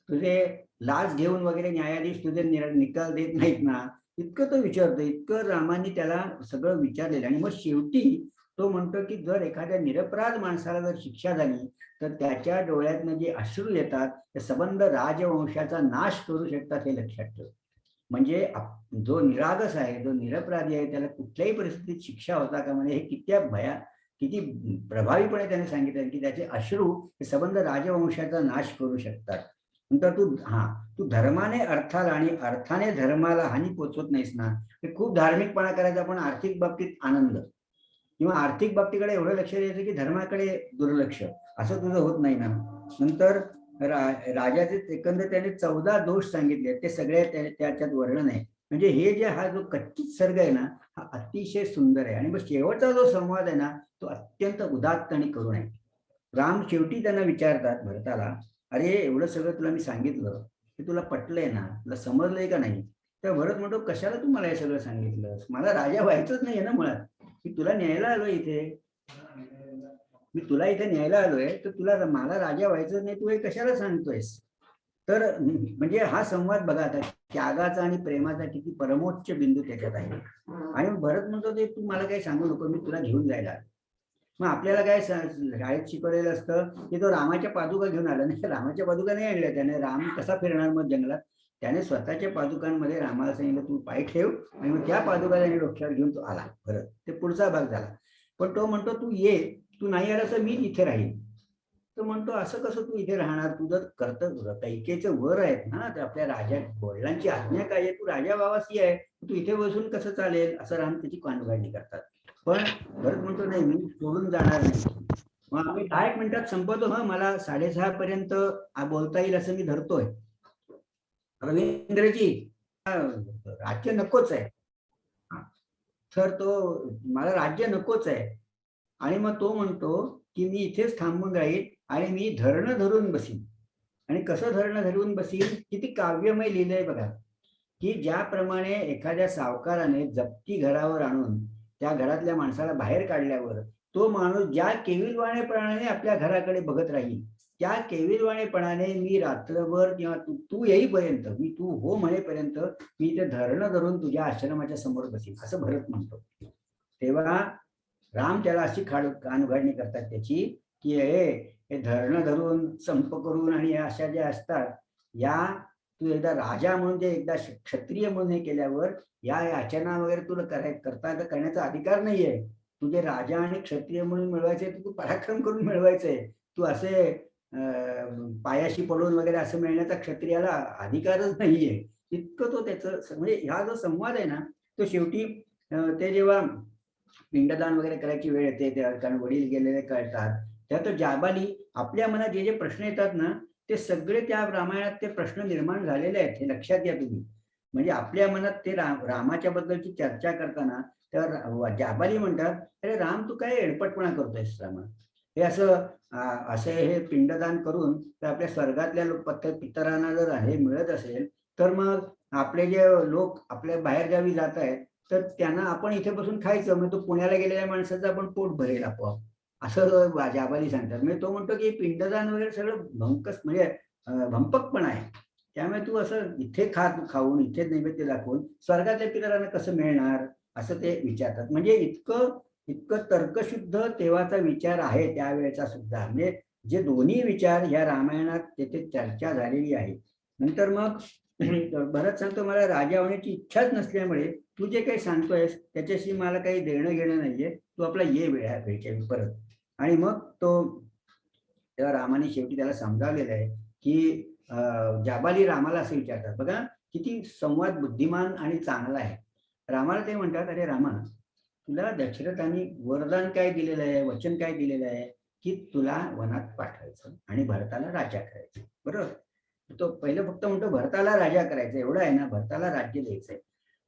तुझे लाच घेऊन वगैरे न्यायाधीश तुझे निकाल देत नाहीत ना. इतकं तो विचारतो, इतकं रामाने त्याला सगळं विचारलेलं. आणि मग शेवटी तो म्हणतो की जर एखाद्या निरपराध माणसाला जर शिक्षा झाली तर त्याच्या डोळ्यातनं जे अश्रू येतात ते सबंध राजवंशाचा नाश करू शकतात, हे लक्षात ठेव. म्हणजे जो निरागस आहे, जो निरपराधी आहे, त्याला कुठल्याही परिस्थितीत शिक्षा होता का, म्हणजे हे किती प्रभावीपणे त्याने सांगितलं की त्याचे अश्रू हे सबंध राजवंशाचा नाश करू शकतात. नंतर तू धर्माने अर्थाला आणि अर्थाने धर्माला हानी पोचवत नाहीस ना. हे खूप धार्मिकपणा करायचा, पण आर्थिक बाबतीत आनंद किंवा आर्थिक बाबतीकडे एवढं लक्ष द्यायचं की धर्माकडे दुर्लक्ष, असं तुझं होत नाही ना. नंतर राजाचे एकंदर त्याने 14 दोष सांगितले, ते सगळे त्याच्यात वर्णन आहे. म्हणजे हे जे हा जो कच्चित सर्ग आहे ना, हा अतिशय सुंदर आहे. आणि मग शेवटचा जो संवाद आहे ना, तो अत्यंत उदात्त आणि करुण आहे. राम शेवटी त्यांना विचारतात भरताला, अरे एवढं सगळं तुला मी सांगितलं, हे तुला पटलंय ना, तुला समजलंय का नाही. तर भरत म्हणतो, कशाला तू मला हे सगळं सांगितलं, मला राजा व्हायचंच नाहीये ना मुळात. मी तुला न्यायला आलोय इथे, न्यायला आलोय, तर तुला मला राजा व्हायचं नाही, तू हे कशाला सांगतोयस. तर म्हणजे हा संवाद बघा आता, त्यागाचा आणि प्रेमाचा किती परमोच्च बिंदू त्याच्यात आहे. आणि भरत म्हणतो ते तू मला काही सांगू नको, मी तुला घेऊन जायला. मग आपल्याला काय शाळेत शिकवलेलं असतं की तो रामाच्या पादुका घेऊन आला. नाही, रामाच्या पादुका नाही आणल्या त्याने. राम कसा फिरणार मग जंगलात. त्याने स्वतःच्या पादुकांमध्ये रामाला सांगितलं तू पाय ठेव, आणि मग त्या पादुका त्याने डोक्यावर घेऊन तो आला. बरं, ते पुढचा भाग झाला. पण तो म्हणतो तू ये, तू नाही आला तर मी इथे राहील. तो म्हणतो असं कसं तू इथे राहणार, तू जर कर्तव्य कैकेचं वर आहेत ना, तर आपल्या राजा वडिलांची आज्ञा काय आहे, तू राजा बाबासी आहे, तू इथे बसून कसं चालेल, असं राम त्याची कानउघाडणी करतात. पण भरत म्हणतो नाही, मी सोडून जाणार नाही. मग आम्ही 10 मिनिटात संपवतो. मला 6:30 पर्यंत बोलता येईल असं मी धरतोय. रवींद्रजी, राज्य नकोच आहे. तर तो मला राज्य नकोच आहे. आणि मग तो म्हणतो की मी इथेच थांबून राहील आणि मी धरणं धरून बसीन. आणि कसं धरणं धरून बसीन, किती काव्यमय लिहिलंय बघा, की ज्याप्रमाणे एखाद्या सावकाराने जप्ती घरावर आणून त्या घरातल्या माणसाला बाहेर काढल्यावर तो माणूस ज्या केविलवाणेपणाने आपल्या घराकडे बघत राहील, त्या केविलवाणेपणाने मी रात्रभर किंवा तू येईपर्यंत, मी तू हो म्हणेपर्यंत मी ते धरणं धरून तुझ्या आश्रमाच्या समोर बसेल, असं भरत म्हणतो. तेव्हा राम त्याला अशी कानउघाडणी करतात त्याची, की हे धरणं धरून संप करून आणि अशा ज्या असतात, या तू एकदा राजा म्हणून जे एकदा क्षत्रिय म्हणून हे केल्यावर या याचना वगैरे तुला करण्याचा अधिकार नाहीये. तुझे राजा आणि क्षत्रिय म्हणून मिळवायचे, तू पराक्रम करून मिळवायचंय. तू असे पायाशी पडून वगैरे असं मिळण्याचा क्षत्रियाला अधिकारच नाहीये. इतकं तो त्याचं म्हणजे हा जो संवाद आहे ना, तो शेवटी ते जेव्हा पिंडदान वगैरे करायची वेळ येते, कारण वडील गेलेले कळतात, त्यात जाबाली आपल्या मनात जे जे प्रश्न येतात ना, ते सगळे त्या रामायणात ते प्रश्न निर्माण झालेले आहेत, हे लक्षात घ्या तुम्ही. म्हणजे आपल्या मनात ते रामाच्या बद्दलची चर्चा करताना त्या जाबाली म्हणतात, अरे राम तू काय एडपटपणा करतोयस रामा, हे असे हे पिंडदान करून तर आपल्या स्वर्गातल्या पितरांना जर हे मिळत असेल, तर मग आपले जे लोक आपल्या बाहेरगावी जात आहेत, तर त्यांना आपण इथे बसून खायचं, मग तो पुण्याला गेलेल्या माणसाचं आपण पोट भरेल आपोआप, असं जाबाली सांगतात. म्हणजे तो म्हणतो की पिंडदान वगैरे सगळं भंकस म्हणजे भंपकपण आहे. त्यामुळे तू असं इथे खाऊन इथे नैवेद्य दाखवून स्वर्गातल्या पितरांना कसं मिळणार, असं ते विचारतात. म्हणजे इतकं इतकं तर्कशुद्ध तेव्हाचा विचार आहे त्यावेळेचा सुद्धा. म्हणजे जे दोन्ही विचार या रामायणात तेथे चर्चा झालेली आहे. नंतर मग भरत सांगतो, मला राजा होण्याची इच्छाच नसल्यामुळे तू जे काही सांगतोयस त्याच्याशी मला काही देणं घेणं नाहीये, तू आपला ये वेळच्या परत. आणि मग तो तेव्हा रामाने शेवटी त्याला समजावलेलं आहे की जाबाली रामाला असं विचारतात, बघा किती संवाद बुद्धिमान आणि चांगला आहे. रामाला ते म्हणतात, अरे रामा, तुला दशरथाने वरदान काय दिलेलं आहे, वचन काय दिलेलं आहे, की तुला वनात पाठवायचं आणि भरताला राजा करायचं, बरोबर. तो पहिलं फक्त म्हणतो भरताला राजा करायचं, एवढं आहे ना, भरताला राज्य द्यायचंय.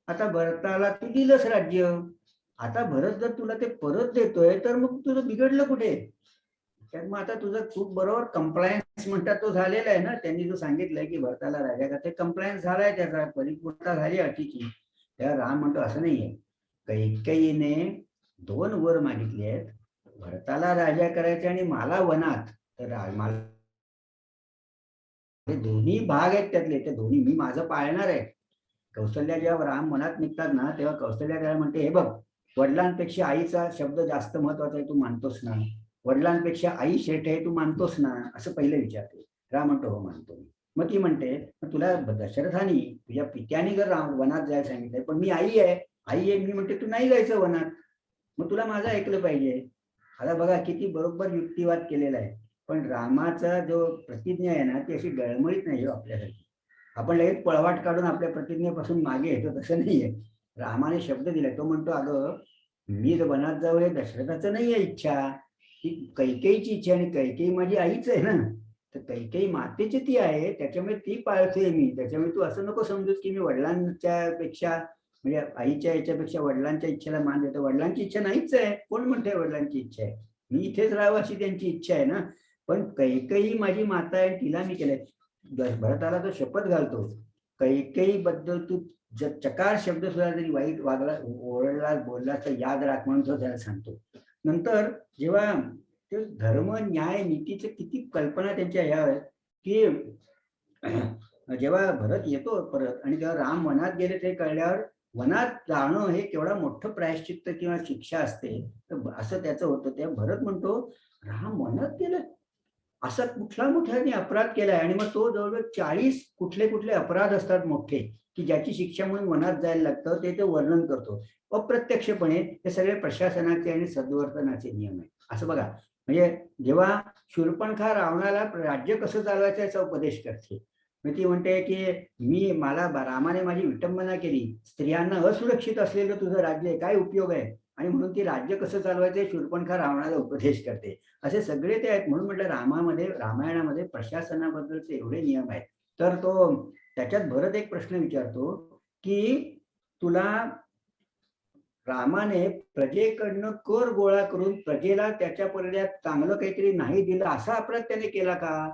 आता भरताला तू दिलंस राज्य, आता भरत जर तुला ते परत देतोय तर मग तुझं बिघडलं कुठे. तर मग आता तुझं खूप बरोबर कंप्लायन्स म्हणतात तो झालेला आहे ना, त्यांनी जो सांगितलंय की भरताला राजा करते, कंप्लायन्स झालाय, त्याचा परिपूर्णता झाली अटीची. तेव्हा राम म्हणतो असं नाहीये, कैकेयीने 2 वर मागितले आहेत, भरताला राजा करायचे आणि मला वनात, तर मला हे दोन्ही भाग आहेत त्यातले, ते दोन्ही मी माझं पाळणार आहे. कौशल्या जेव्हा राम मनात निघतात ना, तेव्हा कौशल्या त्याला म्हणते, हे बघ, वडिलांपेक्षा आईचा शब्द जास्त महत्वाचा आहे, तू मानतोस ना, वडिलांपेक्षा आई शेठ आहे, तू मानतोस ना, असं पहिलं विचारते. राम म्हणतो हो मानतो मी. मग ती म्हणते, तुला दशरथाने तुझ्या पित्याने जर वनात जायला सांगितलंय, पण मी आई आहे, मी म्हणते तू नाही जायचं वनात, मग तुला माझं ऐकलं पाहिजे. आता बघा किती बरोबर युक्तिवाद केलेला आहे. पण रामाचा जो प्रतिज्ञा आहे ना, ती अशी डळमळीत नाही हो आपल्यासाठी. आपण लगेच पळवाट काढून आपल्या प्रतिज्ञेपासून मागे येतो, तसं नाहीये. रामाने शब्द दिलाय, तो म्हणतो, अगं मी जर वनात जाऊ हे दशरथाचं नाहीये इच्छा, ही कैकेयीची इच्छा, आणि कैकेयी माझी आईच आहे ना, तर कैकेयी मातेची ती आहे, त्याच्यामुळे ती पाळतोय मी. त्याच्यामुळे तू असं नको समजूस की मी वडिलांच्या पेक्षा म्हणजे आईच्या याच्यापेक्षा वडिलांच्या इच्छेला मान देतो. वडिलांची इच्छा नाहीच आहे, कोण म्हणते वडिलांची इच्छा आहे, मी इथेच राहावं अशी त्यांची इच्छा आहे ना. पण कैकेयी माझी माता आहे, तिला मी केलंय. भरताला तो शपथ घालतो, कैकेयी बद्दल तू चकार शब्द सुद्धा जरी वाईट वागला, ओरडला, बोलला तर याद राख म्हणून तो त्याला सांगतो. नंतर जेव्हा ते धर्म न्याय नीतीचे किती कल्पना त्यांच्या ह्या आहेत की जेव्हा भरत येतो परत आणि जेव्हा राम वनात गेले ते कळल्यावर, वनात जाणं हे केवढा मोठं प्रायश्चित्त किंवा शिक्षा असते, तर असं त्याचं होतं. तेव्हा भरत म्हणतो, राम वनात गेलं, असा कुठला मोठ्याने अपराध केलाय. आणि मग तो जवळजवळ 40 कुठले कुठले अपराध असतात मोठे की ज्याची शिक्षा म्हणून वनात जायला लागतं, ते वर्णन करतो अप्रत्यक्षपणे. हे सगळे प्रशासनाचे आणि सद्वर्तनाचे नियम आहे. असं बघा, म्हणजे जेव्हा शूर्पणखा रावणाला राज्य कसं चालवायचं याचा उपदेश करते, मग ती म्हणते की मला रामाने माझी विटंबना केली, स्त्रियांना असुरक्षित असलेलं तुझं राज्य आहे, काय उपयोग आहे, आणि म्हणून ती राज्य कसं चालवायचं शूर्पणखा रावणाला उपदेश करते. असे सगळे ते आहेत. म्हणून म्हटलं रामायणामध्ये प्रशासनाबद्दलचे एवढे नियम आहेत. तर तो त्याच्यात भरत एक प्रश्न विचारतो की तुला रामाने प्रजेकडनं कर गोळा करून प्रजेला त्याच्या पर्यायात चांगलं काहीतरी नाही दिलं, असा अपराध त्याने केला का.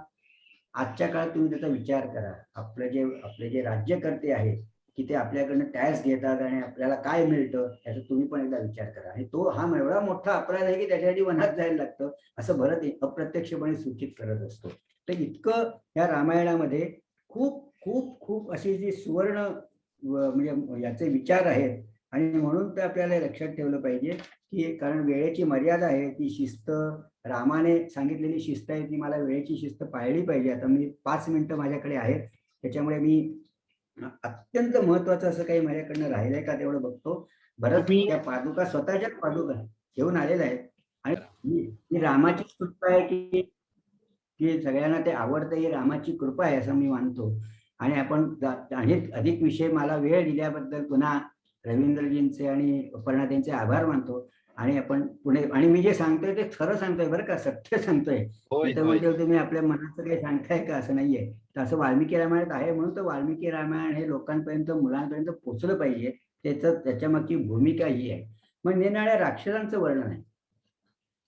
आजच्या काळात तुम्ही त्याचा विचार करा, आपले जे राज्यकर्ते आहेत की ते आपल्याकडनं टॅक्स घेतात आणि आपल्याला काय मिळतं याचा तुम्ही पण एकदा विचार करा. आणि तो हा एवढा मोठा अपराध आहे की त्याच्यासाठी वनात जायला लागतं असं भरत अप्रत्यक्षपणे सूचित करत असतो. तर इतकं या रामायणामध्ये खूप खूप खूप अशी जी सुवर्ण म्हणजे याचे विचार आहेत. आणि म्हणून ते आपल्याला लक्षात ठेवलं पाहिजे की कारण वेळेची मर्यादा आहे, ती शिस्त रामाने सांगितलेली शिस्त आहे, ती मला वेळेची शिस्त पाळली पाहिजे. आता मी 5 मिनिटं माझ्याकडे आहेत, त्याच्यामुळे मी अत्यंत महत्वाचं असं काही माझ्याकडनं राहिलंय का तेवढं बघतो. भरत तुम्ही त्या पादुका स्वतःच्याच पादुका घेऊन आलेला आहे. आणि ही रामाची कृपा आहे की की सगळ्यांना ते आवडतं, ही रामाची कृपा आहे असं मी मानतो. आणि आपण अधिक विषय मला वेळ दिल्याबद्दल पुन्हा रवींद्रजींचे आणि अपर्णाताईंचे आभार मानतो. आणि आपण पुढे आणि मी जे सांगतोय ते खरं सांगतोय बरं का, सत्य सांगतोय. होय तर होय म्हणजे तुम्ही आपल्या मनाचं काही सांगताय का असं नाहीये. तर असं वाल्मिकी रामायणात आहे म्हणून तर वाल्मिकी रामायण हे लोकांपर्यंत मुलांपर्यंत पोहोचलं पाहिजे. त्याच्या मागची भूमिका ही आहे. मग निरनिराळ्या राक्षसांचं वर्णन आहे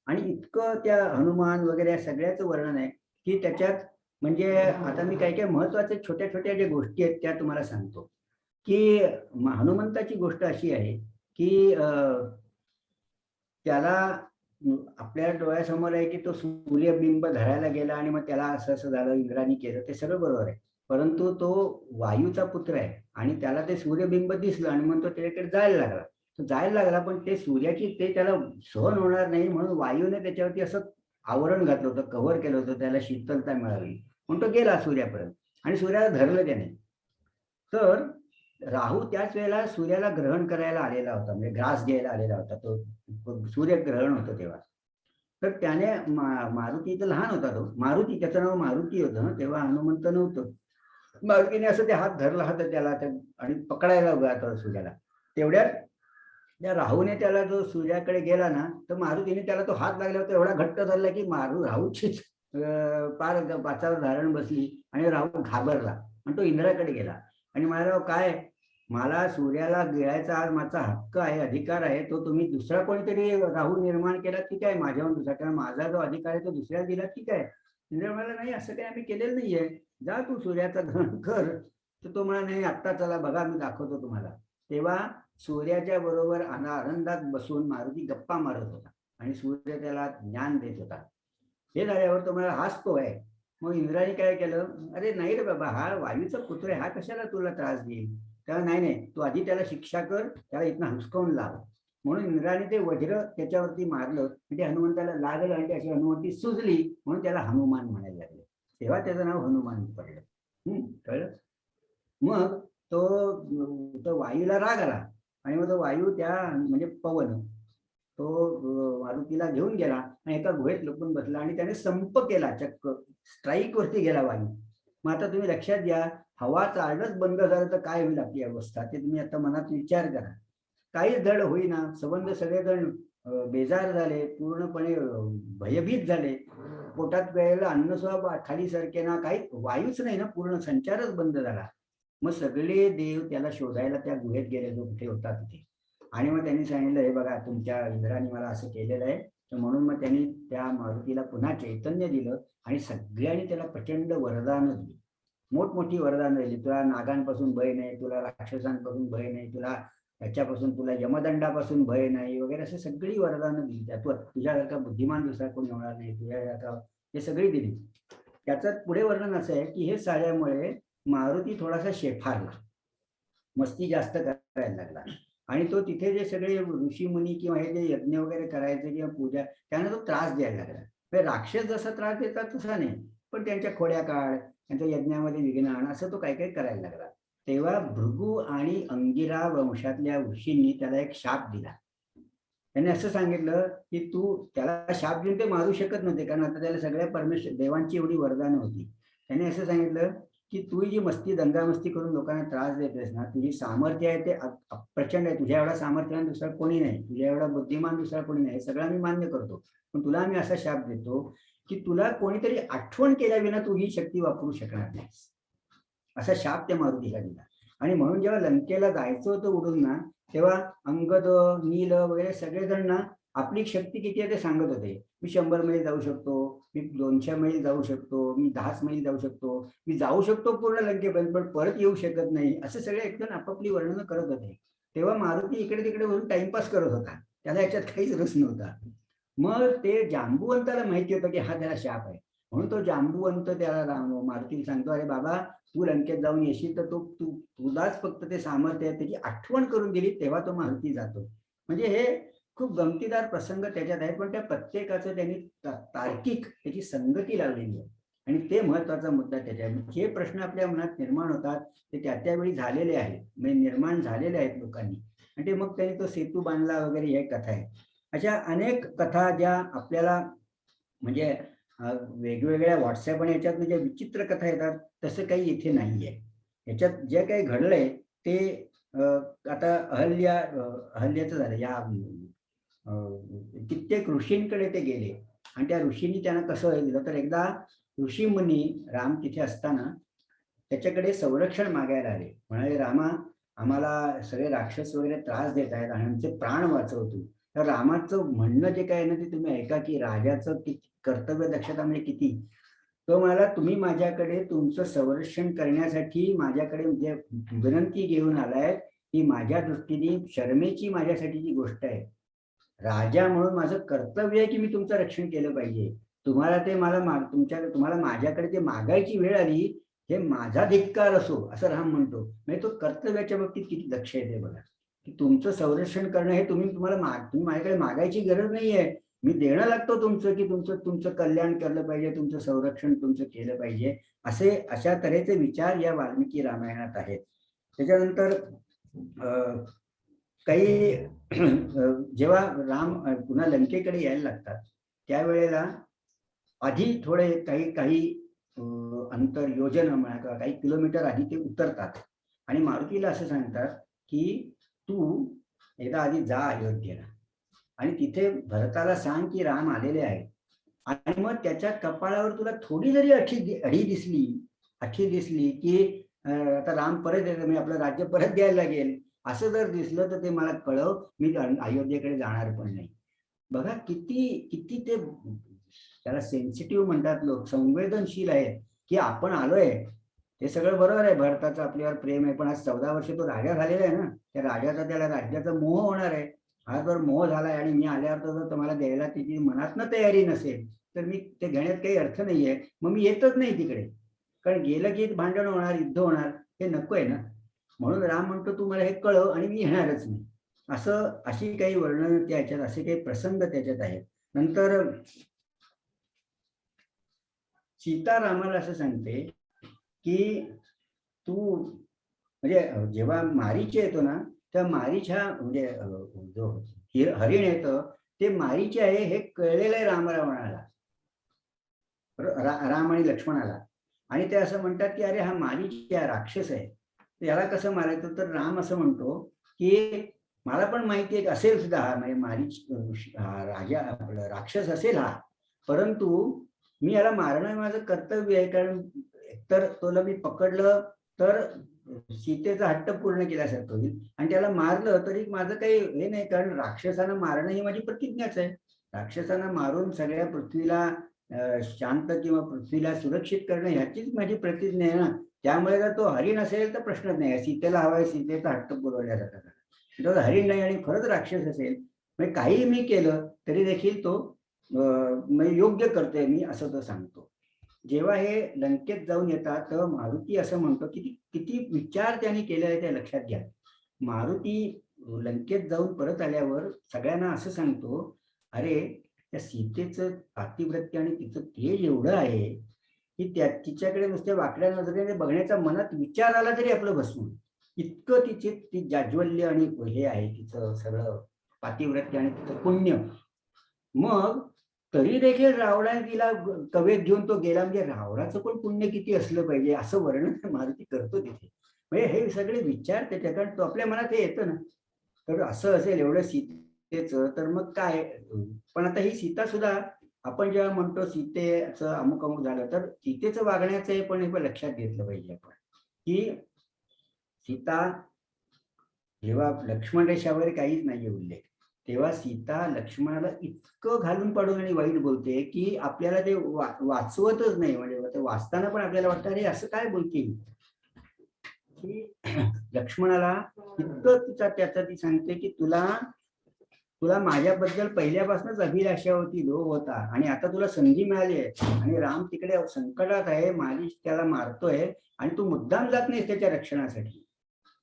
आणि इतकं त्या हनुमान वगैरे या सगळ्याचं वर्णन आहे की त्याच्यात म्हणजे आता मी काही काही महत्वाच्या छोट्या छोट्या ज्या गोष्टी आहेत त्या तुम्हाला सांगतो. की हनुमंताची गोष्ट अशी आहे की त्याला आपल्या डोळ्यासमोर आहे की तो सूर्यबिंब धरायला गेला आणि मग त्याला असं असं झालं, इंद्राने केलं, ते सगळं बरोबर आहे. परंतु तो वायूचा पुत्र आहे आणि त्याला ते सूर्यबिंब दिसलं आणि मग तो त्याच्याकडे जायला लागला. तो जायला लागला पण ते सूर्याची ते त्याला सहन होणार नाही म्हणून वायूने त्याच्यावरती असं आवरण घातलं होतं, कव्हर केलं होतं, त्याला शीतलता मिळावी म्हणून तो गेला सूर्यापर्यंत आणि सूर्याला धरलं त्याने. तर राहू त्याच वेळेला सूर्याला ग्रहण करायला आलेला होता, म्हणजे ग्रास घ्यायला आलेला होता. तो सूर्यग्रहण होतं तेव्हा. तर त्याने मारुती तर लहान होता, तो मारुती, त्याचं नाव मारुती होतं ना, तेव्हा हनुमंत नव्हतं. मारुतीने असं ते हात धरला होता त्याला आणि पकडायला उभा होता सूर्याला. तेवढ्यात त्या राहूने त्याला जो सूर्याकडे गेला ना, तर मारुतीने त्याला तो हात लागला होता एवढा घट्ट धरला की राहूचीच पार पाचावर धारण बसली आणि राहू घाबरला आणि तो इंद्राकडे गेला आणि म्हणाला, काय मला सूर्याला गिळायचा आज माझा हक्क आहे, अधिकार आहे, तो तुम्ही दुसरा कोणीतरी राहू निर्माण केला ठीक आहे, माझ्याहून दुसरा, कारण माझा जो अधिकार आहे तो दुसऱ्याला दिला ठीक आहे. इंद्र म्हणाला, नाही असं काही आम्ही केलेलं नाहीये, जा तू सूर्याचा ग्रहण कर. तर तो म्हणा, नाही आत्ता चला बघा मी दाखवतो तुम्हाला. तेव्हा सूर्याच्या बरोबर आनंदात बसून मारुती गप्पा मारत होता आणि सूर्य त्याला ज्ञान देत होता. हे झाल्यावर तो मला हाच तो आहे. मग इंद्राने काय केलं, अरे नाही रे बाबा, हा वायूचा पुत्र आहे, हा कशाला तुला त्रास देईल. तेव्हा नाही, तू आधी त्याला शिक्षा कर, त्याला इथनं हुसकावून लाव. म्हणून इंद्राने ते वज्र त्याच्यावरती मारलं, म्हणजे हनुमंताला लागलं आणि त्याची हनुमंती सुजली म्हणून त्याला हनुमान म्हणायला लागले. तेव्हा त्याचं नाव हनुमान पडलं. कळलं. मग तो वायूला राग आला आणि मग तो वायू त्या म्हणजे पवन तो मारुतीला घेऊन गेला आणि एका गुहेत लपून बसला आणि त्याने संप केला, चक्क स्ट्राईक वरती गेला वायू. मग आता तुम्ही लक्षात घ्या, हवा चालणंच बंद झालं तर काय होईल आपली अवस्था, ते तुम्ही आता मनात विचार करा. काहीच धड होईना, संबंध सगळेजण बेजार झाले, पूर्णपणे भयभीत झाले. पोटात वेळेला अन्न सुद्धा खाली सरकेना, काही वायूच नाही ना, पूर्ण संचारच बंद झाला. मग सगळे देव त्याला शोधायला त्या गुहेत गेले, जो कुठे होता तिथे. आणि मग त्यांनी सांगितलं, हे बघा तुमच्या इंद्राने मला असं केलेलं आहे. तर म्हणून मग त्यांनी त्या मारुतीला पुन्हा चैतन्य दिलं आणि सगळ्यांनी त्याला प्रचंड वरदान दिली, मोठमोठी वरदान दिली. तुला नागांपासून भय नाही, तुला राक्षसांपासून भय नाही, तुला याच्यापासून, तुला यमदंडापासून भय नाही वगैरे, अशी सगळी वरदानं दिली. त्यात तुझ्यासारखा बुद्धिमान दुसरा कोणी होणार नाही, तुझ्यासारखा, हे सगळी दिली. त्याचं पुढे वर्णन असं आहे की हे साऱ्यामुळे मारुती थोडासा शेफारला, मस्ती जास्त करायला लागला आणि तो तिथे जे सगळे ऋषी मुनी किंवा हे जे यज्ञ वगैरे करायचे किंवा पूजा, त्यांना तो त्रास द्यायला लागला. राक्षस जसा त्रास देतात तसा नाही, पण त्यांच्या खोड्या काढ, त्यांच्या यज्ञामध्ये विघ्न आण, असं तो काही काही करायला लागला. तेव्हा भृगू आणि अंगिरा वंशातल्या ऋषींनी त्याला एक शाप दिला. त्यांनी असं सांगितलं की तू त्याला शाप देऊन ते मारू शकत नव्हते, कारण आता त्याला सगळ्या परमेश्वर देवांची एवढी वरदानं होती. त्यांनी असं सांगितलं की तू जी मस्ती दंगामस्ती करून लोकांना त्रास देतेस ना, तुझी सामर्थ्य आहे ते प्रचंड आहे, तुझ्या एवढा सामर्थ्याने दुसरा कोणी नाही, तुझ्या एवढा बुद्धिमान दुसरा कोणी नाही, हे सगळं आम्ही मान्य करतो. पण तुला आम्ही असा शाप देतो की तुला कोणीतरी आठवण केल्याविना तू ही शक्ती वापरू शकणार नाहीस, असा शाप त्या मारुतीला दिला. आणि म्हणून जेव्हा लंकेला जायचं होतं उडून ना, तेव्हा अंगद, नील वगैरे सगळेजण ना आपली शक्ती किती आहे ते सांगत होते. मी 100 मैल जाऊ शकतो, मी 200 मैल जाऊ शकतो, मी 10 मैल जाऊ शकतो, मी जाऊ शकतो पूर्ण लंकेपर्यंत, पण परत येऊ शकत नाही, असे सगळे एकदम आपापली वर्णनं करत होते. तेव्हा मारुती इकडे तिकडे वरून टाइमपास करत होता, त्याला याच्यात काहीच रस नव्हता. मग ते जांबुवंताला माहिती होतं की हा त्याला शाप आहे, म्हणून तो जांबुवंत त्याला मारुतीला सांगतो, अरे बाबा तू लंकेत जाऊन येशील तर तुलाच फक्त ते सामर्थ्य आहे, त्याची आठवण करून दिली तेव्हा तो मारुती जातो. म्हणजे हे खूप गमतीदार प्रसंग त्याच्यात आहेत, पण त्या प्रत्येकाचं त्यांनी तार्किक त्याची संगती लावलेली आहे आणि ते महत्वाचा मुद्दा त्याच्यात. जे प्रश्न आपल्या मनात निर्माण होतात ते त्यावेळी झालेले आहेत, म्हणजे निर्माण झालेले आहेत लोकांनी, आणि ते मग त्यांनी तो सेतू बांधला वगैरे हे कथा आहे. अशा अनेक कथा ज्या आपल्याला म्हणजे वेगवेगळ्या व्हॉट्सअप आणि याच्यात म्हणजे विचित्र कथा येतात, तसं काही इथे नाहीये. याच्यात जे काही घडलंय ते आता अहल्याचं झालं, या कित्येक ऋषींकडे ते गेले आणि त्या ऋषींनी त्यांना कसं दिलं, तर एकदा ऋषी मुनी राम तिथे असताना त्याच्याकडे संरक्षण मागायला आले. म्हणाले, रामा आम्हाला सगळे राक्षस वगैरे त्रास देत आहेत आणि आमचे प्राण वाचवतो. तर रामाचं म्हणणं जे काय ना ते तुम्ही ऐका, की राजाचं कर्तव्य दक्षता म्हणजे किती. तो म्हणाला, तुम्ही माझ्याकडे तुमचं संरक्षण करण्यासाठी माझ्याकडे म्हणजे विनंती घेऊन आलाय, ही माझ्या दृष्टीने शर्मेची माझ्यासाठीची गोष्ट आहे. राजा म्हणून माझं कर्तव्य आहे की मी तुमचं रक्षण केलं पाहिजे. तुम्हाला ते तुम्हाला माझ्याकडे ते मागायची वेळ आली, हे माझा धिक्कार असो, असं राम म्हणतो. म्हणजे तो कर्तव्याच्या बाबतीत किती दक्ष आहे ते बघा, की तुमचं संरक्षण करणं हे तुम्ही माझ्याकडे मागायची गरज नाहीये, मी देणं लागतो तुमचं, की तुमचं कल्याण केलं पाहिजे, तुमचं संरक्षण तुमचं केलं पाहिजे. अशा तऱ्हेचे विचार या वाल्मिकी रामायणात आहेत. त्याच्यानंतर काही जेव्हा राम पुन्हा लंकेकडे यायला लागतात त्यावेळेला आधी थोडे काही अंतर योजना म्हणा किंवा काही किलोमीटर आधी ते उतरतात आणि मारुतीला असं सांगतात की तू एकदा आधी जा अयोध्येला आणि तिथे भरताला सांग की राम आलेले आहेत, आणि मग त्याच्या कपाळावर तुला थोडी जरी अठी दिसली की आता राम परत येतो, मी आपलं राज्य परत द्यायला लागेल, असं जर दिसलं तर ते मला कळव, मी अयोध्येकडे जाणार पण नाही. बघा किती किती ते त्याला सेन्सिटिव्ह म्हणतात लोक, संवेदनशील आहेत की आपण आलोय. ते सगळं बरोबर आहे, भारताचं आपल्यावर प्रेम आहे, पण आज 14 वर्ष तो राजा झालेला आहे ना, त्या राजाचा त्याला राज्याचा मोह होणार आहे. हा जर मोह झालाय आणि मी आल्यावर जर तुम्हाला द्यायला तिची मनातनं तयारी नसेल तर मी ते घेण्यात काही अर्थ नाहीये, मग मी येतच नाही तिकडे, कारण गेलं की भांडण होणार, युद्ध होणार, हे नको आहे ना. म्हणून राम म्हणतो तू मला हे कळव आणि मी येणारच नाही. अशी काही वर्णन त्याच्यात, असे काही प्रसंग त्याच्यात आहेत. नंतर सीता रामाला असं सांगते की तू म्हणजे जेव्हा मारीच येतो ना, त्या मारीच हा म्हणजे जो हरिण येतं ते मारीच आहे हे कळलेलं आहे रावणाला, राम आणि लक्ष्मणाला, आणि ते असं म्हणतात की अरे हा मारीच राक्षस आहे, याला कसं मारायचं. तर राम असं म्हणतो की मला पण माहिती आहे असेल सुद्धा हा म्हणजे मारीच राजा आपला राक्षस असेल हा, परंतु मी याला मारणं माझं कर्तव्य आहे, कारण एकतर तुला मी पकडलं तर सीतेचा हट्ट पूर्ण केल्यासारखं होईल आणि त्याला मारलं तरी माझं काही हे नाही, कारण राक्षसांना मारणं ही माझी प्रतिज्ञाच आहे. राक्षसांना मारून सगळ्या पृथ्वीला शांत किंवा पृथ्वीला सुरक्षित करणं ह्याचीच माझी प्रतिज्ञा आहे ना. त्यामुळे जर तो हरिण असेल तर प्रश्नच नाही, सीतेला हवाय, सीतेचा हट्ट पुरवल्यासारखा. तो हरिण नाही आणि खरंच राक्षस असेल, म्हणजे काही मी केलं तरी देखील तो योग्य करतोय मी, असं तो सांगतो. जेव्हा हे लंकेत जाऊन येतात तेव्हा मारुती असं म्हणतो की किती विचार त्यांनी केलेले ते लक्षात घ्या. मारुती लंकेत जाऊन परत आल्यावर सगळ्यांना असं सांगतो, अरे त्या सीतेचं पातिव्रत्य आणि तिचं तेज एवढं आहे की तिच्याकडे नुसत्या वाकड्या नजरेने बघण्याचा मनात विचार आला तरी आपलं बसून, इतकं ती जाज्वल्य आणि हे आहे तिचं सगळं पातिव्रत्य आणि तिचं पुण्य. मग तरी देखील रावणाने तिला कवेत घेऊन तो गेला, म्हणजे रावणाचं पण पुण्य किती असलं पाहिजे असं वर्णन मारुती करतो तिथे. म्हणजे हे सगळे विचार त्याच्या, कारण तो आपल्या मनात हे येतं ना, तर असं असेल एवढं सीतेचं तर मग काय. पण आता ही सीता सुद्धा आपण जेव्हा म्हणतो सीतेचं अमुक अमुक झालं, तर सीतेचं वागण्याचं हे पण लक्षात घेतलं पाहिजे आपण, की सीता जेव्हा लक्ष्मण रेषावर काहीच नाहीये उल्लेख, तेव्हा सीता लक्ष्मणाला इतकं घालून पाडून आणि वाईट बोलते की आपल्याला ते वाचवतच नाही. म्हणजे ते वाचताना पण आपल्याला वाटतं अरे असं काय बोलतील की लक्ष्मणाला इतकं त्याचा ती सांगते की तुला तुला माझ्याबद्दल पहिल्यापासूनच अभिलाषा होती, लोभ होता, आणि आता तुला संधी मिळाली आहे आणि राम तिकडे संकटात आहे, मालिश त्याला मारतोय आणि तू मुद्दाम जात नाहीस त्याच्या रक्षणासाठी.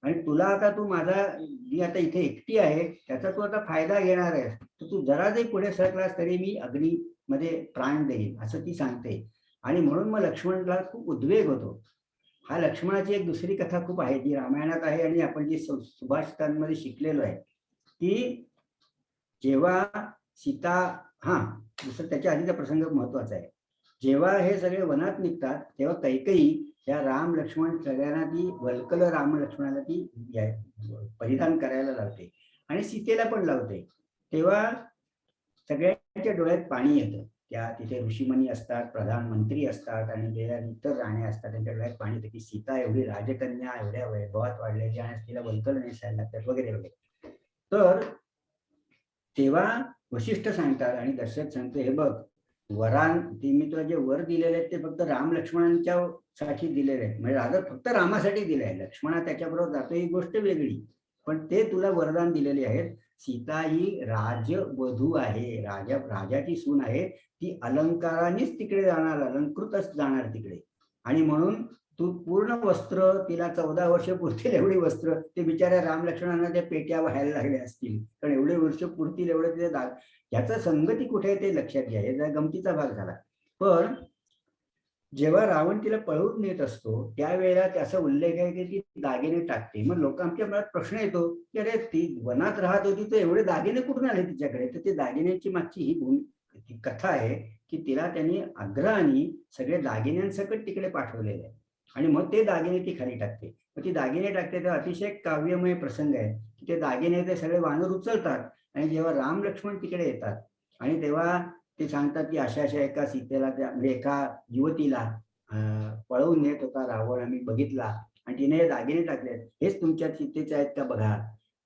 आणि तुला आता तू माझा मी आता इथे एकटी आहे त्याचा तू आता फायदा घेणार आहेस, तर तू जरा जरी पुढे सरकलास तरी मी अग्नीमध्ये प्राण देईन असं ती सांगते. आणि म्हणून मग लक्ष्मणला खूप उद्वेग होतो. हा लक्ष्मणाची एक दुसरी कथा खूप आहे जी रामायणात आहे आणि आपण जी सुभाषितांमध्ये शिकलेलो आहे की जेव्हा सीता, हा दुसरं त्याच्या आधीचा प्रसंग महत्वाचा आहे. जेव्हा हे सगळे वनात निघतात तेव्हा कैकेयी या राम लक्ष्मण सगळ्यांना ती वल्कल राम लक्ष्मणाला ती परिधान करायला लावते आणि सीतेला पण लावते. तेव्हा सगळ्यांच्या डोळ्यात पाणी येतं. त्या तिथे ऋषीमुनी असतात, प्रधानमंत्री असतात आणि जे इतर राणे असतात त्यांच्या डोळ्यात पाणी येतं की सीता एवढी राजकन्या एवढ्या वैभवात वाढल्याची आणि तिला वल्कल नेसायला लागतात वगैरे वगैरे. तर तेव्हा वशिष्ठ सांगतात आणि दशरथ सांगतो हे बघ वरान ते मी तुला जे वर दिलेले आहेत ते फक्त राम लक्ष्मणांच्या साठी दिलेले आहेत. म्हणजे राजा फक्त रामासाठी दिले आहे, लक्ष्मणा त्याच्याबरोबर जातो ही गोष्ट वेगळी, पण ते तुला वरदान दिलेले आहेत. सीता ही राजवधू आहे, राजाची सून आहे, ती अलंकारानेच तिकडे जाणार, अलंकृतच जाणार तिकडे. आणि म्हणून तू पूर्ण वस्त्र तिला 14 वर्ष पुरतील एवढी वस्त्र, ते बिचाऱ्या राम लक्ष्मणांना त्या पेट्या व्हायला लागल्या असतील कारण एवढे वर्ष पुरतील एवढे तिथे याचा संगती कुठे ते लक्षात घ्या. याचा गमतीचा भाग झाला. पण जेव्हा रावण तिला पळवून नेत असतो त्यावेळेला त्याचा उल्लेख आहे की ती दागिने टाकते. मग लोकांच्या मनात प्रश्न येतो की अरे ती वनात राहत होती तर एवढे दागिने कुठून आले तिच्याकडे. तर ते दागिन्यांची मागची ही कथा आहे की तिला त्यांनी आग्रहाने सगळे दागिन्यांसकट तिकडे पाठवलेले आहे आणि मग ते दागिने ती खाली टाकते. मग ती दागिने टाकते तेव्हा अतिशय काव्यमय प्रसंग आहे की ते दागिने ते सगळे वानर उचलतात आणि जेव्हा राम लक्ष्मण तिकडे येतात आणि तेव्हा ते सांगतात की अशा अशा एका सीतेला म्हणजे एका युवतीला पळवून नेत होता रावण, आम्ही बघितला आणि तिने हे दागिने टाकले, हेच तुमच्या सीतेचे आहेत का बघा.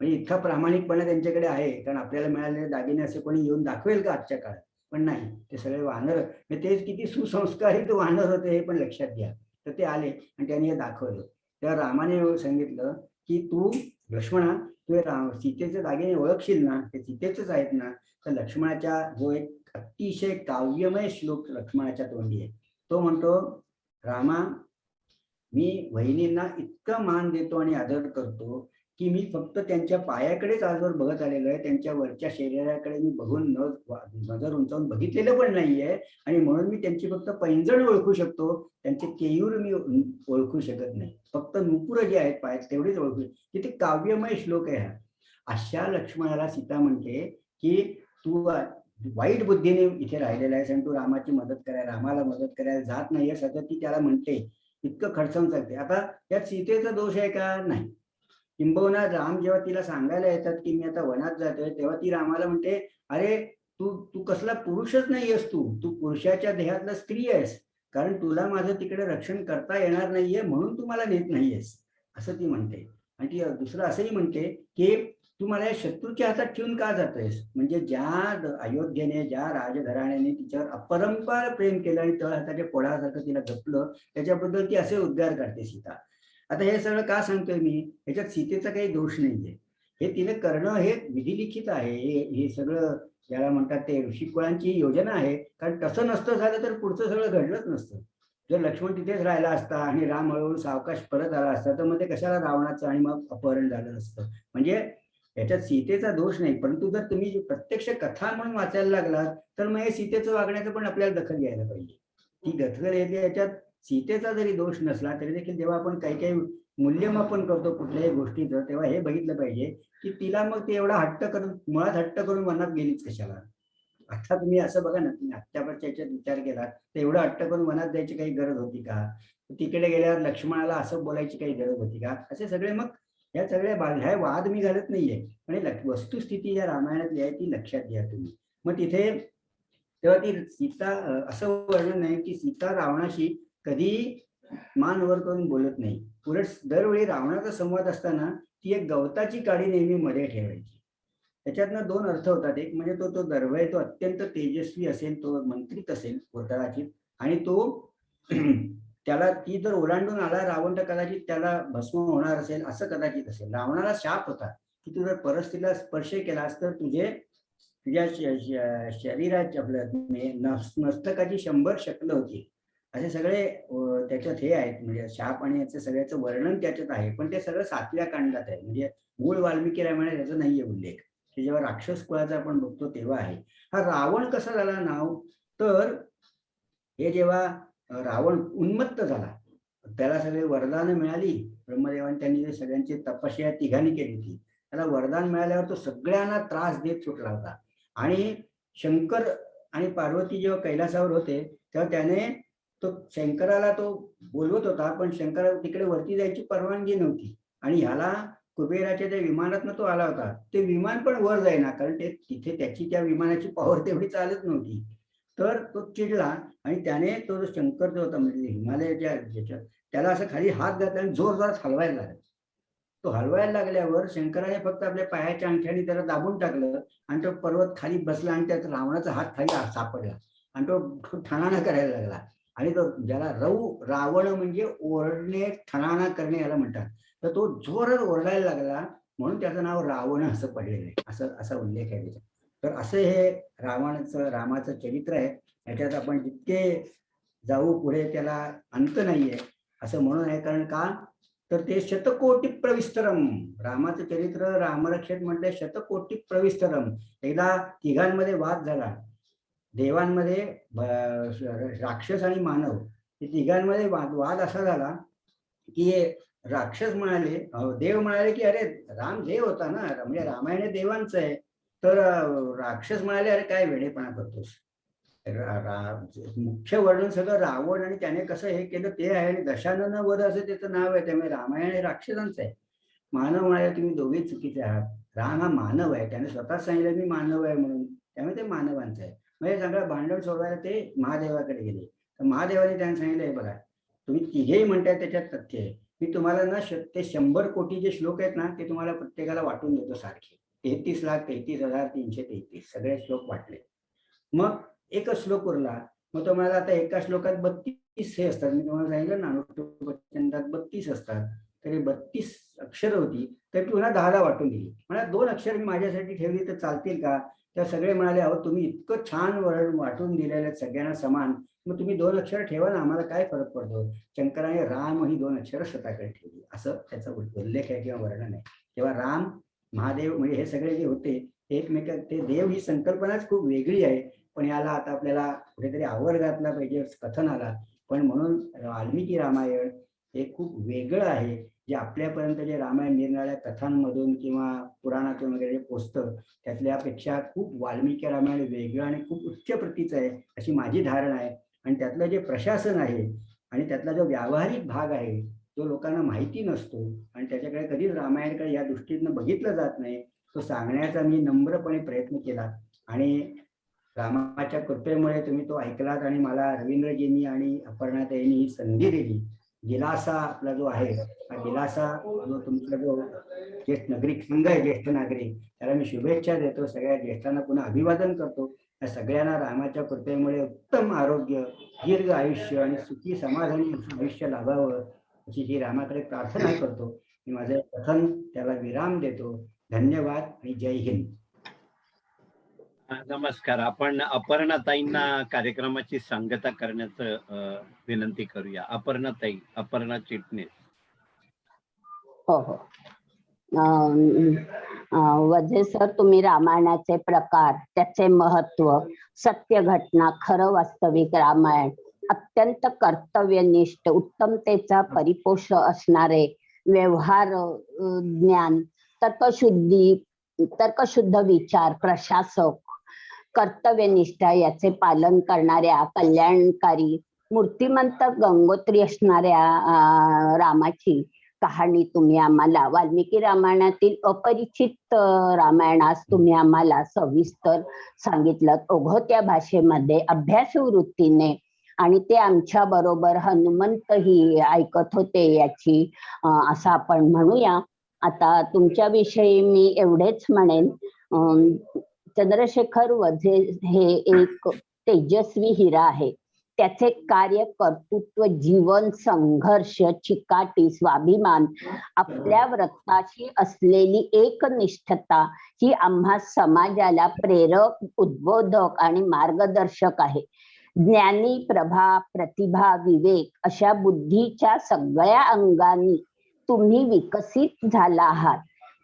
म्हणजे इतका प्रामाणिकपणा त्यांच्याकडे आहे कारण आपल्याला मिळालेले दागिने असे कोणी येऊन दाखवेल का आजच्या काळात. पण नाही, ते सगळे वानर, तेच किती सुसंस्कारित वानर होते हे पण लक्षात घ्या. तर ते आले आणि त्यांनी हे दाखवलं. तेव्हा रामाने सांगितलं की तू लक्ष्मणा तू सीतेचे दागिने ओळखशील ना, ते सीतेचेच आहेत ना. तर लक्ष्मणाच्या जो एक अतिशय काव्यमय श्लोक लक्ष्मणाच्या तोंडी आहे तो म्हणतो, रामा मी वहिनींना इतका मान देतो आणि आदर करतो की मी फक्त त्यांच्या पायाकडेच आजवर बघत आलेलो आहे, त्यांच्या वरच्या शरीराकडे मी बघून नजर उंचावून बघितलेलं पण नाहीये आणि म्हणून मी त्यांची फक्त पैंजण ओळखू शकतो, त्यांचे केयूर मी ओळखू शकत नाही. फक्त नुपुर जे आहेत पायात तेवढेच ओळखू. किती काव्यमय श्लोक आहे हा. अशा लक्ष्मणाला सीता म्हणते की तू वाईट बुद्धीने इथे राहिलेला आहेस आणि तू रामाची मदत करायला, रामाला मदत करायला जात नाहीये सतत ती त्याला म्हणते. इतकं खडसवून सांगते. आता त्यात सीतेचा दोष आहे का? नाही. किंबहुना राम जेव्हा तिला सांगायला येतात की मी आता वनात जातोय तेव्हा ती रामाला म्हणते अरे तू तू कसला पुरुषच नाहीयेस, तू पुरुषाच्या देहातला स्त्री आहेस, कारण तुला माझं तिकडे रक्षण करता येणार नाहीये म्हणून तू मला नेत नाहीयेस असं ती म्हणते. आणि ती दुसरं असंही म्हणते की तू मला या शत्रूच्या हातात ठेवून का जातोयस. म्हणजे ज्या अयोध्येने ज्या राजघराण्याने तिच्यावर अपरंपार प्रेम केलं आणि तळ हाताच्या पोळासारखं तिला जपलं त्याच्याबद्दल ती असे उद्गार काढते सीता. आता हे सगळं का सांगतोय मी, ह्याच्यात सीतेचा काही दोष नाहीये, हे तिने करणं हे विधिलिखित आहे. हे सगळं ज्याला म्हणतात ते ऋषिकुळांची योजना आहे. कारण तसं नसतं झालं तर पुढचं सगळं घडलंच नसतं. जर लक्ष्मण तिथेच राहिला असता आणि राम हळूहळू सावकाश परत आला असता तर मग ते कशाला रावणाचं आणि मग अपहरण झालं असतं. म्हणजे याच्यात सीतेचा दोष नाही, परंतु जर तुम्ही प्रत्यक्ष कथा म्हणून वाचायला लागलात तर मग हे सीतेचं वागण्याचं पण आपल्याला दखल घ्यायला पाहिजे. ती दखल येते. याच्यात सीतेचा जरी दोष नसला तरी देखील जेव्हा आपण काही काही मूल्यमापन करतो कुठल्याही गोष्टीचं तेव्हा हे बघितलं पाहिजे की तिला मग ते एवढा हट्ट करून, मुळात हट्ट करून मनात गेलीच कशाला. आता तुम्ही असं बघा ना, तुम्ही आत्तापर्यंत याच्यात विचार केला तर एवढं हट्ट करून मनात द्यायची काही गरज होती का. तिकडे गेल्यावर लक्ष्मणाला असं बोलायची काही गरज होती का. असे सगळे मग या सगळ्या ह्या वाद मी घालत नाहीये, म्हणजे वस्तुस्थिती या रामायणातली आहे ती लक्षात घ्या तुम्ही. मग तिथे तेव्हा ती सीता असं वर्णन आहे की सीता रावणाशी कधी मान वर करून बोलत नाही. उलट दरवेळी रावणाचा संवाद असताना ती एक गवताची काडी नेहमी मध्ये ठेवायची त्याच्यातनं दोन अर्थ होतात. एक म्हणजे तो दर्भ आहे तो अत्यंत तेजस्वी असेल, तो मंत्रित असेल कदाचित, आणि तो त्याला ती जर ओलांडून आला रावण तर कदाचित त्याला भस्म होणार असेल, असं कदाचित असेल. रावणाला शाप होता की तू जर परस्त्रीला स्पर्श केलास तर तुझ्या शरीराच्या आपल्या मस्तकाची 100 शकलं होती. असे सगळे त्याच्यात हे आहेत, म्हणजे शाप आणि याचं सगळ्याचं वर्णन त्याच्यात आहे. पण ते सगळं 7व्या कांडात आहे, म्हणजे मूळ वाल्मिकी रामायणात त्याचा नाहीये उल्लेख. की जेव्हा राक्षस कुळाचा आपण बघतो तेव्हा आहे. हा रावण कसा झाला नाव, तर हे जेव्हा रावण उन्मत्त झाला, त्याला सगळी वरदानं मिळाली ब्रह्मदेवाने, त्यांनी जे सगळ्यांची तपस्या तिघांनी केली होती, त्याला वरदान मिळाल्यावर तो सगळ्यांना त्रास देत सुटला होता. आणि शंकर आणि पार्वती जेव्हा कैलासावर होते तेव्हा त्याने तो शंकराला तो बोलवत होता, पण शंकराला तिकडे वरती जायची परवानगी नव्हती. आणि ह्याला कुबेराच्या त्या विमानातनं तो आला होता, ते विमान पण वर जाईना, कारण ते तिथे त्याची त्या विमानाची पॉवर तेवढी चालत नव्हती. तर तो चिडला आणि त्याने तो जो शंकर जो होता, म्हणजे हिमालयाच्या ज्याच्यात, त्याला असं खाली हात घातला आणि जोर जोरात हलवायला लागला. तो हलवायला लागल्यावर शंकराने फक्त आपल्या पायाच्या अंगठ्याने त्याला दाबून टाकलं आणि तो पर्वत खाली बसला आणि त्यात रावणाचा हात खाली सापडला आणि तो ठणाणा करायला लागला. आणि तो ज्याला रावण म्हणजे ओरडणे, ठणाणा करणे याला म्हणतात. तर तो जोरात ओरडायला लागला म्हणून त्याचं नाव रावण असं पडलेलं आहे, असं असा उल्लेख आहे त्याच्यात. तर असं हे रामाचं चरित्र आहे. याच्यात आपण जितके जाऊ पुढे त्याला अंत नाहीये असं म्हणून आहे. कारण का, तर ते शतकोटी प्रविस्तरम, रामाचं चरित्र रामरक्षेत म्हटलंय शतकोटी प्रविस्तरम. एकदा तिघांमध्ये वाद झाला, देवांमध्ये राक्षस आणि मानव, तिघांमध्ये वाद असा झाला की राक्षस म्हणाले, देव म्हणाले की अरे राम देव होता ना, म्हणजे रामायण हे देवांचं आहे. तर राक्षस म्हणाले अरे काय वेडेपणा करतोस, मुख्य वर्णन सगळं रावण आणि त्याने कसं हे केलं ते आहे, आणि दशानन वध असं त्याचं नाव आहे, त्यामुळे रामायण हे राक्षसांचं आहे. मानव म्हणाले तुम्ही दोघे चुकीचे आहात, राम हा मानव आहे, त्याने स्वतः सांगितलं मी मानव आहे म्हणून, त्यामुळे ते मानवांचं आहे. म्हणजे सगळं भांडण सोडवायला ते महादेवाकडे गेले. तर महादेवाने त्यांना सांगितलंय बघा, तुम्ही तिघेही म्हणताय त्याच्यात तथ्य आहे, मी तुम्हाला ना ते 100 कोटी जे श्लोक आहेत ना ते तुम्हाला प्रत्येकाला वाटून देतो सारखे, 33,33,333 सगळे श्लोक वाटले. मग एकच श्लोक उरला. मग तो म्हणाला आता एका श्लोकात 32 हे असतात, मी तुम्हाला सांगितलं ना 32 असतात, तरी 32 अक्षर होती, तर पुन्हा 10 वाटून दिली. मला 2 अक्षर मी माझ्यासाठी ठेवली तर चालतील का? त्या सगळे म्हणाले अहो तुम्ही इतकं छान वाटून दिलेलं सगळ्यांना समान, मग तुम्ही 2 अक्षर ठेवा ना, आम्हाला काय फरक पडतो. शंकराने राम ही 2 अक्षर स्वतःकडे ठेवली, असं त्याचा उल्लेख आहे किंवा वर्णन आहे. तेव्हा राम, महादेव म्हणजे हे सगळे जे होते एकमेक, ते देव ही संकल्पनाच खूप वेगळी आहे. पण याला आता आपल्याला कुठेतरी आवर घातला पाहिजे कथनाला. पण म्हणून वाल्मिकी रामायण हे खूप वेगळं आहे, जे आपल्यापर्यंत जे रामायण निरनिराळ्या कथांमधून किंवा पुराणातून वगैरे पोचतं त्यातल्यापेक्षा खूप वाल्मिकी रामायण वेगळं आणि खूप उच्च प्रतीचं आहे अशी माझी धारणा आहे. आणि त्यातलं जे प्रशासन आहे आणि त्यातला जो व्यावहारिक भाग आहे जो लोकांना माहिती नसतो आणि त्याच्याकडे कधीच रामायणाकडे या दृष्टीनं बघितलं जात नाही, तो सांगण्याचा मी नम्रपणे प्रयत्न केला. आणि रामाच्या कृपेमुळे तुम्ही तो ऐकलात आणि मला रवींद्रजींनी आणि अपर्णाताईंनी ही संधी दिली. दिलासा आपला जो आहे, हा दिलासा जो तुमचा जो ज्येष्ठ नागरिक संघ आहे, ज्येष्ठ नागरिक, त्याला मी शुभेच्छा देतो. सगळ्या ज्येष्ठांना पुन्हा अभिवादन करतो. या सगळ्यांना रामाच्या कृपेमुळे उत्तम आरोग्य, दीर्घ आयुष्य आणि सुखी समाधानी आयुष्य लाभावं अशी ही रामाकडे प्रार्थना करतो. मी माझे कथन त्याला विराम देतो. धन्यवाद आणि जय हिंद. नमस्कार. आपण अपर्णाताईंना कार्यक्रमाची सांगता करण्याचं विनंती करूया. अपर्णाताई, अपर्णा चिटणीस. हो हो. वझे सर, तुम्ही रामायणाचे प्रकार, त्याचे महत्व, सत्य घटना, खरं वास्तविक रामायण, अत्यंत कर्तव्यनिष्ठ, उत्तमतेचा परिपोष असणारे व्यवहार ज्ञान, तर्कशुद्ध विचार, प्रशासक, कर्तव्यनिष्ठा याचे पालन करणाऱ्या, कल्याणकारी, मूर्तिमंत गंगोत्री असणाऱ्या रामाची कहाणी तुम्ही आम्हाला वाल्मिकी रामायणातील अपरिचित रामायणास तुम्ही आम्हाला सविस्तर सांगितलं, ओघवत्या भाषेमध्ये, अभ्यासू वृत्तीने. आणि ते आमच्या बरोबर हनुमंतही ऐकत होते याची असं आपण म्हणूया. आता तुमच्याविषयी मी एवढेच म्हणेन चंद्रशेखर वझे हे एक तेजस्वी हिरा आहे. त्याचे कार्य, कर्तृत्व, जीवन, संघर्ष, चिकाटी, स्वाभिमान, आपल्या व्रताशी असलेली एकनिष्ठता ही आम्हा समाजाला प्रेरक, उद्बोधक आणि मार्गदर्शक आहे. ज्ञानी, प्रभा, प्रतिभा, विवेक अशा बुद्धीच्या सगळ्या अंगांनी तुम्ही विकसित झाला आहात.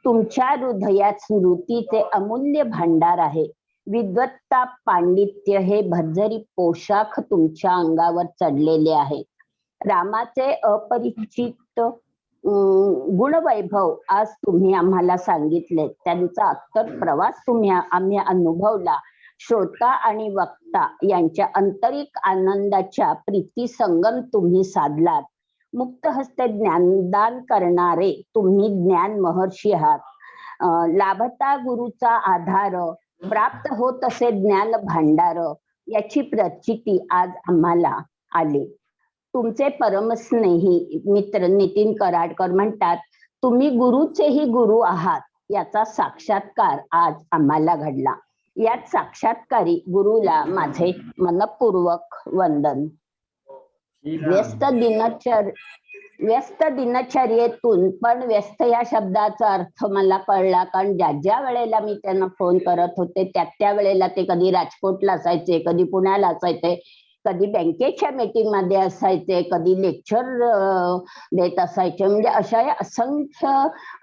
तुमच्या हृदयात स्मृतीचे अमूल्य भांडार आहे. विद्वत्ता, पांडित्य हे भरजरी पोशाख तुमच्या अंगावर चढलेले आहे. रामाचे अपरिचित गुणवैभव आज तुम्ही आम्हाला सांगितले. त्यांचा अत्तर प्रवास आम्ही अनुभवला. श्रोता आणि वक्ता यांच्या आंतरिक आनंदाच्या प्रीती संगम तुम्ही साधलात. मुक्त हस्ते ज्ञानदान करणारे तुम्ही ज्ञान महर्षी आहात. लाभता गुरुचा आधार, प्राप्त होत असे ज्ञान भांडार, याची प्रचिती आज आम्हाला आली. तुमचे परमस्नेही मित्र नितीन कराडकर म्हणतात, तुम्ही गुरुचेही गुरु आहात. याचा साक्षात्कार आज आम्हाला घडला. यात साक्षात्कारी गुरुला माझे मनपूर्वक वंदन. व्यस्त दिनचर्येतून पण व्यस्त या शब्दाचा अर्थ मला कळला. कारण ज्या वेळेला मी त्यांना फोन करत होते त्या वेळेला ते कधी राजकोटला असायचे, कधी पुण्याला असायचे, कधी बँकेच्या मीटिंग मध्ये असायचे, कधी लेक्चर देत असायचे. म्हणजे अशा या असंख्य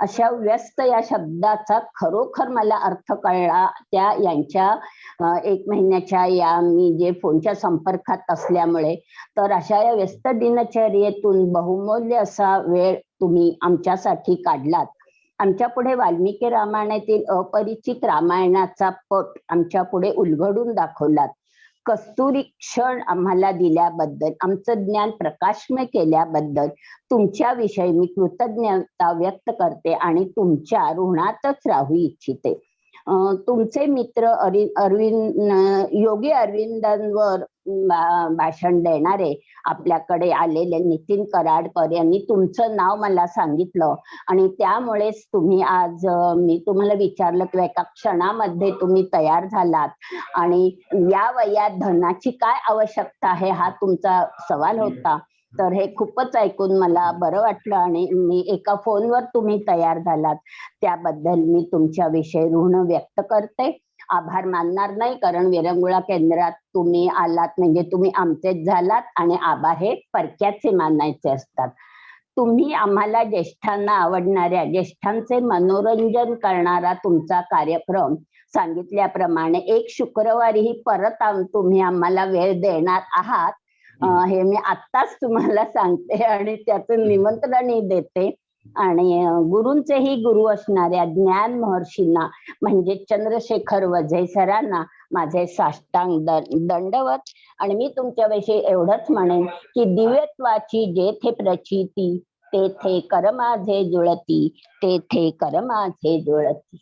अशा व्यस्त या शब्दाचा खरोखर मला अर्थ कळला त्या यांच्या 1 महिन्याच्या या मी जे फोनच्या संपर्कात असल्यामुळे. तर अशा या व्यस्त दिनचर्येतून बहुमूल्य असा वेळ तुम्ही आमच्यासाठी काढलात. आमच्या पुढे वाल्मिकी रामायणातील अपरिचित रामायणाचा पट आमच्या पुढे उलगडून दाखवलात. कस्तुरी क्षण आम्हाला दिल्याबद्दल, आमचं ज्ञान प्रकाशमय केल्याबद्दल तुमच्याविषयी मी कृतज्ञता व्यक्त करते आणि तुमच्या ऋणातच राहू इच्छिते. तुमचे मित्र योगी अरविंदांवर भाषण देणारे आपल्याकडे आलेले नितीन कराडकर यांनी तुमचं नाव मला सांगितलं आणि त्यामुळेच तुम्ही आज मी तुम्हाला विचारलं किंवा एका क्षणामध्ये तुम्ही तयार झालात. आणि या वयात धनाची काय आवश्यकता आहे हा तुमचा सवाल होता. तर हे खूपच ऐकून मला बरं वाटलं आणि मी एका फोनवर तुम्ही तयार झालात त्याबद्दल मी तुमच्याविषयी ऋण व्यक्त करते. आभार मानणार नाही, कारण विरंगुळा केंद्रात तुम्ही आलात म्हणजे तुम्ही आमचेच झालात आणि आभार हे परक्याचे मानायचे असतात. तुम्ही आम्हाला ज्येष्ठांना आवडणाऱ्या, ज्येष्ठांचे मनोरंजन करणारा तुमचा कार्यक्रम सांगितल्याप्रमाणे एक शुक्रवारीही परत तुम्ही आम्हाला वेळ देणार आहात हे मी आत्ताच तुम्हाला सांगते आणि त्याचं निमंत्रणही देते. आणि गुरूंचेही गुरु असणाऱ्या ज्ञान महर्षींना म्हणजे चंद्रशेखर वझे सरांना माझे साष्टांग दंडवत. आणि मी तुमच्याविषयी एवढंच म्हणेन की दिव्यत्वाची जेथे प्रचिती तेथे कर माझे जुळती, तेथे कर माझे जुळती.